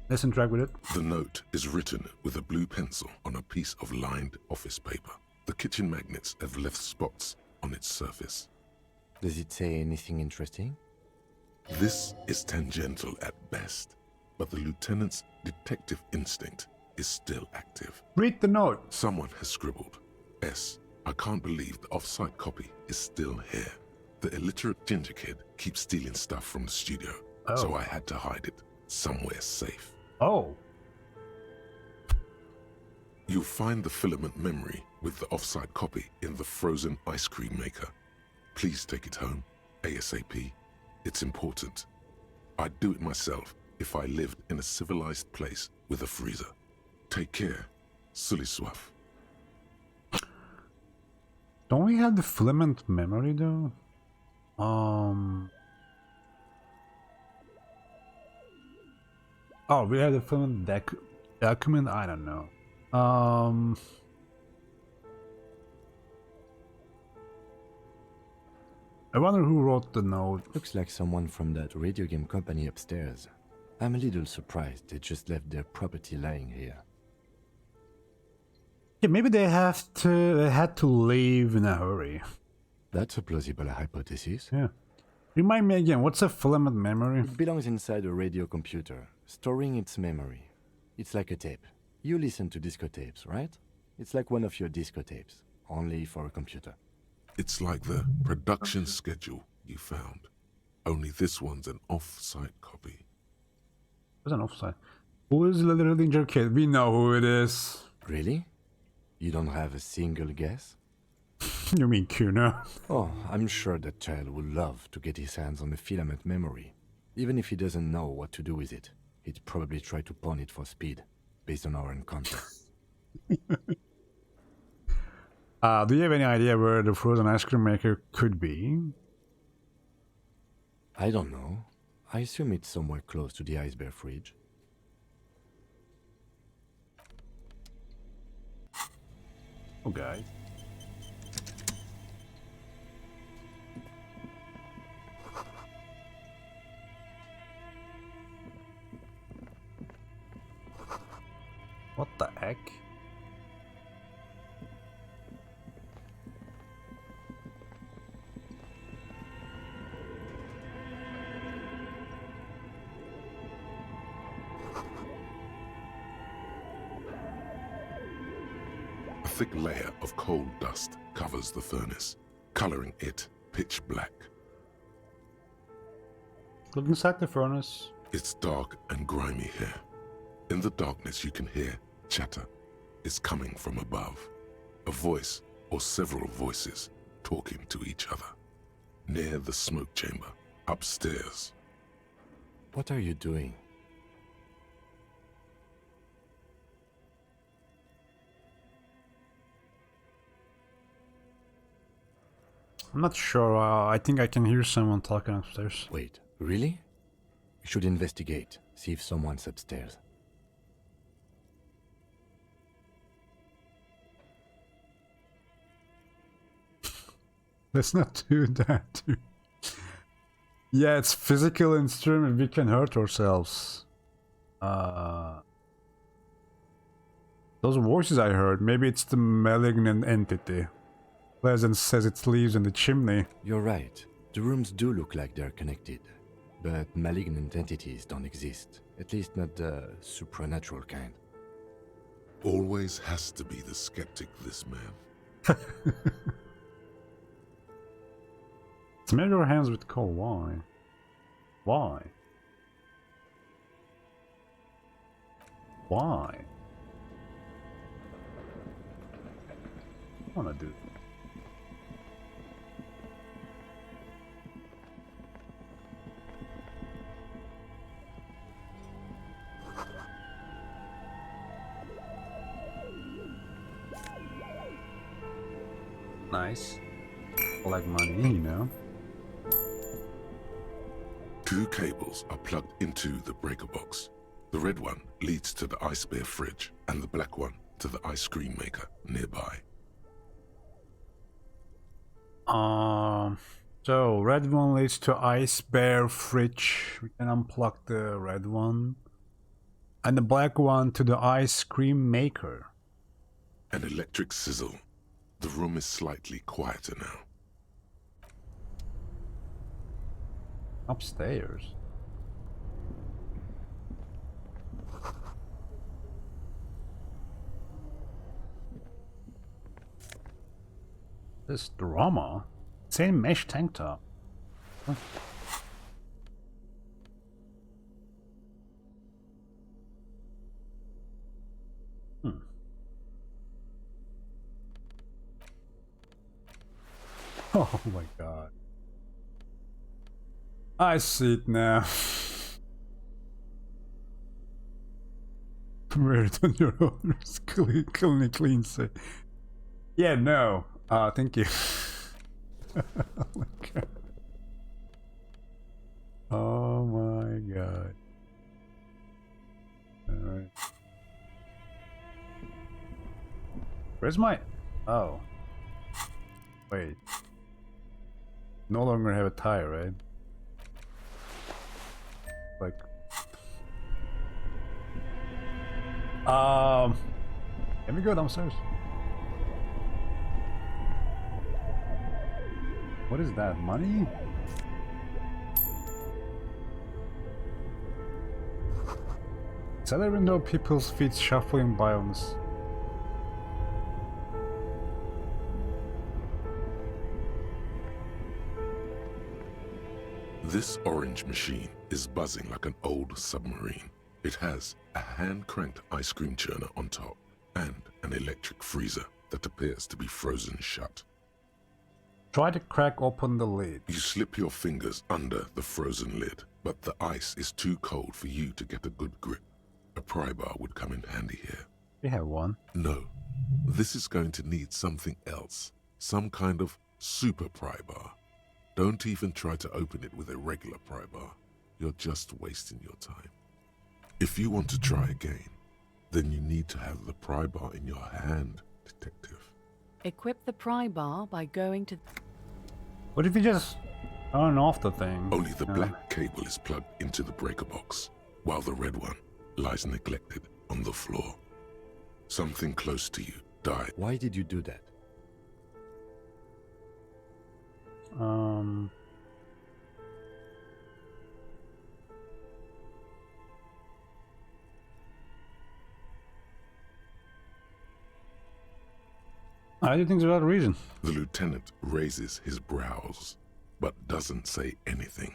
Let's interact with it. The note is written with a blue pencil on a piece of lined office paper. The kitchen magnets have left spots on its surface. Does it say anything interesting? This is tangential at best, but the lieutenant's detective instinct is still active. Read the note. Someone has scribbled, S. I can't believe the off-site copy is still here. The illiterate ginger kid keeps stealing stuff from the studio, so I had to hide it somewhere safe. Oh. You'll find the filament memory with the off-site copy in the frozen ice cream maker. Please take it home, ASAP. It's important. I'd do it myself if I lived in a civilized place with a freezer. Take care, Sully Swaff. Don't we have the filament memory though? Oh, we have the filament document? I don't know. I wonder who wrote the note. Looks like someone from that radio game company upstairs. I'm a little surprised they just left their property lying here. Yeah, maybe they had to leave in a hurry. That's a plausible hypothesis. Yeah. Remind me again, what's a filament memory? It belongs inside a radio computer, storing its memory. It's like a tape. You listen to disco tapes, right? It's like one of your disco tapes, only for a computer. It's like the production schedule you found. Only this one's an off-site copy. What's an off-site? Who is Little Danger Kid? We know who it is. Really? You don't have a single guess? You mean Kuno? Oh, I'm sure that child would love to get his hands on a filament memory. Even if he doesn't know what to do with it, he'd probably try to pawn it for speed, based on our encounter. Do you have any idea where the frozen ice cream maker could be? I don't know. I assume it's somewhere close to the ice bear fridge. Okay. What the heck? A thick layer of coal dust covers the furnace, coloring it pitch black. Look inside the furnace. It's dark and grimy here. In the darkness you can hear chatter. It's coming from above. A voice or several voices talking to each other. Near the smoke chamber, upstairs. What are you doing? I'm not sure. I think I can hear someone talking upstairs. Wait, really? We should investigate, see if someone's upstairs. Let's not do that, dude. Yeah, it's physical instrument. We can hurt ourselves. Those voices I heard, maybe it's the malignant entity. Pleasant says it lives in the chimney. You're right. The rooms do look like they're connected. But malignant entities don't exist. At least not the supernatural kind. Always has to be the skeptic, this man. Smear your hands with coal. Why? Why? Why? I wanna do. Nice. Like money, you know. 2 cables are plugged into the breaker box. The red one leads to the ice bear fridge, and the black one to the ice cream maker nearby. So red one leads to ice bear fridge. We can unplug the red one. And the black one to the ice cream maker. An electric sizzle. The room is slightly quieter now. Upstairs. This drama. Same mesh tank top. Huh. Oh my god. I see it now. Wear it on your own. Clean say. Yeah, no. Thank you. Oh my god. Oh my god. Alright. Where's my... Oh. Wait. No longer have a tire, right? Like... Let me go downstairs. What is that? Money? Is that even though people's feet shuffling by on this? This orange machine is buzzing like an old submarine. It has a hand-cranked ice cream churner on top and an electric freezer that appears to be frozen shut. Try to crack open the lid. You slip your fingers under the frozen lid, but the ice is too cold for you to get a good grip. A pry bar would come in handy here. We have one. No, this is going to need something else. Some kind of super pry bar. Don't even try to open it with a regular pry bar. You're just wasting your time. If you want to try again, then you need to have the pry bar in your hand, detective. Equip the pry bar by going to... What if you just turn off the thing? Only the black cable is plugged into the breaker box, while the red one lies neglected on the floor. Something close to you died. Why did you do that? I do things without a reason. The lieutenant raises his brows, but doesn't say anything.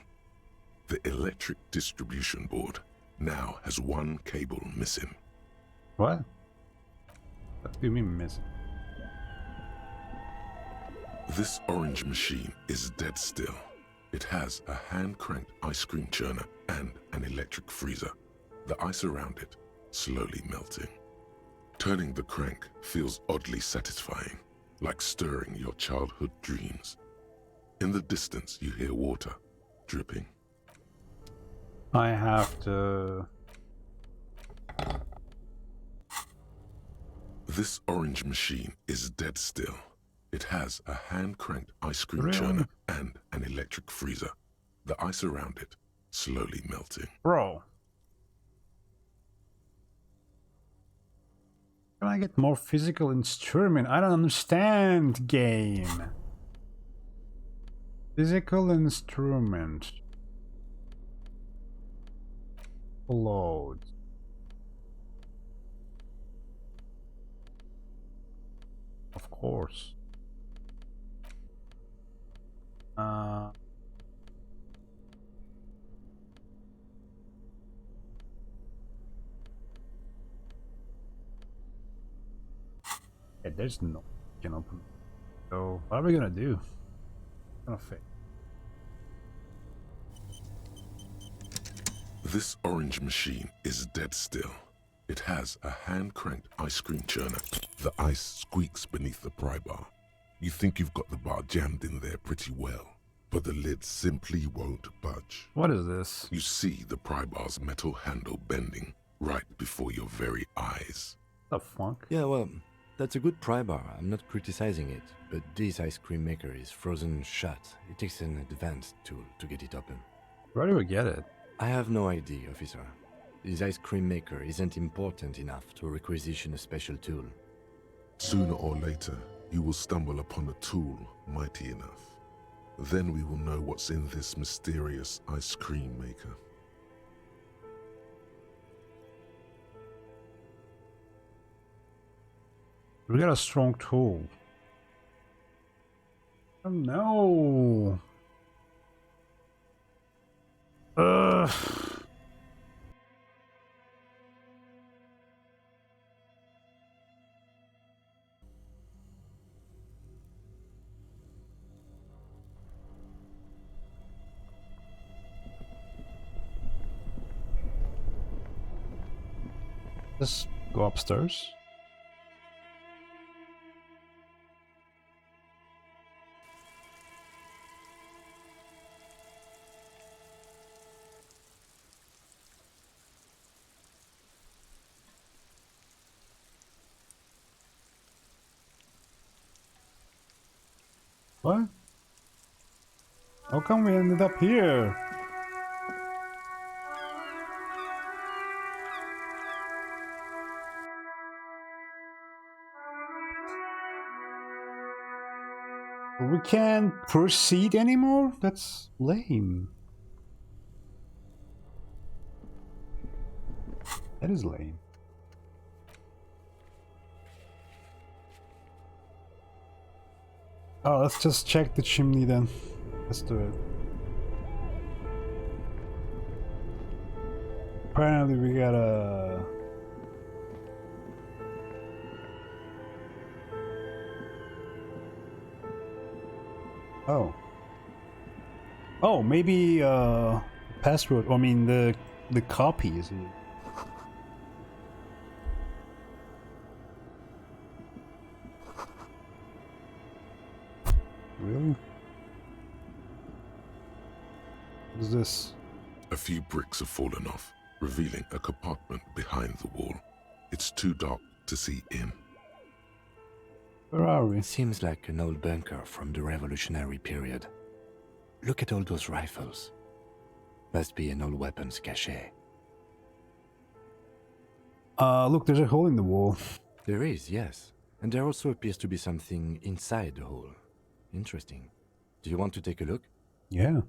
The electric distribution board now has one cable missing. What? What do you mean missing? This orange machine is dead still. It has a hand-cranked ice cream churner and an electric freezer. The ice around it slowly melting. Turning the crank feels oddly satisfying, like stirring your childhood dreams. In the distance, you hear water dripping. I have to... This orange machine is dead still. It has a hand-cranked ice cream Really? churner and an electric freezer. The ice around it slowly melting. Bro. Can I get more physical instrument? I don't understand, game. Physical instrument. Load. Of course. Yeah, there's no can open. So what are we gonna do? Gonna fix. This orange machine is dead still. It has a hand-cranked ice cream churner. The ice squeaks beneath the pry bar. You think you've got the bar jammed in there pretty well, but the lid simply won't budge. What is this? You see the pry bar's metal handle bending right before your very eyes. The fuck? Yeah, well, that's a good pry bar. I'm not criticizing it, but this ice cream maker is frozen shut. It takes an advanced tool to get it open. Where do we get it? I have no idea, officer. This ice cream maker isn't important enough to requisition a special tool. Sooner or later, you will stumble upon a tool mighty enough. Then we will know what's in this mysterious ice cream maker. We got a strong tool. Oh no. Let's go upstairs. What? How come we ended up here? We can't proceed anymore? That's lame. That is lame. Oh, let's just check the chimney then. Let's do it. Apparently we gotta... Oh. Oh, maybe password, I mean the copy is it? Really? What is this? A few bricks have fallen off, revealing a compartment behind the wall. It's too dark to see in. Where are we? Seems like an old bunker from the revolutionary period. Look at all those rifles. Must be an old weapons cache. Look, there's a hole in the wall. There is, yes. And there also appears to be something inside the hole. Interesting. Do you want to take a look? Yeah.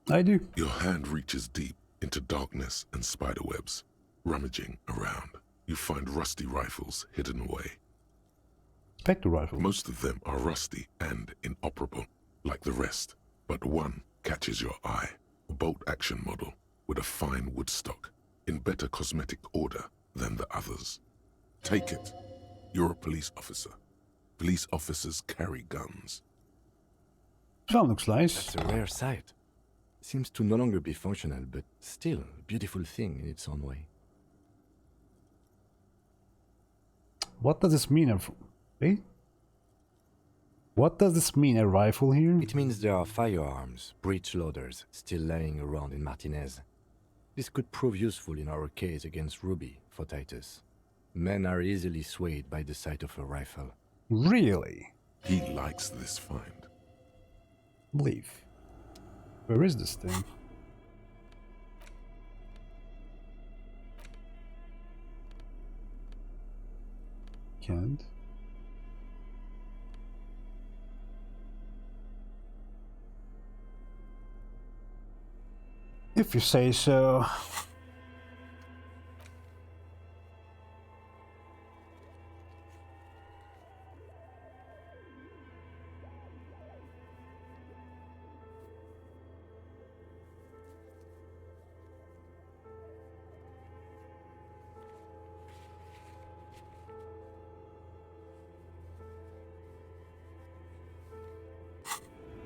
I do. Your hand reaches deep into darkness and spiderwebs. Rummaging around, you find rusty rifles hidden away. Spectre rifles. Most of them are rusty and inoperable, like the rest, but one catches your eye. A bolt-action model with a fine wood stock, in better cosmetic order than the others. Take it. You're a police officer. Police officers carry guns. That looks nice. That's a rare sight. Seems to no longer be functional, but still a beautiful thing in its own way. What does this mean? Hey? What does this mean, a rifle here? It means there are firearms, breech loaders, still lying around in Martinez. This could prove useful in our case against Ruby for Titus. Men are easily swayed by the sight of a rifle. Really? He likes this find. Believe. Where is this thing? Can't. If you say so.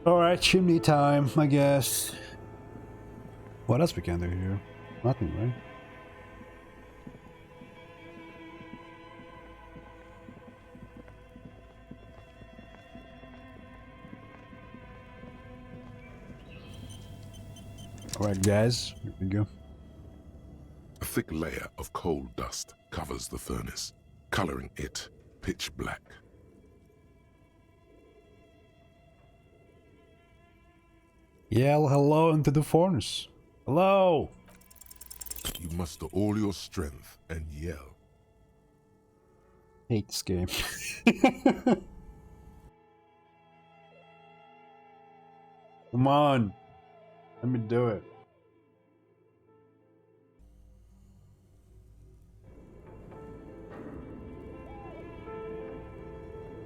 Alright, chimney time, I guess. What else we can do here? Nothing, right? Alright guys, here we go. A thick layer of coal dust covers the furnace, coloring it pitch black. Yell hello into the furnace. Hello! You muster all your strength and yell. Hate this game. Come on. Let me do it.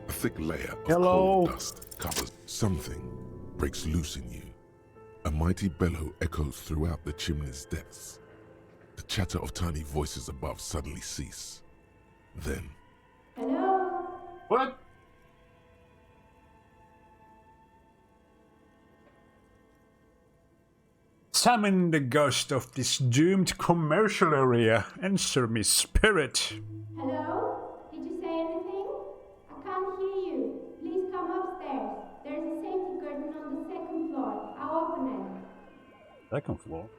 A thick layer of Hello. coal dust covers something, breaks loose in you. A mighty bellow echoes throughout the chimney's depths. The chatter of tiny voices above suddenly cease. Then... Hello? What? Summon the ghost of this doomed commercial area. Answer me, spirit. Hello? Did you say anything? I can't hear you. Please come upstairs. There's a safety curtain on the second floor. I'll open it. Second floor.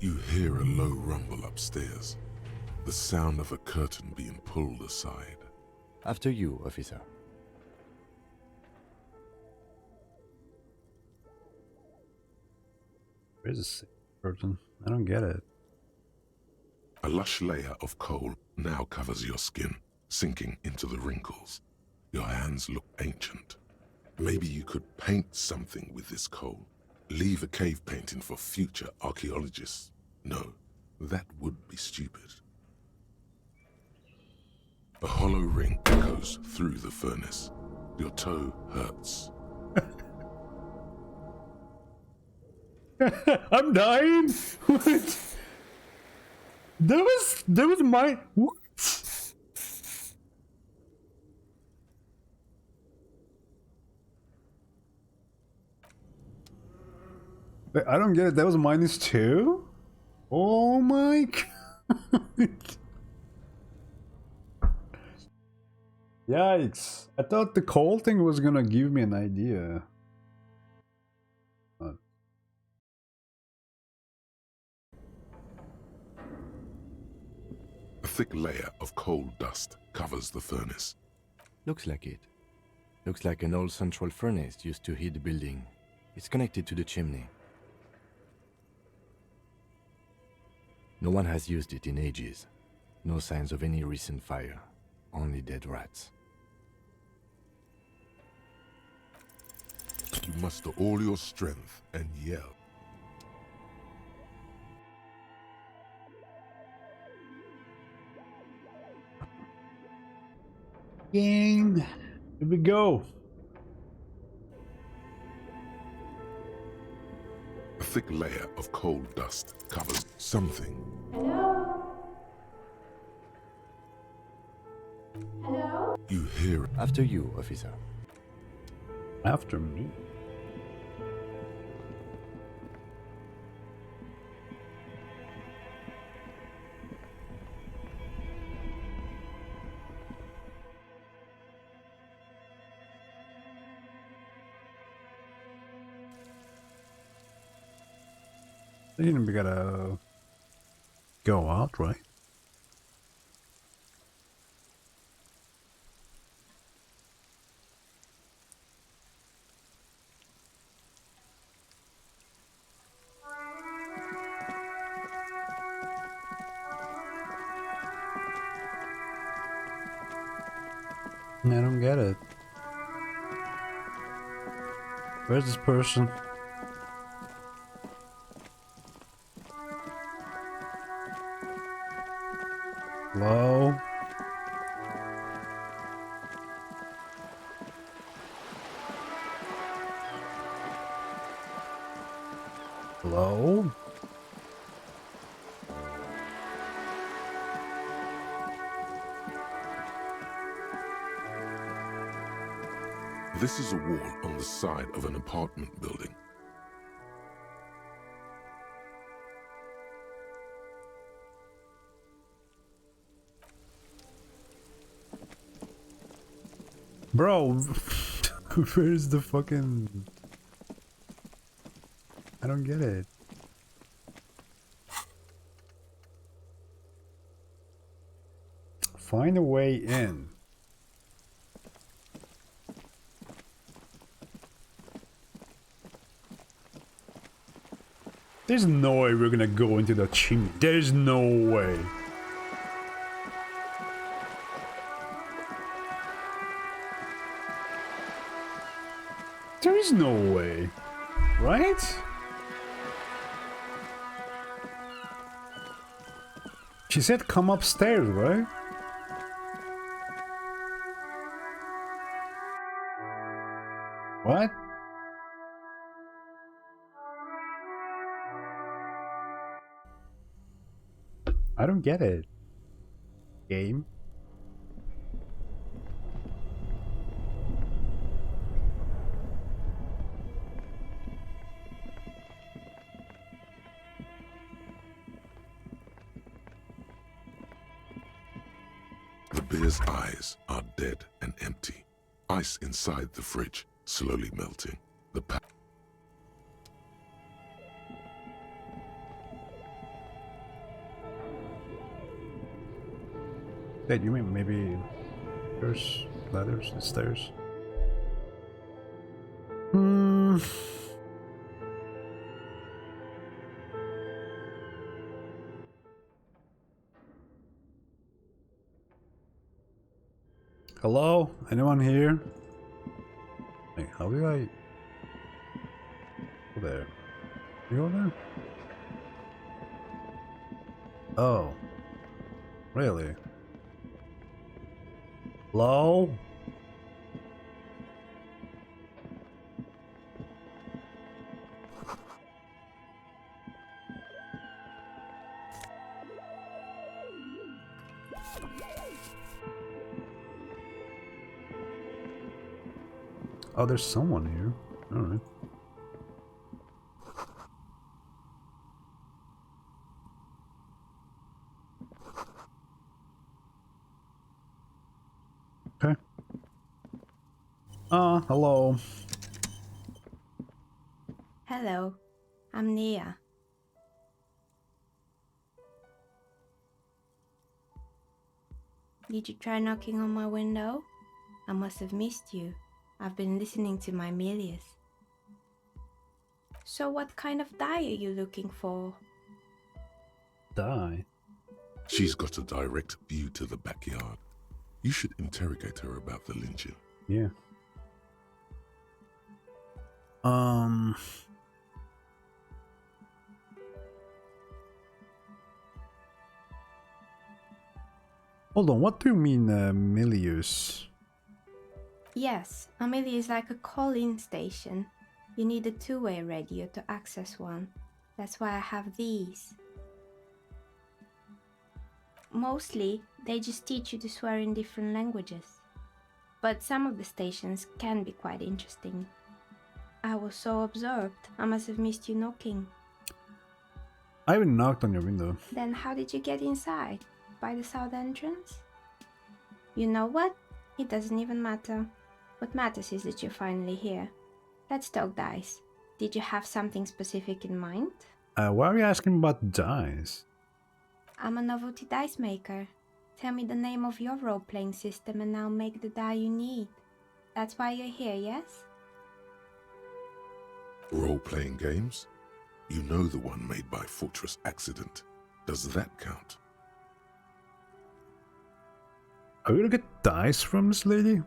You hear a low rumble upstairs. The sound of a curtain being pulled aside. After you, officer. Where's this curtain? I don't get it. A lush layer of coal now covers your skin. sinking into the wrinkles. Your hands look ancient. Maybe you could paint something with this coal. Leave a cave painting for future archaeologists. No, that would be stupid. A hollow ring echoes through the furnace. Your toe hurts. I'm dying. What? That was my what? I don't get it. That was -2? Oh my god. Yikes. I thought the coal thing was gonna give me an idea. A thick layer of coal dust covers the furnace. Looks like it. Looks like an old central furnace used to heat the building. It's connected to the chimney. No one has used it in ages. No signs of any recent fire. Only dead rats. You muster all your strength and yell. Game. Here we go. A thick layer of coal dust covers something. Hello? Hello? You hear it. After you, officer. After me. Then we gotta go out, right? I don't get it. Where's this person? Hello? Hello? This is a wall on the side of an apartment building. Bro, where's the fucking... I don't get it. Find a way in. There's no way we're gonna go into the chimney. There's no way. There is no way. Right? She said come upstairs, right? What? I don't get it. Game. The bear's eyes are dead and empty. Ice inside the fridge, slowly melting. The Dad, you mean maybe there's ladders and stairs? Hmm. Hello? Anyone here? Hey, how do I... Go there. You go there? Oh. Really? Hello? Oh, there's someone here. Alright. Okay. Hello. Hello, I'm Nia. Did you try knocking on my window? I must have missed you. I've been listening to my Milius. So what kind of dye are you looking for? Die. She's got a direct view to the backyard. You should interrogate her about the lynching. Yeah. Hold on, what do you mean, Milius? Yes, Amelia is like a call-in station. You need a two-way radio to access one. That's why I have these. Mostly, they just teach you to swear in different languages. But some of the stations can be quite interesting. I was so absorbed, I must have missed you knocking. I haven't knocked on your window. Then how did you get inside? By the south entrance? You know what? It doesn't even matter. What matters is that you're finally here. Let's talk dice. Did you have something specific in mind? Why are you asking about dice? I'm a novelty dice maker. Tell me the name of your role-playing system and I'll make the die you need. That's why you're here, yes? Role-playing games? You know the one made by Fortress Accident. Does that count? Are we gonna get dice from this lady?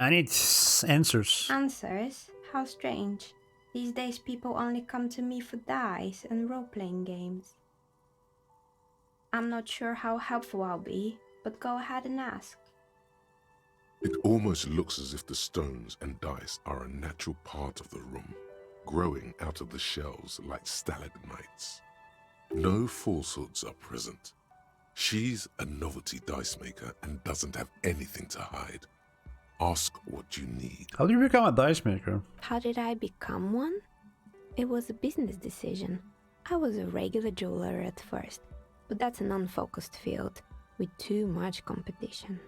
I need answers. Answers? How strange. These days people only come to me for dice and role-playing games. I'm not sure how helpful I'll be, but go ahead and ask. It almost looks as if the stones and dice are a natural part of the room, growing out of the shells like stalagmites. No falsehoods are present. She's a novelty dice maker and doesn't have anything to hide. Ask what you need. How do you become a dice maker? How did I become one? It was a business decision. I was a regular jeweler at first, but that's an unfocused field with too much competition.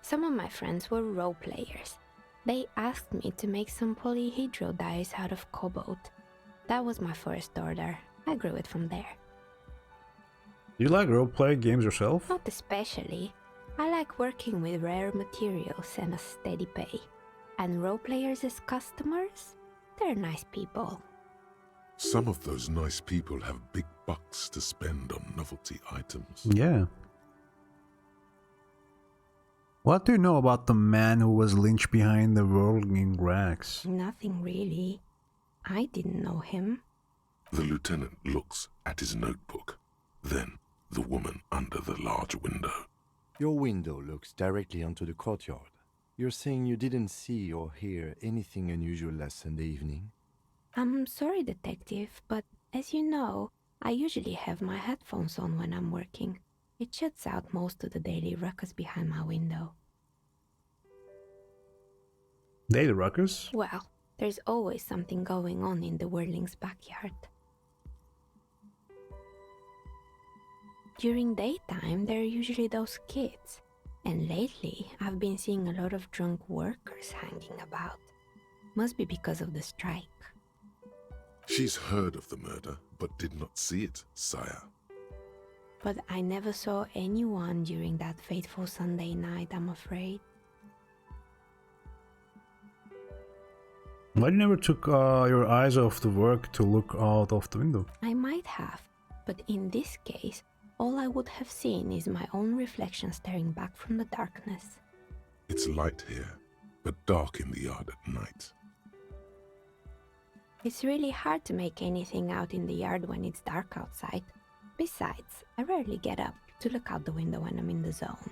Some of my friends were role players. They asked me to make some polyhedral dice out of cobalt. That was my first order. I grew it from there. Do you like role-play games yourself? Not especially. I like working with rare materials and a steady pay. And role players as customers? They're nice people. Some of those nice people have big bucks to spend on novelty items. Yeah. What do you know about the man who was lynched behind the rolling racks? Nothing really. I didn't know him. The lieutenant looks at his notebook, then the woman under the large window. Your window looks directly onto the courtyard. You're saying you didn't see or hear anything unusual last Sunday evening? I'm sorry, detective, but as you know, I usually have my headphones on when I'm working. It shuts out most of the daily ruckus behind my window. Daily ruckus? Well, there's always something going on in the Whirling's backyard. During daytime, there are usually those kids. And lately, I've been seeing a lot of drunk workers hanging about. Must be because of the strike. She's heard of the murder, but did not see it, sire. But I never saw anyone during that fateful Sunday night, I'm afraid. Why you never took your eyes off the work to look out of the window? I might have, but in this case, all I would have seen is my own reflection staring back from the darkness. It's light here, but dark in the yard at night. It's really hard to make anything out in the yard when it's dark outside. Besides, I rarely get up to look out the window when I'm in the zone.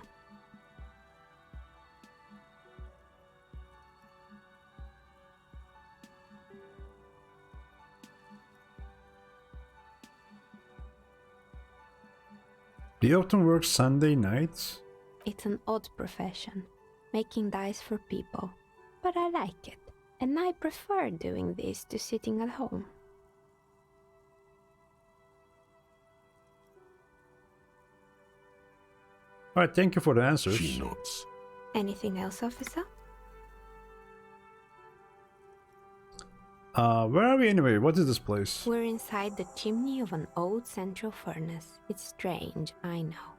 Do you often work Sunday nights? It's an odd profession, making dice for people, but I like it, and I prefer doing this to sitting at home. Alright, thank you for the answers. She nods. Anything else, officer? Where are we anyway? What is this place? We're inside the chimney of an old central furnace. It's strange, I know.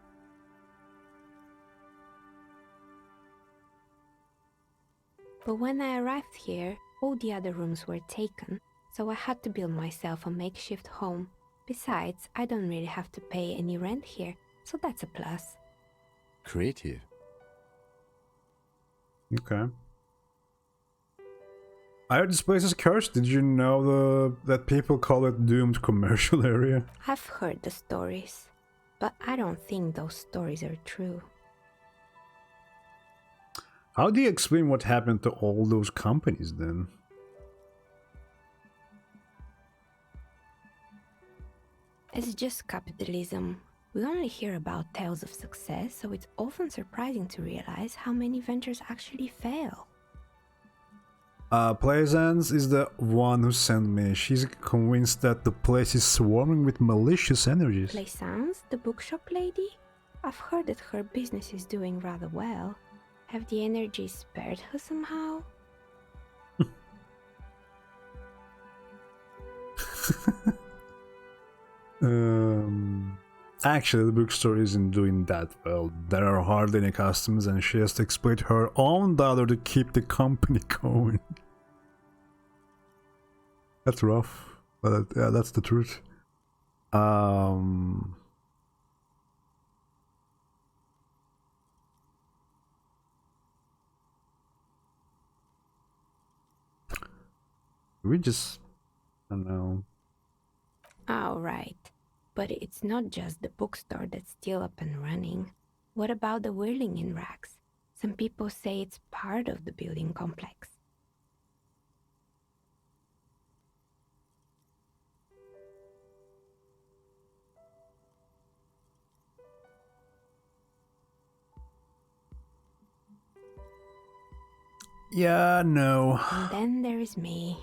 But when I arrived here, all the other rooms were taken, so I had to build myself a makeshift home. Besides, I don't really have to pay any rent here, so that's a plus. Creative. Okay. I heard this place is cursed. Did you know that people call it doomed commercial area? I've heard the stories, but I don't think those stories are true. How do you explain what happened to all those companies then? It's just capitalism. We only hear about tales of success, so it's often surprising to realize how many ventures actually fail. Plaisance is the one who sent me. She's convinced that the place is swarming with malicious energies. Plaisance, the bookshop lady? I've heard that her business is doing rather well. Have the energies spared her somehow? Actually, the bookstore isn't doing that well. There are hardly any customers and she has to exploit her own dollar to keep the company going. That's rough, but yeah, that's the truth. We just, I don't know. Oh, right. But it's not just the bookstore that's still up and running. What about the whirling in rags? Some people say it's part of the building complex. Yeah, no. And then there is me.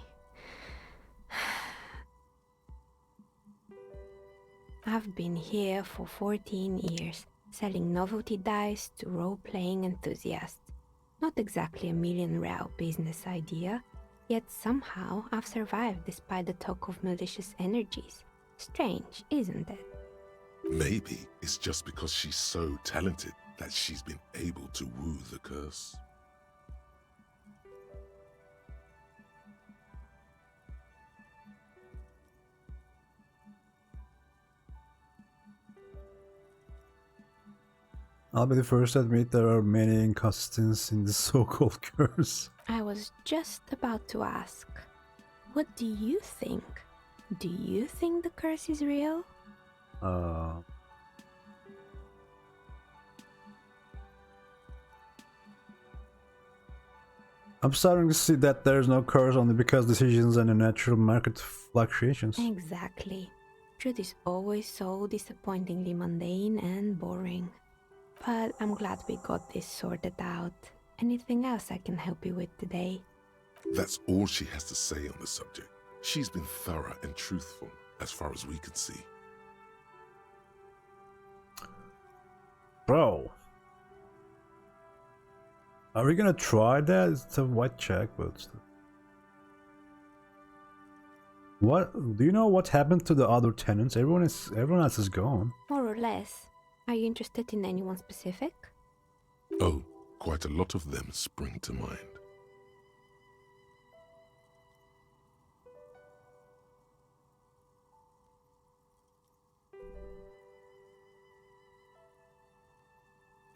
I've been here for 14 years, selling novelty dice to role-playing enthusiasts. Not exactly a million-real business idea, yet somehow I've survived despite the talk of malicious energies. Strange, isn't it? Maybe it's just because she's so talented that she's been able to woo the curse. I'll be the first to admit there are many inconsistencies in the so-called curse. I was just about to ask, what do you think? Do you think the curse is real? I'm starting to see that there's no curse only because decisions and the natural market fluctuations. Exactly. Truth is always so disappointingly mundane and boring. But I'm glad we got this sorted out. Anything else I can help you with today? That's all she has to say on the subject. She's been thorough and truthful, as far as we can see. Bro. Are we gonna try that? It's a white check, but... What? Do you know what happened to the other tenants? Everyone else is gone. More or less. Are you interested in anyone specific? Oh, quite a lot of them spring to mind.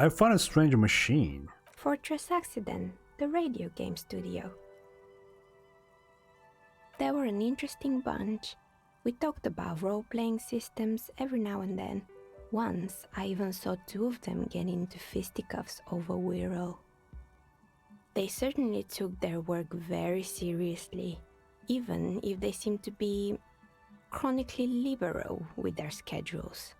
I found a strange machine. Fortress Accident, the radio game studio. They were an interesting bunch. We talked about role-playing systems every now and then. Once, I even saw two of them get into fisticuffs over Wirral. They certainly took their work very seriously, even if they seemed to be chronically liberal with their schedules.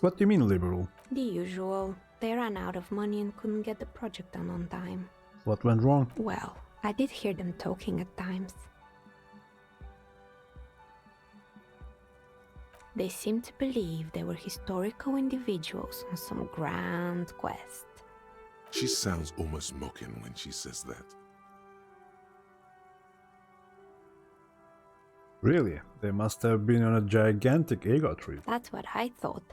What do you mean liberal? The usual. They ran out of money and couldn't get the project done on time. What went wrong? Well, I did hear them talking at times. They seemed to believe they were historical individuals on some grand quest. She sounds almost mocking when she says that. Really? They must have been on a gigantic ego trip. That's what I thought.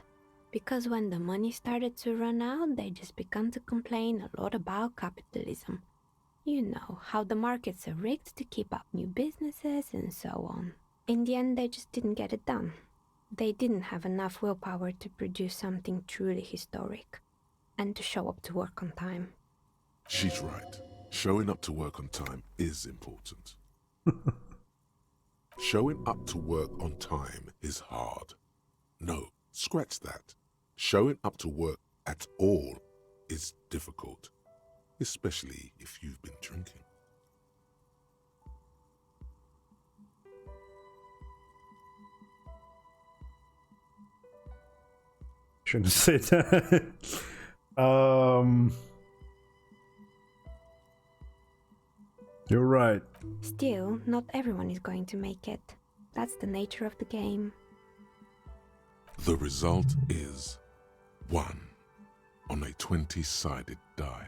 Because when the money started to run out, they just began to complain a lot about capitalism. You know, how the markets are rigged to keep up new businesses and so on. In the end, they just didn't get it done. They didn't have enough willpower to produce something truly historic, and to show up to work on time. She's right. Showing up to work on time is important. Showing up to work on time is hard. No, scratch that. Showing up to work at all is difficult, especially if you've been drinking. Shouldn't say that. You're right. Still, not everyone is going to make it. That's the nature of the game. The result is 1 on a 20-sided die.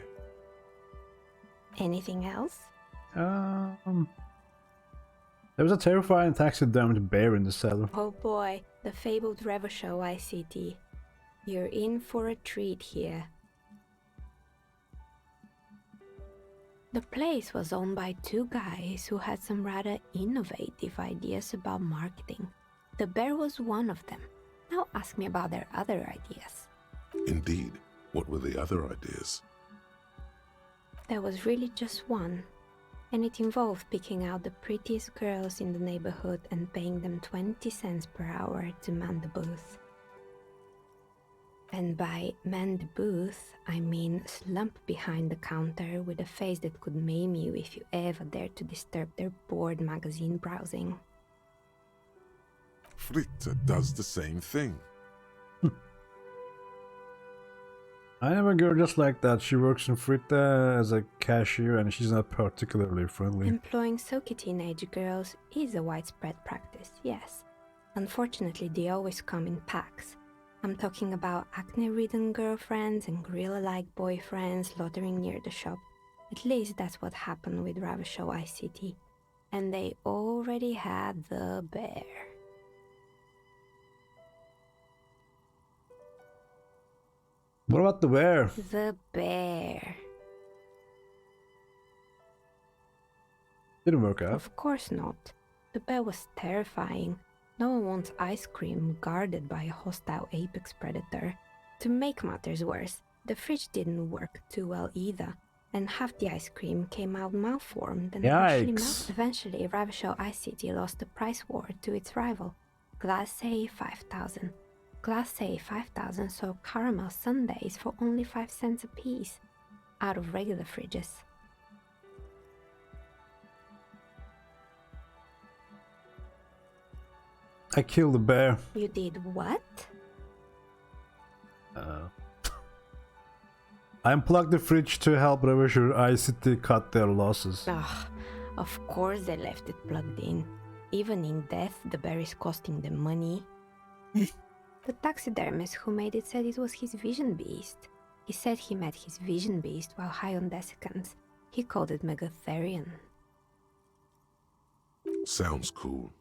Anything else? There was a terrifying taxidermed bear in the cellar. Oh boy, the fabled Revachol ICT. You're in for a treat here. The place was owned by two guys who had some rather innovative ideas about marketing. The bear was one of them. Now ask me about their other ideas. Indeed. What were the other ideas? There was really just one, and it involved picking out the prettiest girls in the neighborhood and paying them 20 cents per hour to man the booth. And by man the booth, I mean slump behind the counter with a face that could maim you if you ever dared to disturb their bored magazine browsing. Fritte does the same thing. I have a girl just like that. She works in Fritte as a cashier and she's not particularly friendly. Employing soaky teenage girls is a widespread practice, yes. Unfortunately, they always come in packs. I'm talking about acne-ridden girlfriends and gorilla-like boyfriends loitering near the shop. At least that's what happened with Revachol ICT. And they already had the bear. What about the bear? The bear. Didn't work out. Of course not. The bear was terrifying. No one wants ice cream guarded by a hostile apex predator. To make matters worse, the fridge didn't work too well either, and half the ice cream came out malformed and partially melted. Eventually, Revachol ICT lost the price war to its rival, Glacé 5000. Glacé 5000 sold caramel sundaes for only 5 cents a piece, out of regular fridges. I killed the bear. You did what? I unplugged the fridge to help Revachol ICT cut their losses. Ugh, of course they left it plugged in. Even in death, the bear is costing them money. The taxidermist who made it said it was his vision beast. He said he met his vision beast while high on desiccants. He called it Megatherian. Sounds cool.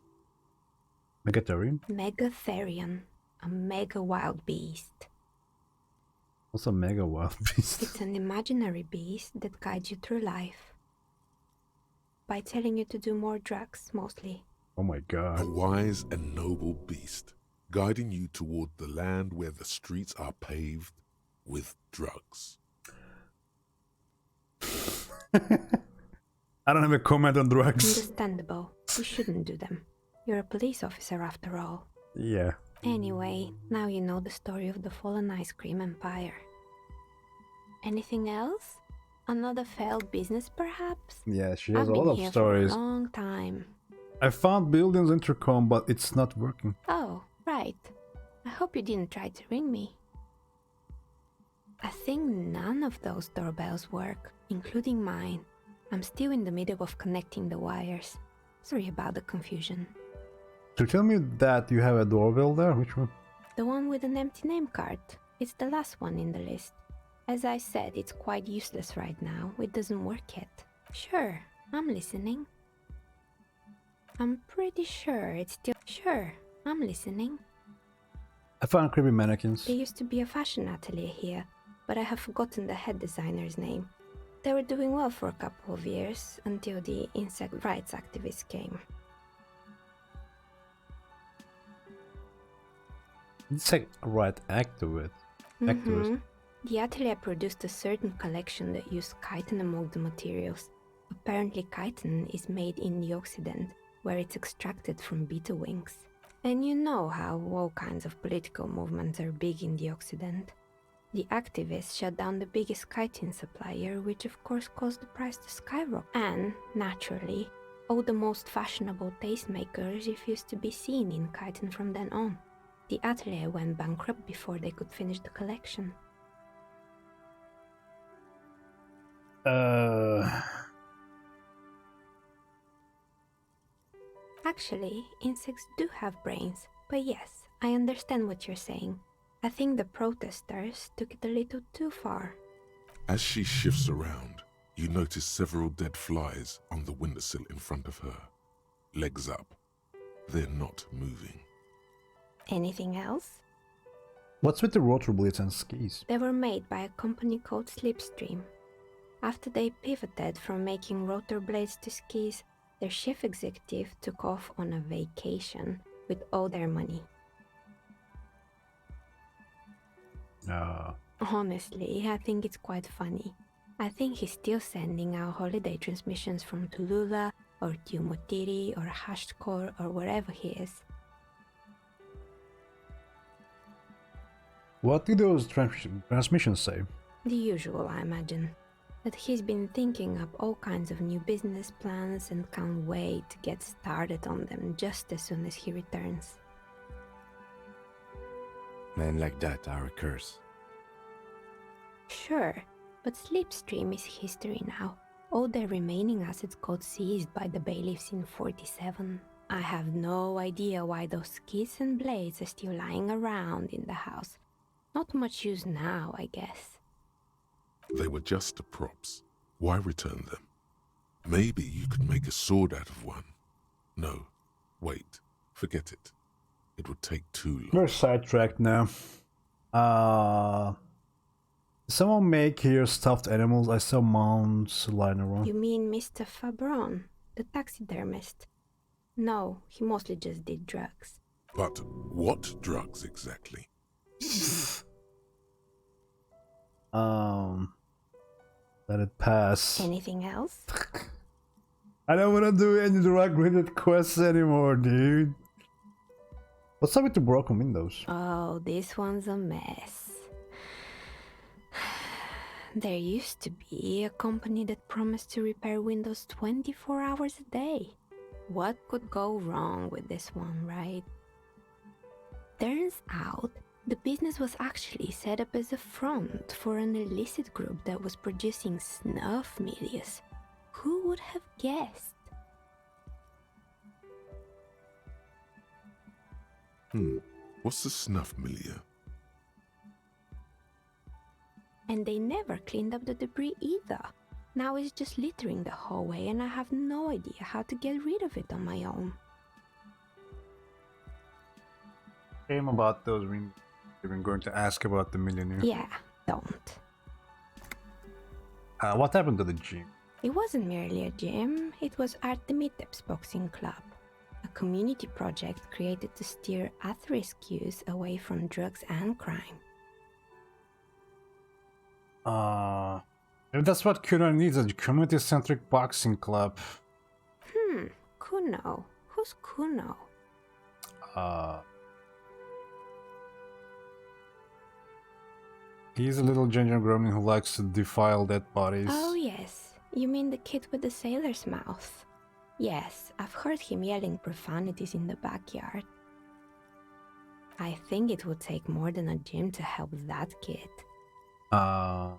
Megatherian? Megatherian, a mega wild beast. What's a mega wild beast? It's an imaginary beast that guides you through life. By telling you to do more drugs, mostly. Oh my god. A wise and noble beast, guiding you toward the land where the streets are paved with drugs. I don't have a comment on drugs. Understandable. You shouldn't do them. You're a police officer after all. Yeah. Anyway, now you know the story of the fallen ice cream empire. Anything else? Another failed business, perhaps? Yeah, she has I've a lot been of here stories. for a long time. I found Buildings intercom, but it's not working. Oh, right. I hope you didn't try to ring me. I think none of those doorbells work, including mine. I'm still in the middle of connecting the wires. Sorry about the confusion. So tell me that you have a doorbell there? Which one? The one with an empty name card. It's the last one in the list. As I said, it's quite useless right now. It doesn't work yet. Sure, I'm listening. I'm pretty sure it's still... Sure, I'm listening. I found creepy mannequins. There used to be a fashion atelier here, but I have forgotten the head designer's name. They were doing well for a couple of years, until the insect rights activists came. Insect right activist. The atelier produced a certain collection that used chitin among the materials. Apparently chitin is made in the Occident, where it's extracted from beetle wings. And you know how all kinds of political movements are big in the Occident. The activists shut down the biggest chitin supplier, which of course caused the price to skyrocket. And, naturally, all the most fashionable tastemakers refused to be seen in chitin from then on. The atelier went bankrupt before they could finish the collection. Actually, insects do have brains, but yes, I understand what you're saying. I think the protesters took it a little too far. As she shifts around, you notice several dead flies on the windowsill in front of her. Legs up. They're not moving. Anything else? What's with the rotor blades and skis? They were made by a company called Slipstream. After they pivoted from making rotor blades to skis, their chief executive took off on a vacation with all their money. Honestly, I think it's quite funny. I think he's still sending out holiday transmissions from Tulula or Tiumotiri or Hashtkor or wherever he is. What do those transmissions say? The usual, I imagine. That he's been thinking up all kinds of new business plans and can't wait to get started on them just as soon as he returns. Men like that are a curse. Sure, but Slipstream is history now. All their remaining assets got seized by the bailiffs in 47. I have no idea why those skis and blades are still lying around in the house. Not much use now, I guess. They were just props. Why return them? Maybe you could make a sword out of one. No, wait, forget it. It would take too long. We're sidetracked now. Someone make here stuffed animals. I saw mounts lying around. You mean Mr. Fabron, the taxidermist? No, he mostly just did drugs. But what drugs exactly? Let it pass. Anything else? I don't want to do any drug-related quests anymore, dude. What's up with the broken windows? Oh, this one's a mess. There used to be a company that promised to repair windows 24 hours a day. What could go wrong with this one, right? Turns out, the business was actually set up as a front for an illicit group that was producing snuff milias. Who would have guessed? What's the snuff milieu? And they never cleaned up the debris either. Now it's just littering the hallway and I have no idea how to get rid of it on my own. Shame about those rings. Even going to ask about the millionaire. Yeah, don't. What happened to the gym? It wasn't merely a gym, it was Artemitep's boxing club. A community project created to steer at-risk youth away from drugs and crime. If that's what Kuno needs, a community-centric boxing club. Kuno. Who's Kuno? He's a little ginger gremlin who likes to defile dead bodies. Oh yes, you mean the kid with the sailor's mouth. Yes, I've heard him yelling profanities in the backyard. I think it would take more than a gym to help that kid. How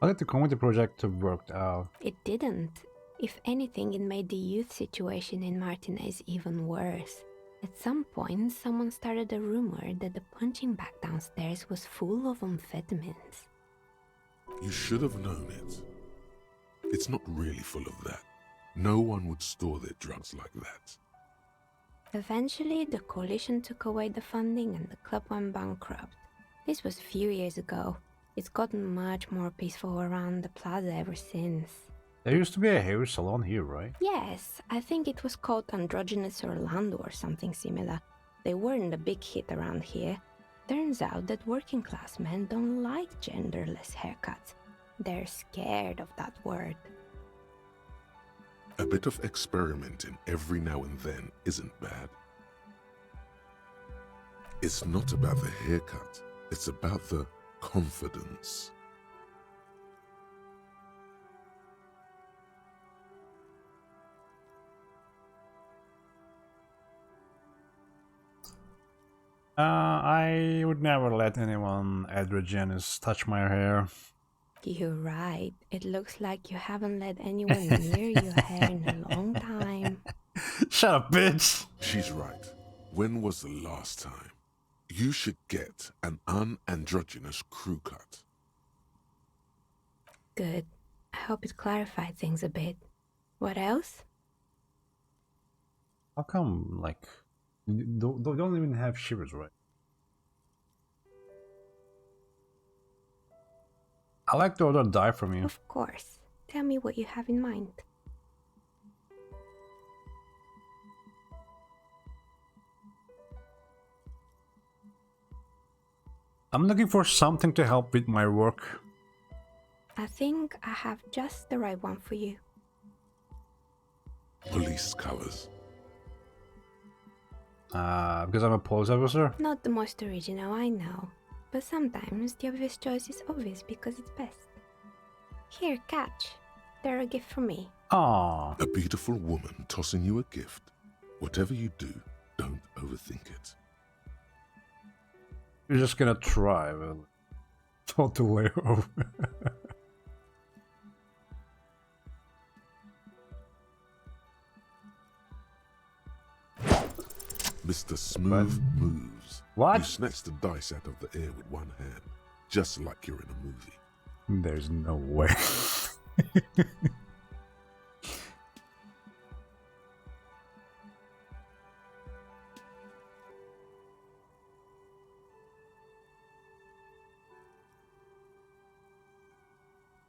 did the community project work out? It didn't. If anything, it made the youth situation in Martinez even worse. At some point, someone started a rumor that the punching bag downstairs was full of amphetamines. You should have known it. It's not really full of that. No one would store their drugs like that. Eventually, the coalition took away the funding and the club went bankrupt. This was a few years ago. It's gotten much more peaceful around the plaza ever since. There used to be a hair salon here, right? Yes, I think it was called Androgynous Orlando or something similar. They weren't a big hit around here. Turns out that working class men don't like genderless haircuts. They're scared of that word. A bit of experimenting every now and then isn't bad. It's not about the haircut, it's about the confidence. I would never let anyone androgynous touch my hair. You're right. It looks like you haven't let anyone near your hair in a long time. Shut up, bitch! She's right. When was the last time? You should get an unandrogynous crew cut. Good. I hope it clarified things a bit. What else? How come, like, don't even have shivers, right? I like to order dye from you. Of course. Tell me what you have in mind. I'm looking for something to help with my work. I think I have just the right one for you. Police colors. Because I'm a police officer? Not the most original, I know. But sometimes the obvious choice is obvious because it's best. Here, catch. They're a gift from me. Aww. A beautiful woman tossing you a gift. Whatever you do, don't overthink it. You're just gonna try, but totally over. Mr. Smooth Moves. What? You snatch the dice out of the air with one hand, just like you're in a movie. There's no way.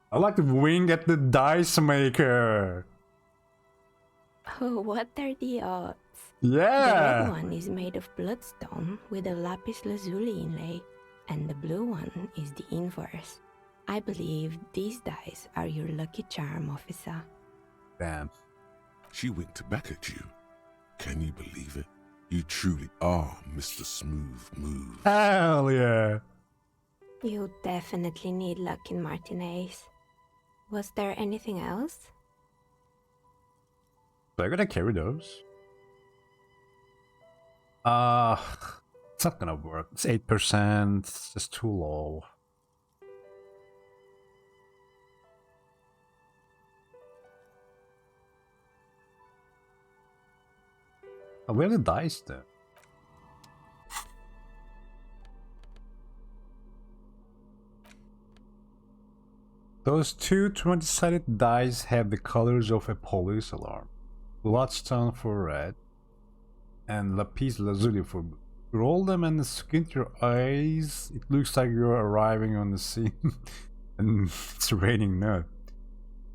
I like to wing at the dice maker. Oh, what are the odds? Yeah. The red one is made of bloodstone with a lapis lazuli inlay, and the blue one is the inverse. I believe these dice are your lucky charm, officer. Damn. She winked back at you. Can you believe it? You truly are Mr. Smooth Moves. Hell yeah. You definitely need luck in Martinez. Was there anything else? So I gotta carry those. It's not gonna work. It's 8%. It's just too low. Oh, where are the dice then? Those two 20-sided dice have the colors of a police alarm. Bloodstone for red and lapis lazuli for blue. Roll them and squint your eyes. It looks like you're arriving on the scene and it's raining mud.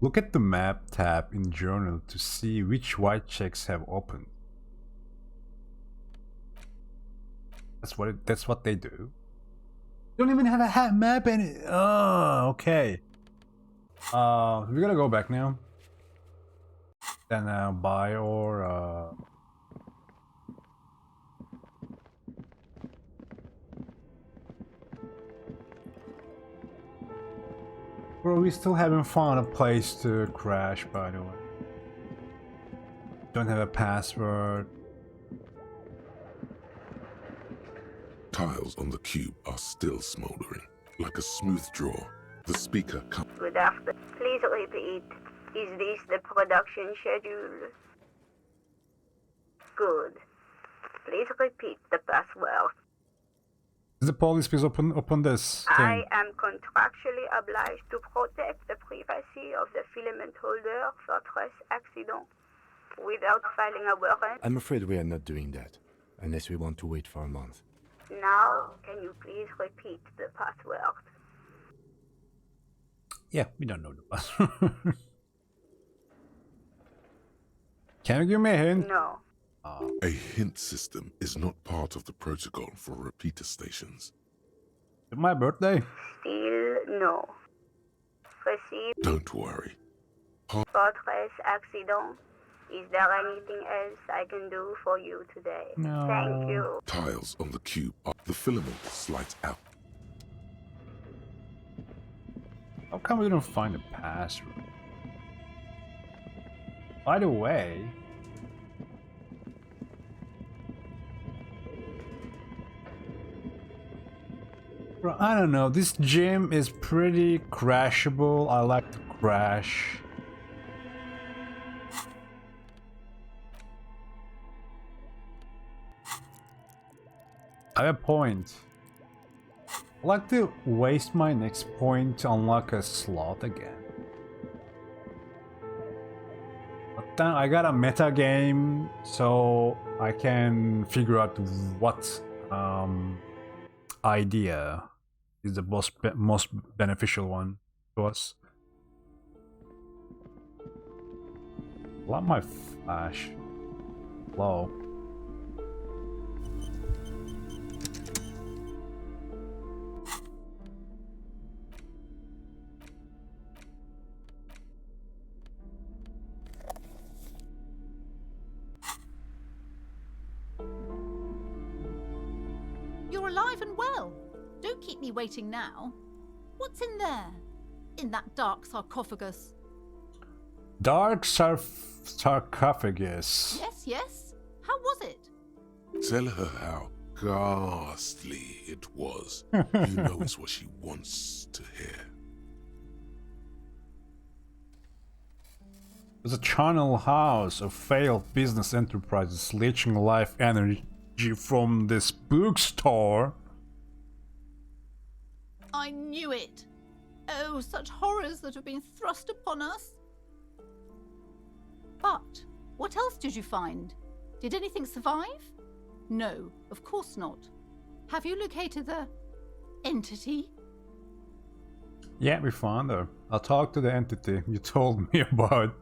Look at the map tab in journal to see which white checks have opened. That's what they do. Don't even have a map in it. Oh, okay. We're gonna go back now. Then buy or Bro, we still haven't found a place to crash, by the way. Don't have a password. Tiles on the cube are still smoldering, like a smooth draw. The speaker comes. Good afternoon. Please repeat. Is this the production schedule? Good. Please repeat the password. The police, please open this thing. I am contractually obliged to protect the privacy of the filament holder for stress accident without filing a warrant. I'm afraid we are not doing that, unless we want to wait for a month. Now, can you please repeat the password? Yeah, we don't know the password. Can you give me a hint? No. A hint system is not part of the protocol for repeater stations. It's my birthday. Still no. Receive. Don't worry. Fortress accident. Is there anything else I can do for you today? No. Thank you. Tiles on the cube are. The filament slides out. How come we don't find the password? By the way, bro, I don't know. This gym is pretty crashable. I like to crash. I have a point. I like to waste my next point to unlock a slot again. But then I got a meta game, so I can figure out what idea is the most beneficial one to us. Let my flash low. You're alive and well. Don't keep me waiting now. What's in there? In that dark sarcophagus? Dark sarcophagus. Yes, yes. How was it? Tell her how ghastly it was. You know it's what she wants to hear. There's a charnel house of failed business enterprises leeching life energy from this bookstore. I knew it. Oh, such horrors that have been thrust upon us. But what else did you find? Did anything survive? No, of course not. Have you located the entity? Yeah, we found her. I'll talk to the entity you told me about.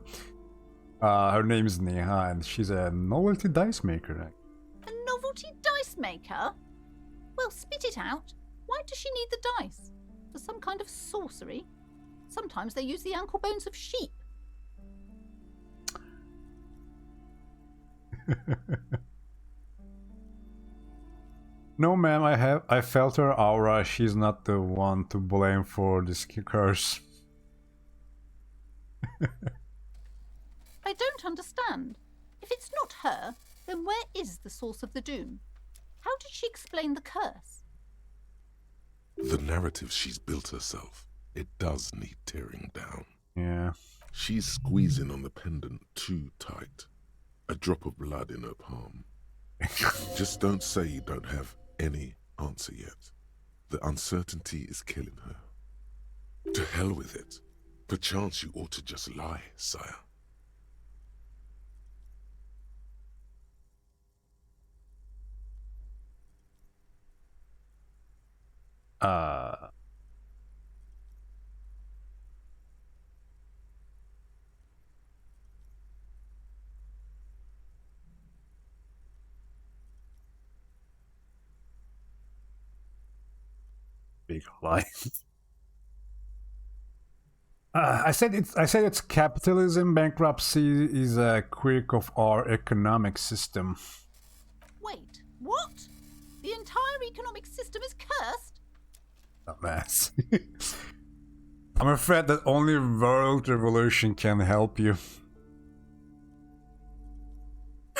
Her name is Neha, and she's a novelty dice maker. A novelty dice maker? Well, spit it out. Why does she need the dice? For some kind of sorcery? Sometimes they use the ankle bones of sheep. No, ma'am, I felt her aura. She's not the one to blame for this curse. I don't understand. If it's not her, then where is the source of the doom? How did she explain the curse? The narrative she's built herself, it does need tearing down. Yeah. She's squeezing on the pendant too tight. A drop of blood in her palm. Just don't say you don't have any answer yet. The uncertainty is killing her. To hell with it. Perchance you ought to just lie, sire. big lie. I said it's capitalism. Bankruptcy is a quirk of our economic system. Wait, what? The entire economic system is cursed? Dumbass. I'm afraid that only world revolution can help you.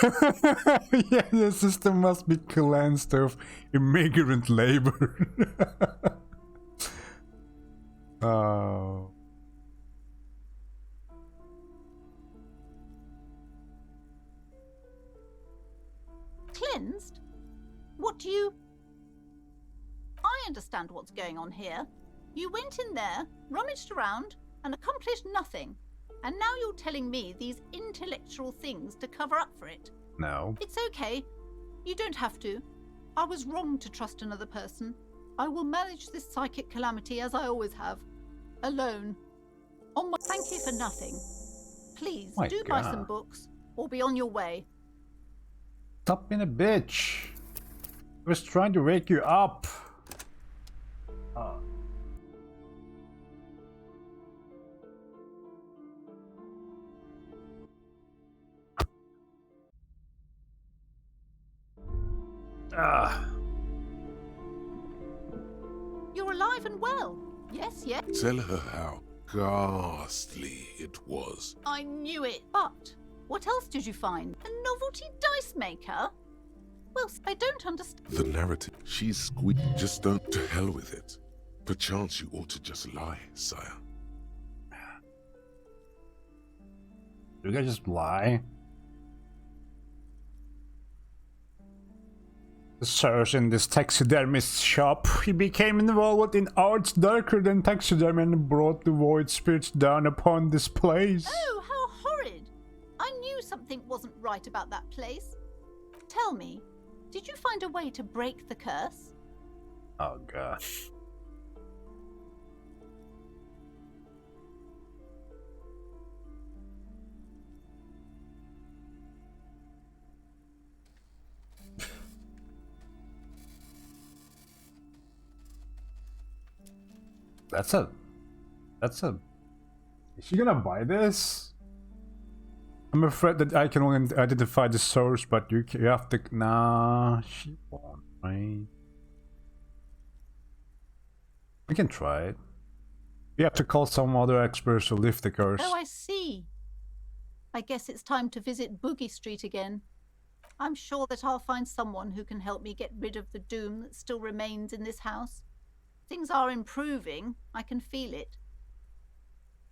Yeah, the system must be cleansed of immigrant labor. Oh. Cleansed? What do you... I understand what's going on here. You went in there, rummaged around, and accomplished nothing. And now you're telling me these intellectual things to cover up for it. No. It's okay. You don't have to. I was wrong to trust another person. I will manage this psychic calamity as I always have. Alone. On my... Thank you for nothing. Please, do buy some books, or be on your way. Stop being a bitch. I was trying to wake you up. You're alive and well. Yes, yes. Tell her how ghastly it was. I knew it. But what else did you find? A novelty dice maker? Well, I don't understand. The narrative. She's squeak. Just don't to hell with it. Perchance you ought to just lie, sire. You guys just lie? The search in this taxidermist's shop. He became involved in arts darker than taxidermy and brought the void spirits down upon this place. Oh, how horrid! I knew something wasn't right about that place. Tell me, did you find a way to break the curse? Oh gosh. That's a... Is she gonna buy this? I'm afraid that I can only identify the source, but you have to... Nah, she won't, right? We can try it. We have to call some other experts to lift the curse. Oh, I see. I guess it's time to visit Boogie Street again. I'm sure that I'll find someone who can help me get rid of the doom that still remains in this house. Things are improving. I can feel it.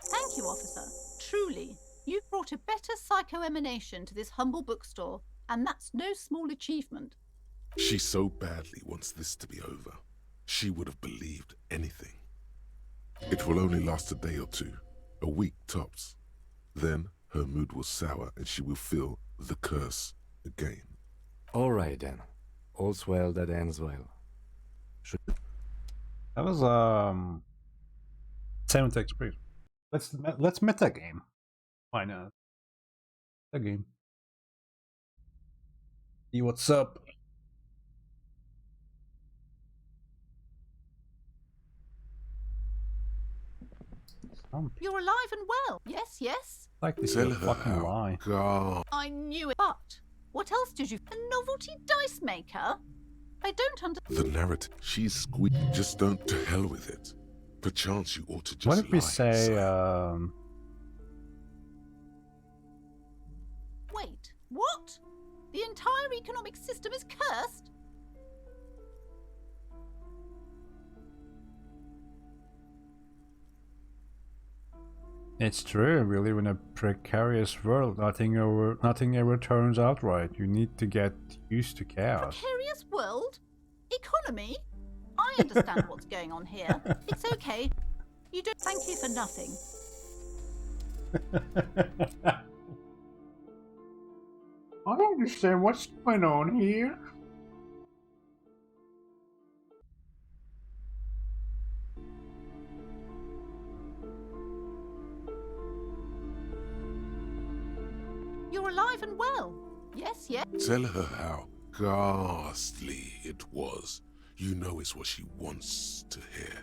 Thank you, officer. Truly, you've brought a better psycho-emanation to this humble bookstore, and that's no small achievement. She so badly wants this to be over. She would have believed anything. It will only last a day or two, a week tops. Then her mood will sour and she will feel the curse again. All right then. All's well that ends well. That was 7th experience. Let's meta game. Why not? The game. See what's up. You're alive and well. Yes, yes. Like this is a fucking lie. God. I knew it. But what else did you... A novelty dice maker? I don't understand. The narrative. She's squeak. Just don't to hell with it. Perchance you ought to just What did we say? Wait, what? The entire economic system is cursed? It's true. We live in a precarious world. Nothing ever turns out right. You need to get used to chaos. Precarious world? Economy? I understand what's going on here. It's okay. You don't... Thank you for nothing. I don't understand what's going on here. You're alive and well. Yes, yes. Tell her how ghastly it was. You know it's what she wants to hear.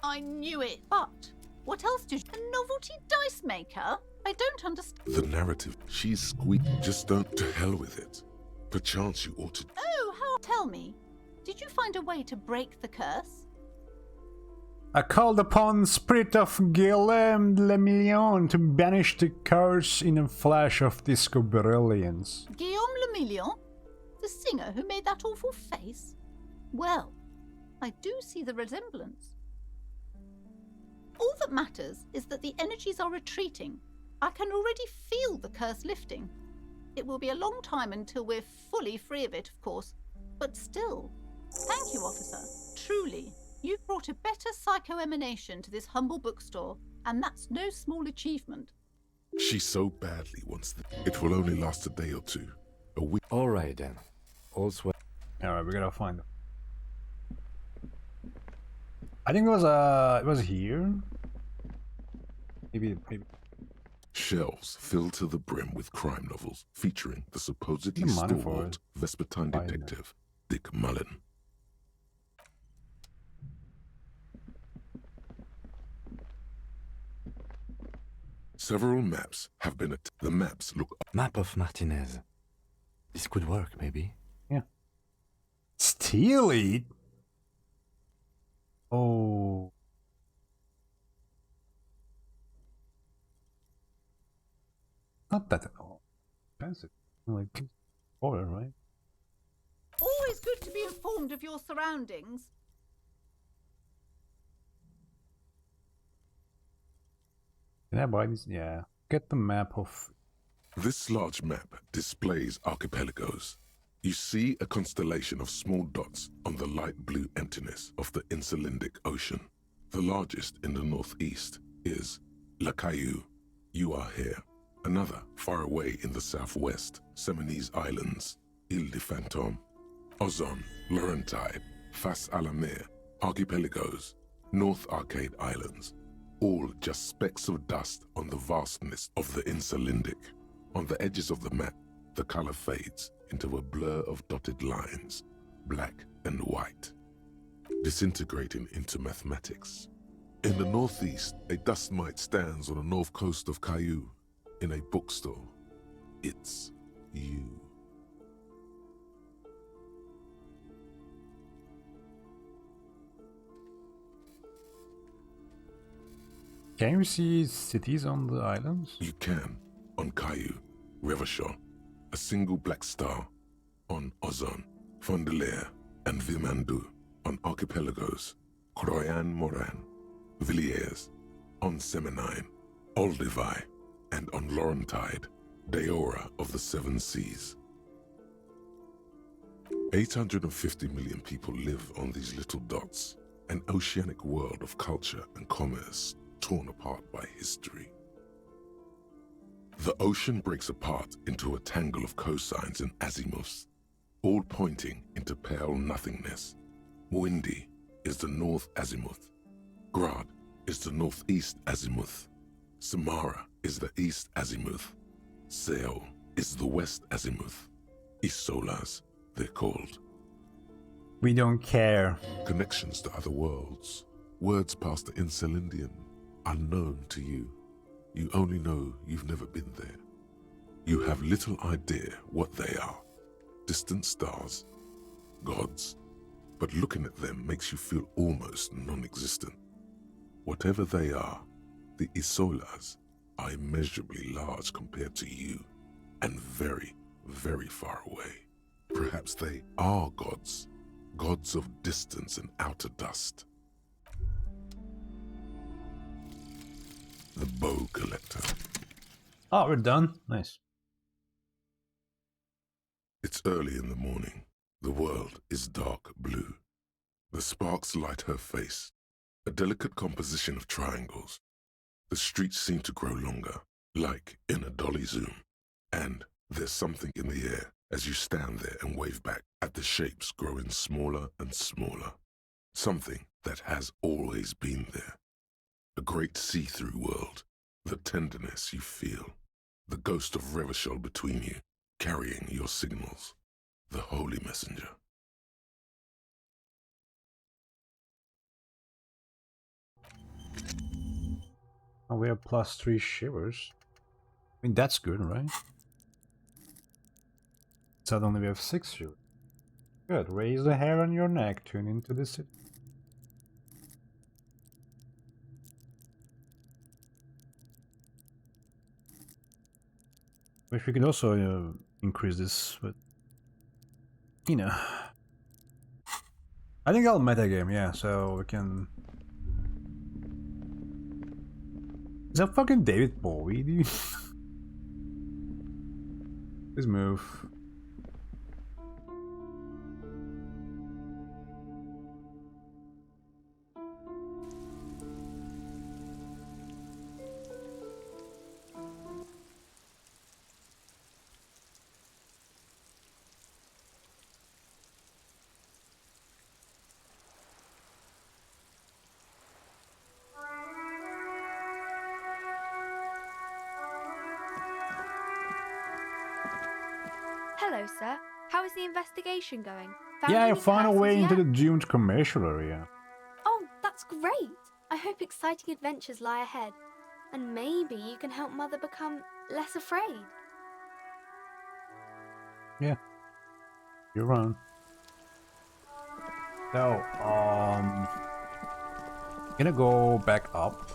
I knew it. But what else did you... A novelty dice maker? I don't understand. The narrative. She's squeak. Just don't to hell with it. Perchance you ought to... Oh, how... Tell me, did you find a way to break the curse? I called upon spirit of Guillaume le Million to banish the curse in a flash of disco brilliance. Guillaume le Million? The singer who made that awful face? Well, I do see the resemblance. All that matters is that the energies are retreating. I can already feel the curse lifting. It will be a long time until we're fully free of it, of course. But still, thank you, officer. Truly, you've brought a better psycho-emanation to this humble bookstore, and that's no small achievement. She so badly wants that. It will only last a day or two. A week. All right, then. All's well. Alright, we gotta find them. I think it was here. Maybe. Shelves filled to the brim with crime novels featuring the supposedly money for stalwart Vespertine detective Dick Mullen. Several maps have been the maps look... Map of Martinez. This could work, maybe. Yeah. Steal it? Oh. Not that at all expensive. Like, $4, right? Always good to be informed of your surroundings. Can I buy this? Yeah. Get the map of... This large map displays archipelagos. You see a constellation of small dots on the light blue emptiness of the Insulindic Ocean. The largest in the northeast is La Caillou. You are here. Another, far away in the southwest, Seminese Islands, Ile de Fantôme, Ozon, Laurentide, Fas à la Mer, Archipelagos, North Arcade Islands, all just specks of dust on the vastness of the Insulindic. On the edges of the map, the color fades into a blur of dotted lines, black and white, disintegrating into mathematics. In the northeast, a dust mite stands on the north coast of Caillou. In a bookstore, it's you. Can you see cities on the islands? You can. On Caillou, Revachon, a single black star. On Ozon, Fondelier, and Vilmandu. On Archipelagos, Croyan Moran, Villiers. On Seminine, Olduvai, and on Laurentide, Deora of the Seven Seas. 850 million people live on these little dots, an oceanic world of culture and commerce torn apart by history. The ocean breaks apart into a tangle of cosines and azimuths, all pointing into pale nothingness. Windy is the north azimuth. Grad is the northeast azimuth. Samara is the east azimuth. Seo is the west azimuth. Isolas, they're called. We don't care. Connections to other worlds. Words past the Insulindian, unknown to you. You only know you've never been there. You have little idea what they are. Distant stars, gods. But looking at them makes you feel almost non-existent. Whatever they are, the Isolas are immeasurably large compared to you, and very, very far away. Perhaps they are gods, gods of distance and outer dust. The Bow Collector. Oh, we're done. Nice. It's early in the morning. The world is dark blue. The sparks light her face, a delicate composition of triangles. The streets seem to grow longer, like in a dolly zoom. And there's something in the air as you stand there and wave back at the shapes growing smaller and smaller. Something that has always been there. A great see-through world. The tenderness you feel. The ghost of Revachol between you, carrying your signals. The holy messenger. Oh, we have +3 shivers. I mean, that's good, right? Suddenly we have 6 shivers. Good. Raise the hair on your neck, tune into the city. Wish we could also increase this, but you know. I think I'll metagame, yeah, so we can. Is that fucking David Bowie, dude? Please move. Hello, sir. How is the investigation going? Yeah, I any found a curses way into yet? the doomed commercial area. Oh, that's great. I hope exciting adventures lie ahead. And maybe you can help Mother become less afraid. Yeah. You're on. So, gonna go back up.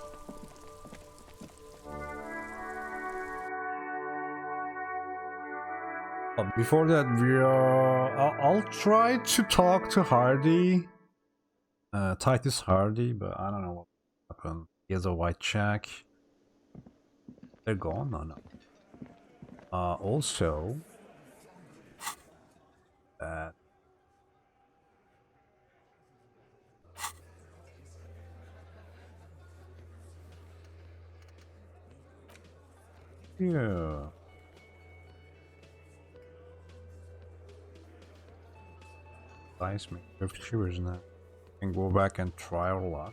But before that, I'll try to talk to Hardy. Titus Hardy, but I don't know what happened. He has a white check. They're gone? No, no. Also... yeah. Nice, me. 50 shivers now. And go back and try our luck.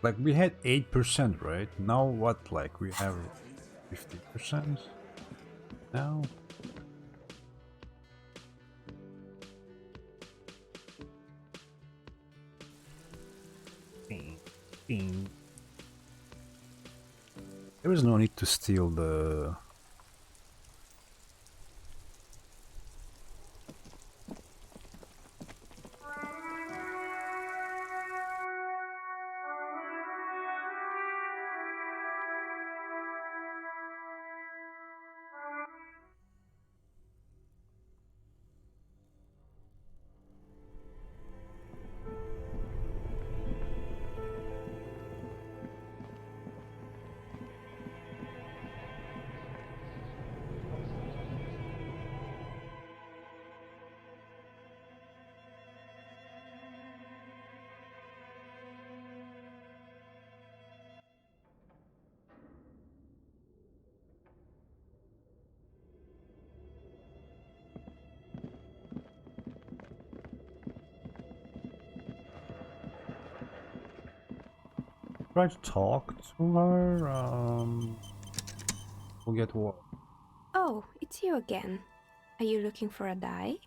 Like, we had 8%, right? Now what, like, we have 50% now? Bing. There is no need to steal the... Try to talk to her, we'll get what? Oh, it's you again. Are you looking for a die?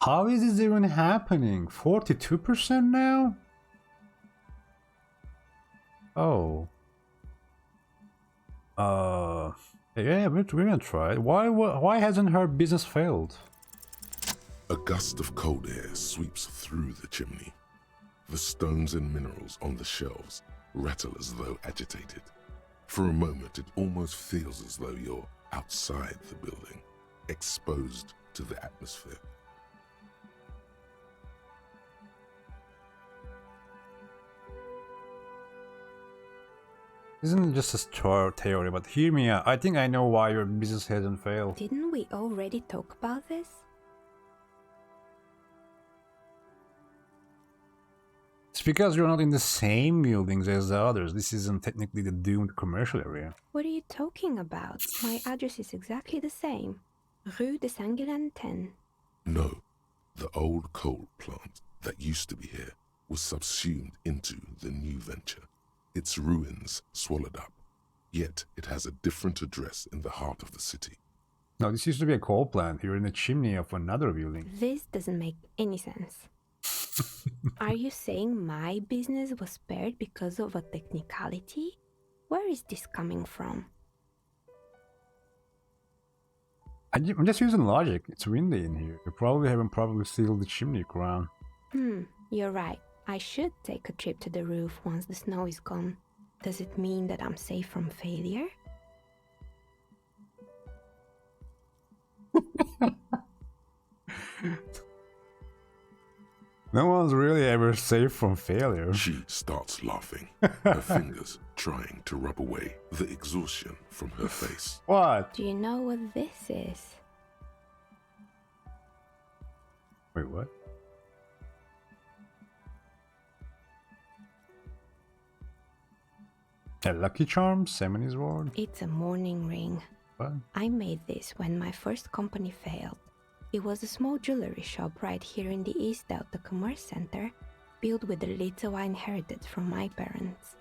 How is this even happening? 42% now? Oh. Yeah, we're gonna try. Why hasn't her business failed? A gust of cold air sweeps through the chimney. The stones and minerals on the shelves rattle as though agitated. For a moment, it almost feels as though you're outside the building, exposed to the atmosphere. Isn't just a theory, but hear me out. I think I know why your business hasn't failed. Didn't we already talk about this? It's because you're not in the same buildings as the others. This isn't technically the doomed commercial area. What are you talking about? My address is exactly the same. Rue de Saint-Guilain 10. No, the old coal plant that used to be here was subsumed into the new venture. Its ruins swallowed up. Yet it has a different address in the heart of the city. No, this used to be a coal plant. You're in the chimney of another building. This doesn't make any sense. Are you saying my business was spared because of a technicality? Where is this coming from? I'm just using logic. It's windy in here. You probably haven't sealed the chimney crown. You're right. I should take a trip to the roof once the snow is gone. Does it mean that I'm safe from failure? No one's really ever safe from failure. She starts laughing, her fingers trying to rub away the exhaustion from her face. What? Do you know what this is? Wait, what? A Lucky Charm? Semini's Ward? It's a mourning ring. What? I made this when my first company failed. It was a small jewelry shop right here in the East Delta Commerce Center, built with the little I inherited from my parents.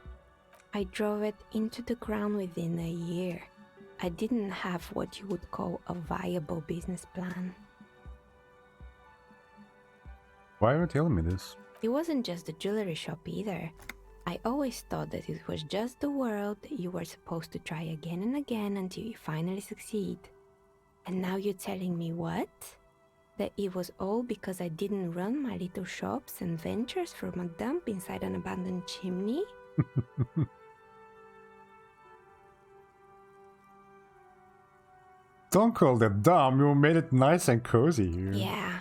I drove it into the ground within a year. I didn't have what you would call a viable business plan. Why are you telling me this? It wasn't just the jewelry shop either. I always thought that it was just the world that you were supposed to try again and again until you finally succeed. And now you're telling me what? That it was all because I didn't run my little shops and ventures from a dump inside an abandoned chimney? Don't call that dumb. You made it nice and cozy here. Yeah.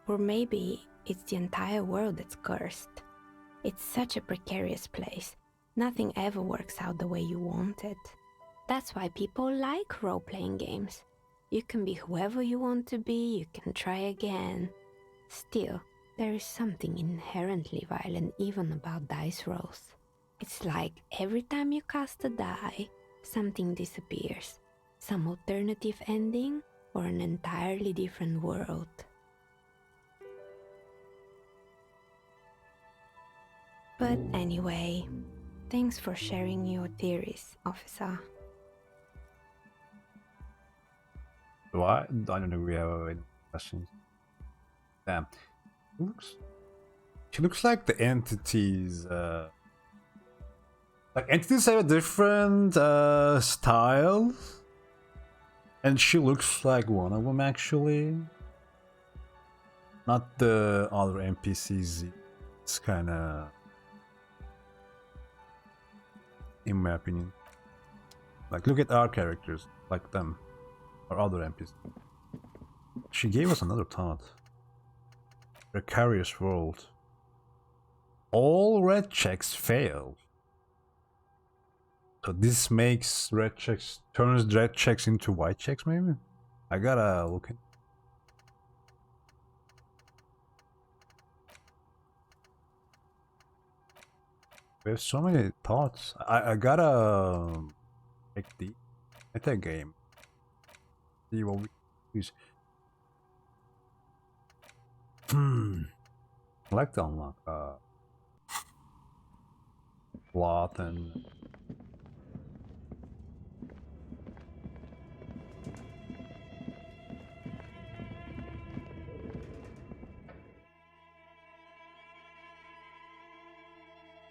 Or maybe it's the entire world that's cursed. It's such a precarious place. Nothing ever works out the way you want it. That's why people like role-playing games. You can be whoever you want to be, you can try again. Still, there is something inherently violent even about dice rolls. It's like every time you cast a die, something disappears. Some alternative ending or an entirely different world. But anyway, thanks for sharing your theories, officer. What? I don't know if we have any questions. Damn. She looks like the entities. Like entities have a different style. And she looks like one of them actually. Not the other NPCs. It's kind of, in my opinion. Like look at our characters, like them. Or other NPCs. She gave us another thought. Precarious world. All red checks fail. So this makes red checks, turns red checks into white checks maybe? I gotta look in. We have so many thoughts. I gotta make the meta game. See what we use. I like to unlock plot and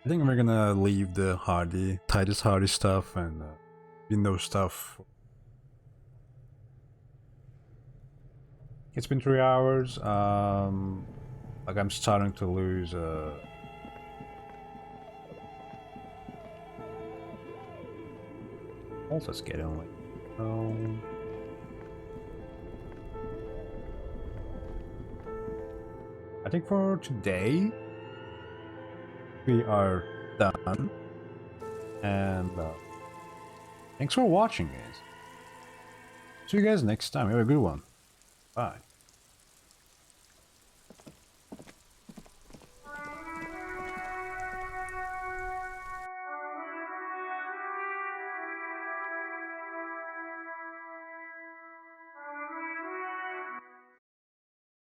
I think we're gonna leave the Titus Hardy stuff and Windows stuff. It's been 3 hours. Like I'm starting to lose. Also, let's get on. I think for today we are done. And thanks for watching, guys. See you guys next time. Have a good one. Bye.